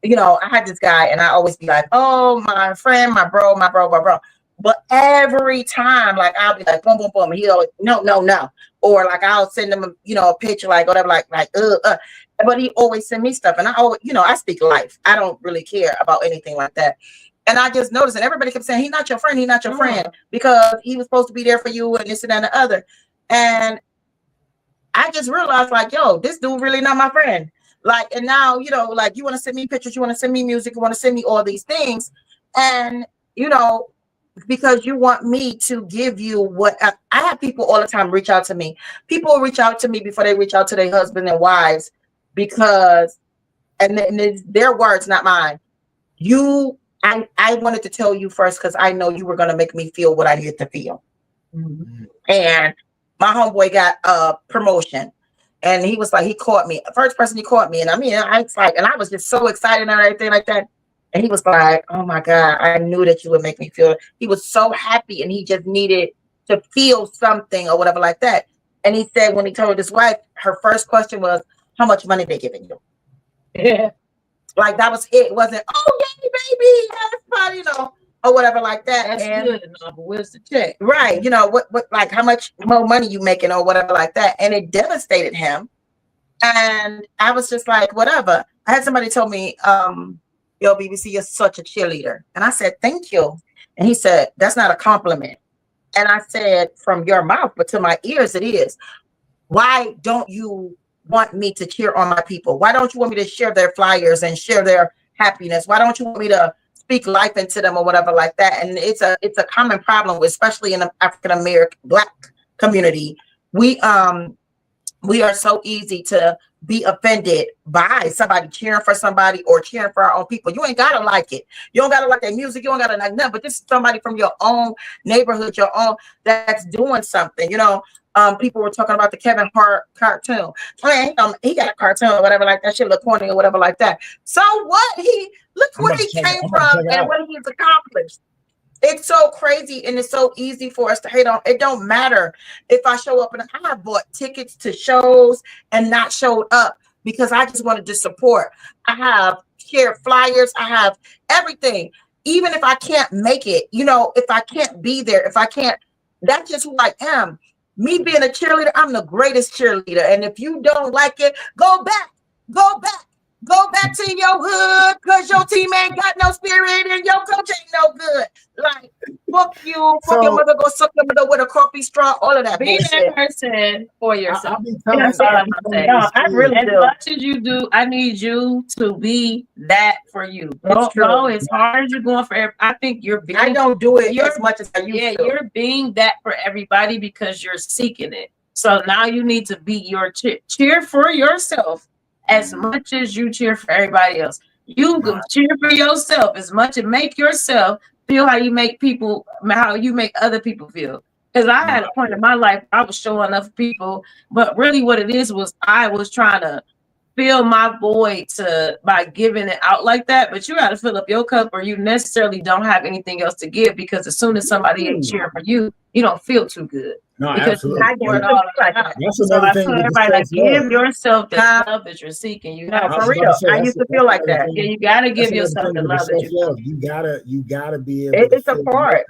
you know, I had this guy, and I always be like, "Oh, my friend, my bro." But every time, like, I'll be like, boom, boom, boom. He always, no. Or like, I'll send him, a picture, like, whatever, like, but he always send me stuff. And I always, I speak life. I don't really care about anything like that. And I just noticed, and everybody kept saying, he's not your friend. He's not your friend, because he was supposed to be there for you and this and that and the other. And I just realized, like, yo, this dude really not my friend. Like, and now, like, you want to send me pictures, you want to send me music, you want to send me all these things. And, because you want me to give you what I have people all the time reach out to me. People reach out to me before they reach out to their husband and wives, because, and it's their words, not mine. I wanted to tell you first, because I know you were going to make me feel what I needed to feel. Mm-hmm. And my homeboy got a promotion, and he was like, he caught me. The first person he caught me. And I mean, I was just so excited and everything like that. And he was like, oh my God, I knew that you would make me feel. He was so happy, and he just needed to feel something or whatever like that. And he said, when he told his wife, her first question was, how much money they giving you? Yeah. Like, that was it. It wasn't, oh, yay, baby, that's fun, or whatever like that. That's good enough, but where's the check? Right. What, like, how much more money you making or whatever like that. And it devastated him. And I was just like, whatever. I had somebody tell me, yo, BBC, you're such a cheerleader. And I said, thank you. And he said, that's not a compliment. And I said, from your mouth, but to my ears, it is. Why don't you want me to cheer on my people? Why don't you want me to share their flyers and share their happiness? Why don't you want me to speak life into them or whatever like that? And it's a common problem, especially in the African American Black community. We are so easy to be offended by somebody cheering for somebody or cheering for our own people. You ain't gotta like it. You don't gotta like their music. You don't gotta like nothing. But this is somebody from your own neighborhood, your own, that's doing something. People were talking about the Kevin Hart cartoon. Man, he got a cartoon or whatever like that. Shit look corny or whatever like that. So what? Look where he came from and what he's accomplished. It's so crazy, and it's so easy for us to hate on. It don't matter if I show up, and I have bought tickets to shows and not showed up because I just wanted to support. I have shared flyers. I have everything. Even if I can't make it, if I can't be there, if I can't, that's just who I am. Me being a cheerleader, I'm the greatest cheerleader. And if you don't like it, go back to your hood, because your team ain't got no spirit and your coach ain't no good. Like, fuck you, fuck your mother, go suck your mother with a coffee straw, all of that. Be that person for yourself. I really as do. much as you do, I need you to be that for you. Don't go as hard as you're going for. I think you're being. I don't do it as much as I used to. You're being that for everybody because you're seeking it. So now you need to be your cheer for yourself as much as you cheer for everybody else. You can cheer for yourself as much and make yourself feel how you make other people feel. Because I had a point in my life I was showing up for people, but really what it is was I was trying to fill my void by giving it out like that. But you got to fill up your cup, or you necessarily don't have anything else to give, because as soon as somebody ain't cheering for you, you don't feel too good. No, because absolutely. That's another thing. Everybody like, give yourself the love that you're seeking. You know, for real. I used to feel like that. Yeah, you gotta give yourself the love that you love. You gotta be able. It's a part,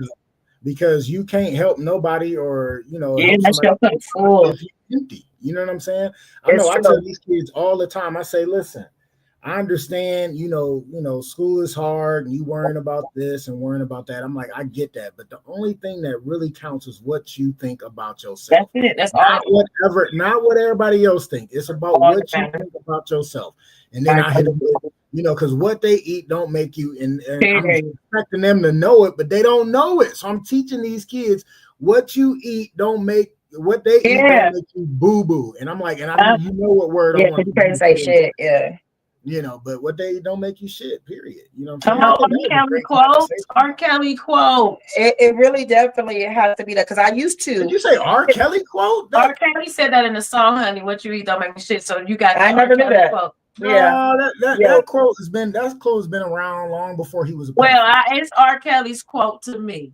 because you can't help nobody, or that's your cup full. Empty. You know what I'm saying? I tell these kids all the time. I say, listen, I understand, school is hard and you worrying about this and worrying about that. I'm like, I get that. But the only thing that really counts is what you think about yourself. That's it. That's all. Not what everybody else thinks. It's about what you think about yourself. And then I hit them with, because what they eat don't make you, and I'm expecting them to know it, but they don't know it. So I'm teaching these kids what you eat don't make, what they eat don't make you boo-boo. And I'm like, and you know what word I want. You can't say shit. Yeah. you know, but what they don't make you shit, period. You know what Come I'm on, saying? R. Kelly quote. R. Kelly quote. It really definitely has to be that because I used Did to. you say R. Kelly quote? R. Kelly said that in the song, honey. What you eat don't make me shit. So you got I the never R. knew Kelly that. quote. Yeah. That quote has been around long before he was a Well, it's R. Kelly's quote to me.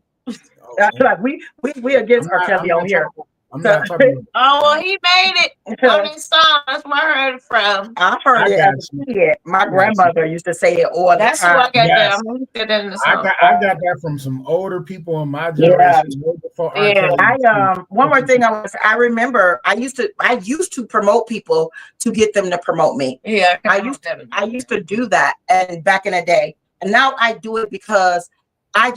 Like we against R. Kelly on here. I'm not talking Oh, well, he made it on his song. That's where I heard it from. I heard it as a kid. My grandmother used to say it all the That's who time. I got that. I'm gonna get that in the song. I got that from some older people in my generation. way before R. Yeah, Kelly. one more thing I remember I used to promote people to get them to promote me. Yeah, I used to do that and back in the day. And now I do it because I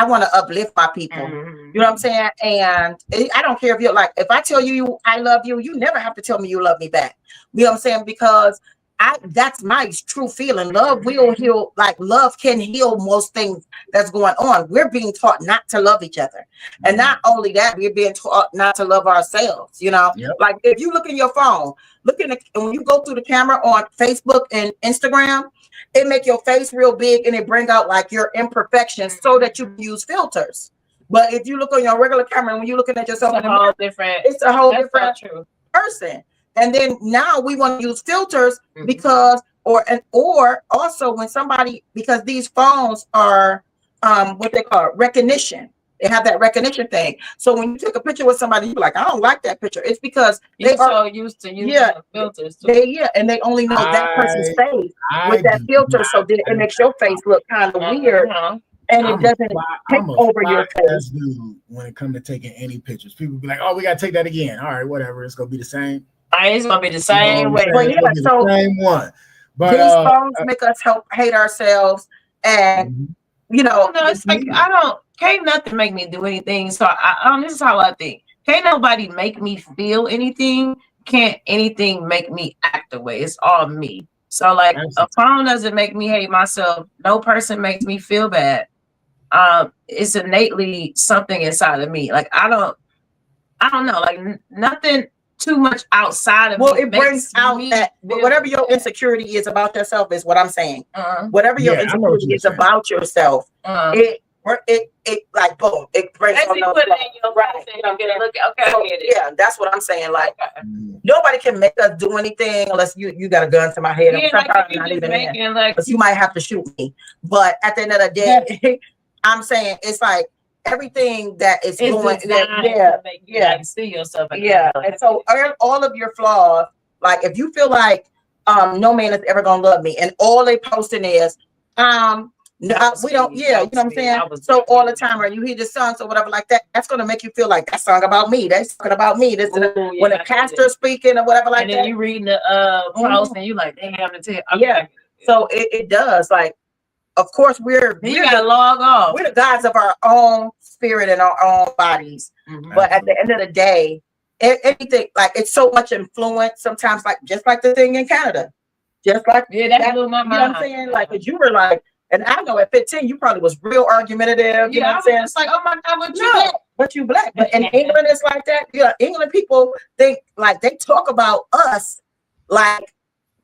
want to uplift my people. You know what I'm saying? And I don't care if you're like, if I tell you I love you, you never have to tell me you love me back. You know what I'm saying? Because that's my true feeling. Love will heal, like love can heal most things that's going on. We're being taught not to love each other. And not only that, we're being taught not to love ourselves. You know, like if you look in your phone, and when you go through the camera on Facebook and Instagram, it make your face real big and it bring out like your imperfections so that you can use filters. But if you look on your regular camera, when you're looking at yourself, it's a whole different. It's a whole That's different true. person. And then now we want to use filters because, or also when somebody, because these phones are what they call recognition. They have that recognition thing. So when you take a picture with somebody, you're like, I don't like that picture. It's because You're so used to using the filters too. And they only know that person's face with that filter, so that it makes your face look kind of weird. And it doesn't take over your face. Dude, when it comes to taking any pictures, people be like, "Oh, we gotta take that again." All right, whatever. It's gonna be the same. It's gonna be the same way. Well, yeah, so the same one. But these phones make us hate ourselves, and you know, no, it's like can't nothing make me do anything. So this is how I think. Can't nobody make me feel anything. Can't anything make me act away. It's all me. So like a phone doesn't make me hate myself. No person makes me feel bad. It's innately something inside of me. Like I don't know, like nothing too much outside of me. Well, it brings out that whatever your insecurity is about yourself is what I'm saying. Whatever your insecurity is about yourself, it like boom, it brings on you put it in your face and you get a look. Okay, so, yeah, that's what I'm saying. Like nobody can make us do anything unless you got a gun to my head. Yeah, I'm like not even in. Like, you might have to shoot me. But at the end of the day, I'm saying it's like everything that is going see yourself. And so all of your flaws, like if you feel like no man is ever gonna love me, and all they posting is no, we don't. Yeah, you know what I'm saying. So all the time, or you hear the songs or whatever like that, that's gonna make you feel like that song about me. That's talking about me. This when a pastor speaking or whatever like and that. And then you reading the post and you like, damn, So it does. Like, of course, you gotta log off. We're the gods of our own spirit and our own bodies. But at the end of the day, anything like it's so much influence. Sometimes, like just like the thing in Canada, just like that blew my mind. You know what I'm saying? Like, cause you were like. And I know at 15, you probably was real argumentative. You know what I'm saying? It's like, oh my God, but you black. But in England, it's like that. You know, England people think like they talk about us like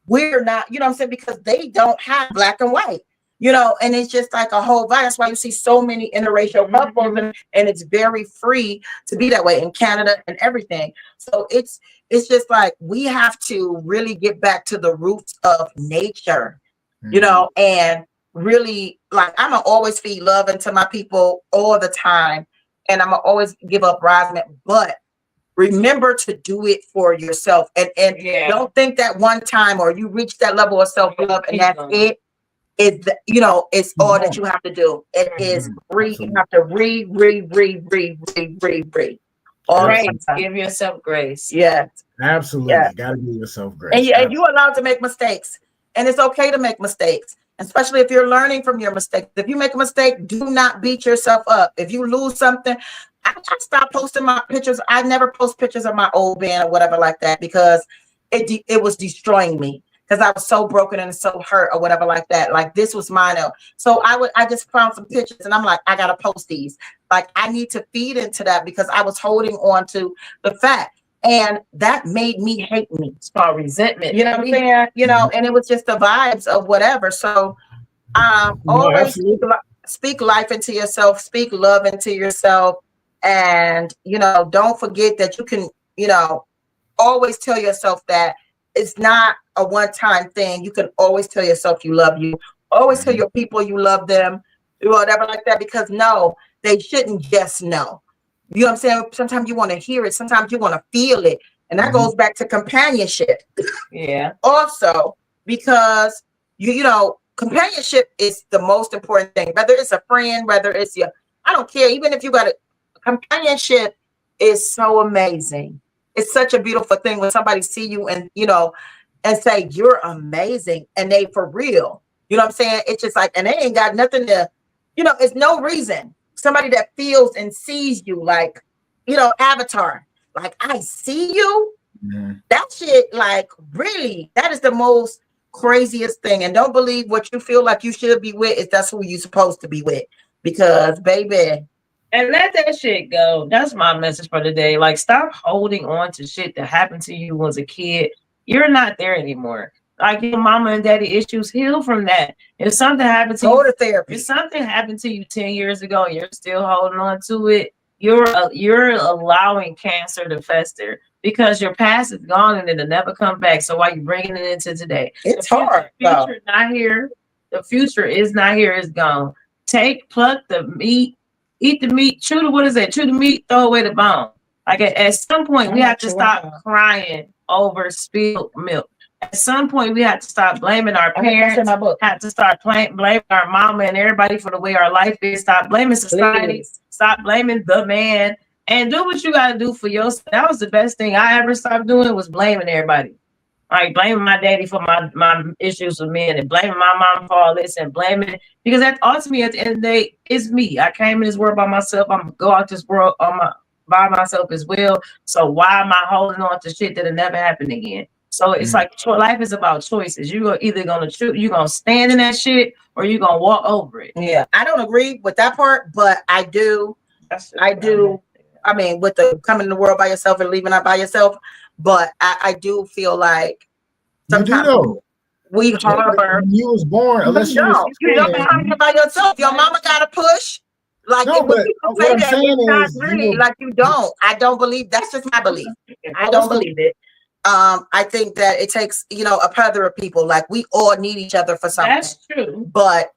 we're not, you know what I'm saying? Because they don't have black and white, you know, and it's just like a whole vibe. That's why you see so many interracial couples and it's very free to be that way in Canada and everything. So it's just like we have to really get back to the roots of nature, you know, and really like I'm gonna always feed love into my people all the time, and I'm gonna always give up rising, but remember to do it for yourself and don't think that one time or you reach that level of self-love and that's it. It's all that you have to do. It is you have to breathe. Grace. Give yourself grace. Yes. Absolutely. Yeah. Gotta give yourself grace. And you're allowed to make mistakes. And it's okay to make mistakes. Especially if you're learning from your mistakes. If you make a mistake, do not beat yourself up. If you lose something, I stopped posting my pictures. I never post pictures of my old band or whatever like that because it was destroying me because I was so broken and so hurt or whatever like that. Like this was mine. So I just found some pictures and I'm like, I gotta post these. Like I need to feed into that because I was holding on to the fact And that made me hate me. It's called resentment. You know what I'm saying? You know, and it was just the vibes of whatever. So always speak life into yourself, speak love into yourself. And, you know, don't forget that you can, you know, always tell yourself that it's not a one-time thing. You can always tell yourself you love you. Always tell your people you love them, whatever like that, because no, they shouldn't just know. You know what I'm saying? Sometimes you want to hear it. Sometimes you want to feel it. And that goes back to companionship. Yeah. Also, because you know, companionship is the most important thing. Whether it's a friend, whether it's your, I don't care. Even if you got a companionship is so amazing. It's such a beautiful thing when somebody see you and, you know, and say, you're amazing. And they for real, you know what I'm saying? It's just like, and they ain't got nothing to, you know, it's no reason. Somebody that feels and sees you like, you know, Avatar, like, I see you. That shit, like, really, that is the most craziest thing. And don't believe what you feel like you should be with is that's who you're supposed to be with. Because, baby. And let that shit go. That's my message for today. Like, stop holding on to shit that happened to you as a kid. You're not there anymore. Like, your mama and daddy issues, heal from that. If something happened to go to therapy. If something happened to you 10 years ago and you're still holding on to it, you're allowing cancer to fester because your past is gone and it'll never come back. So why are you bringing it into today? It's hard. The future not here. The future is not here. It's gone. Pluck the meat, eat the meat, chew the meat, throw away the bone. Like at some point, we have to stop crying over spilled milk. At some point, we have to stop blaming our parents, have to start blaming our mama and everybody for the way our life is. Stop blaming society, stop blaming the man, and do what you got to do for yourself. That was the best thing I ever stopped doing was blaming everybody. Like blaming my daddy for my issues with men and blaming my mom for all this and blaming, because that ultimately at the end of the day, it's me. I came in this world by myself. I'm going to go out this world by myself as well. So why am I holding on to shit that'll never happen again? So it's like life is about choices. You're either gonna choose, you're gonna stand in that shit, or you're gonna walk over it. Yeah, I don't agree with that part, but I do. I mean, with the coming in the world by yourself and leaving out by yourself, but I do feel like sometimes we harbor. When you was born, unless you don't harbor by yourself. Your mama got to push. Like no, but people what say I'm that, saying it's not is, really like you don't. I don't believe that's just my belief. I don't believe it. I think that it takes, you know, a plethora of people. Like we all need each other for something. That's true. But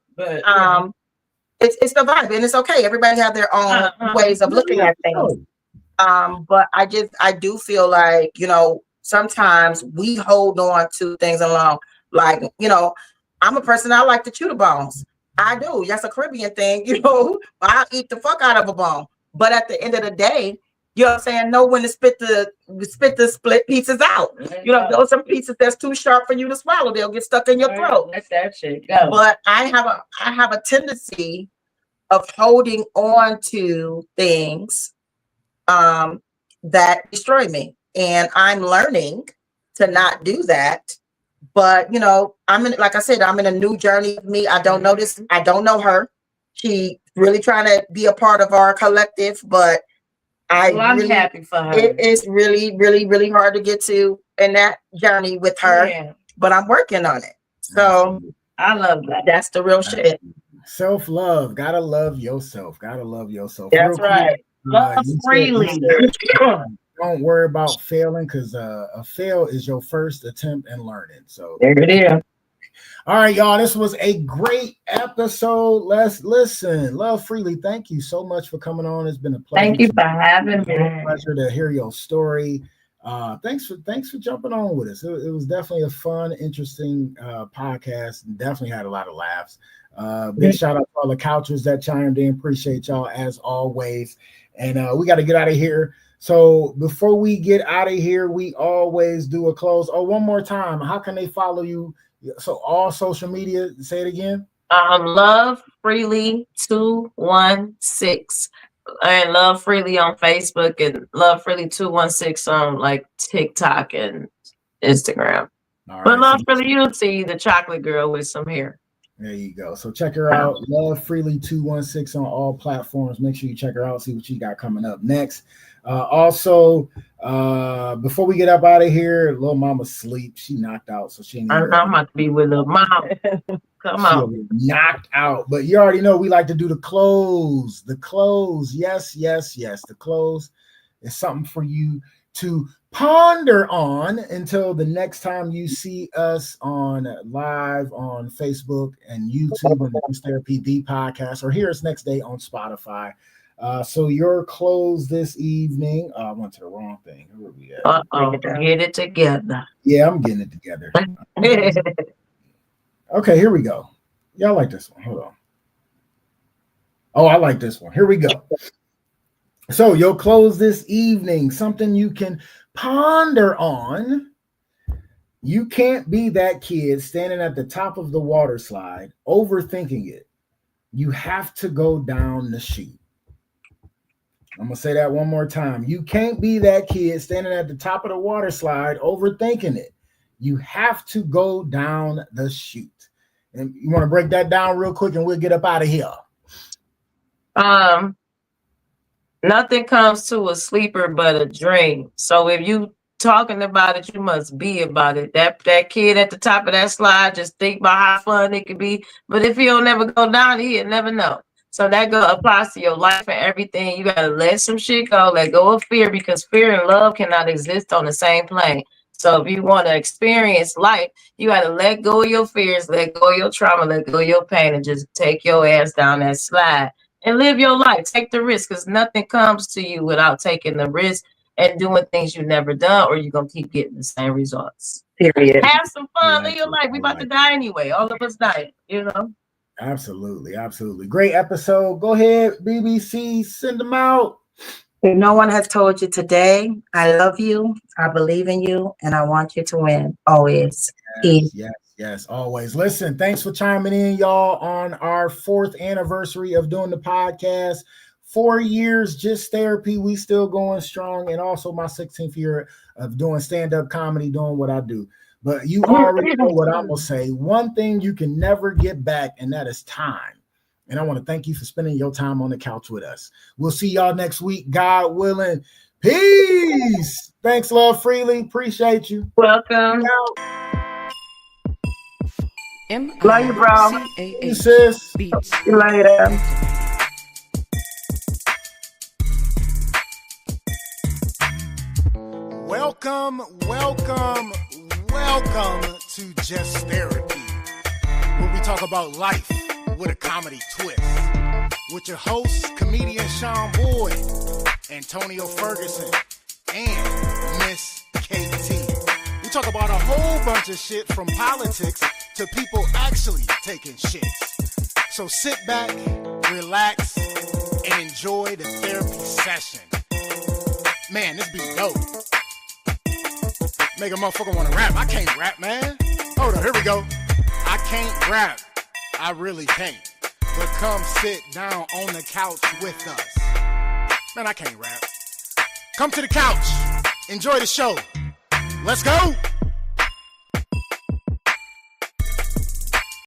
it's the vibe, and it's okay. Everybody have their own ways of looking at things. But I do feel like, you know, sometimes we hold on to things along. Like, you know, I'm a person, I like to chew the bones. I do. That's a Caribbean thing, you know. I'll eat the fuck out of a bone. But at the end of the day, you know what I'm saying? Know when to split the split pieces out. You know, those some pieces that's too sharp for you to swallow. They'll get stuck in your throat. Let that shit go. But I have a tendency of holding on to things that destroy me. And I'm learning to not do that. But you know, like I said, I'm in a new journey of me. I don't know this. I don't know her. She really trying to be a part of our collective, but I'm really happy for her. It is really, really, really hard to get to in that journey with her, but I'm working on it. So I love that. That's the real shit. Self-love. Gotta love yourself. Gotta love yourself. That's right. Love freely. Don't worry about failing, because a fail is your first attempt in learning. So there it is. All right, y'all. This was a great episode. Let's listen. Love freely. Thank you so much for coming on. It's been a pleasure. Thank you for having me. Pleasure to hear your story. Thanks for jumping on with us. It was definitely a fun, interesting podcast, and definitely had a lot of laughs. Big shout out to all the couchers that chimed in. Appreciate y'all as always. And we got to get out of here. So before we get out of here, we always do a close. Oh, one more time. How can they follow you? So all social media, say it again. Love Freely 216 and Love Freely on Facebook and Love Freely 216 on like TikTok and Instagram. Right, but Love Freely, you'll see the chocolate girl with some hair. There you go. So check her out. Love Freely 216 on all platforms. Make sure you check her out. See what she got coming up next. Also, before we get up out of here, little mama's sleep. She knocked out, so she ain't I'm about to be with little mom. Come on. Knocked out. But you already know we like to do the close. The close. Yes. The close is something for you to ponder on until the next time you see us on live on Facebook and YouTube on the Juice Therapy The podcast, or hear us next day on Spotify. So your close this evening. I went to the wrong thing. Where are we at? Get it together. Yeah, I'm getting it together. Okay, here we go. Y'all like this one. Hold on. Oh, I like this one. Here we go. So you'll close this evening, something you can ponder on. You can't be that kid standing at the top of the water slide, overthinking it. You have to go down the chute. I'm going to say that one more time. You can't be that kid standing at the top of the water slide, overthinking it. You have to go down the chute. And you want to break that down real quick and we'll get up out of here. Nothing comes to a sleeper but a dream. So if you talking about it, you must be about it. That kid at the top of that slide, just think about how fun it could be. But if he'll never go down, he'll never know. So that applies to your life and everything. You gotta let some shit go, let go of fear, because fear and love cannot exist on the same plane. So if you want to experience life, you got to let go of your fears, let go of your trauma, let go of your pain, and just take your ass down that slide and live your life. Take the risk, because nothing comes to you without taking the risk and doing things you've never done, or you're going to keep getting the same results. Period. Have some fun, live your life. We about to die anyway. All of us die, you know? Absolutely. Great episode. Go ahead, BBC, send them out. If no one has told you today, I love you, I believe in you, and I want you to win. Always. Yes, always. Listen, thanks for chiming in, y'all, on our 4th anniversary of doing the podcast. 4 years, just therapy. We still going strong. And also my 16th year of doing stand-up comedy, doing what I do. But you already know what I'm going to say. One thing you can never get back, and that is time. And I want to thank you for spending your time on the couch with us. We'll see y'all next week, God willing. Peace. Thanks, Love Freely. Appreciate you. Welcome. Love you, bro. Sis. Beats. See you later. Welcome to Just Therapy, where we talk about life with a comedy twist. With your hosts, comedian Sean Boyd, Antonio Ferguson, and Miss KT. We talk about a whole bunch of shit, from politics to people actually taking shits. So sit back, relax, and enjoy the therapy session. Man, this be dope. Make a motherfucker want to rap. I can't rap, man. Hold on, here we go. I can't rap. I really can't. But come sit down on the couch with us. Man, I can't rap. Come to the couch. Enjoy the show. Let's go.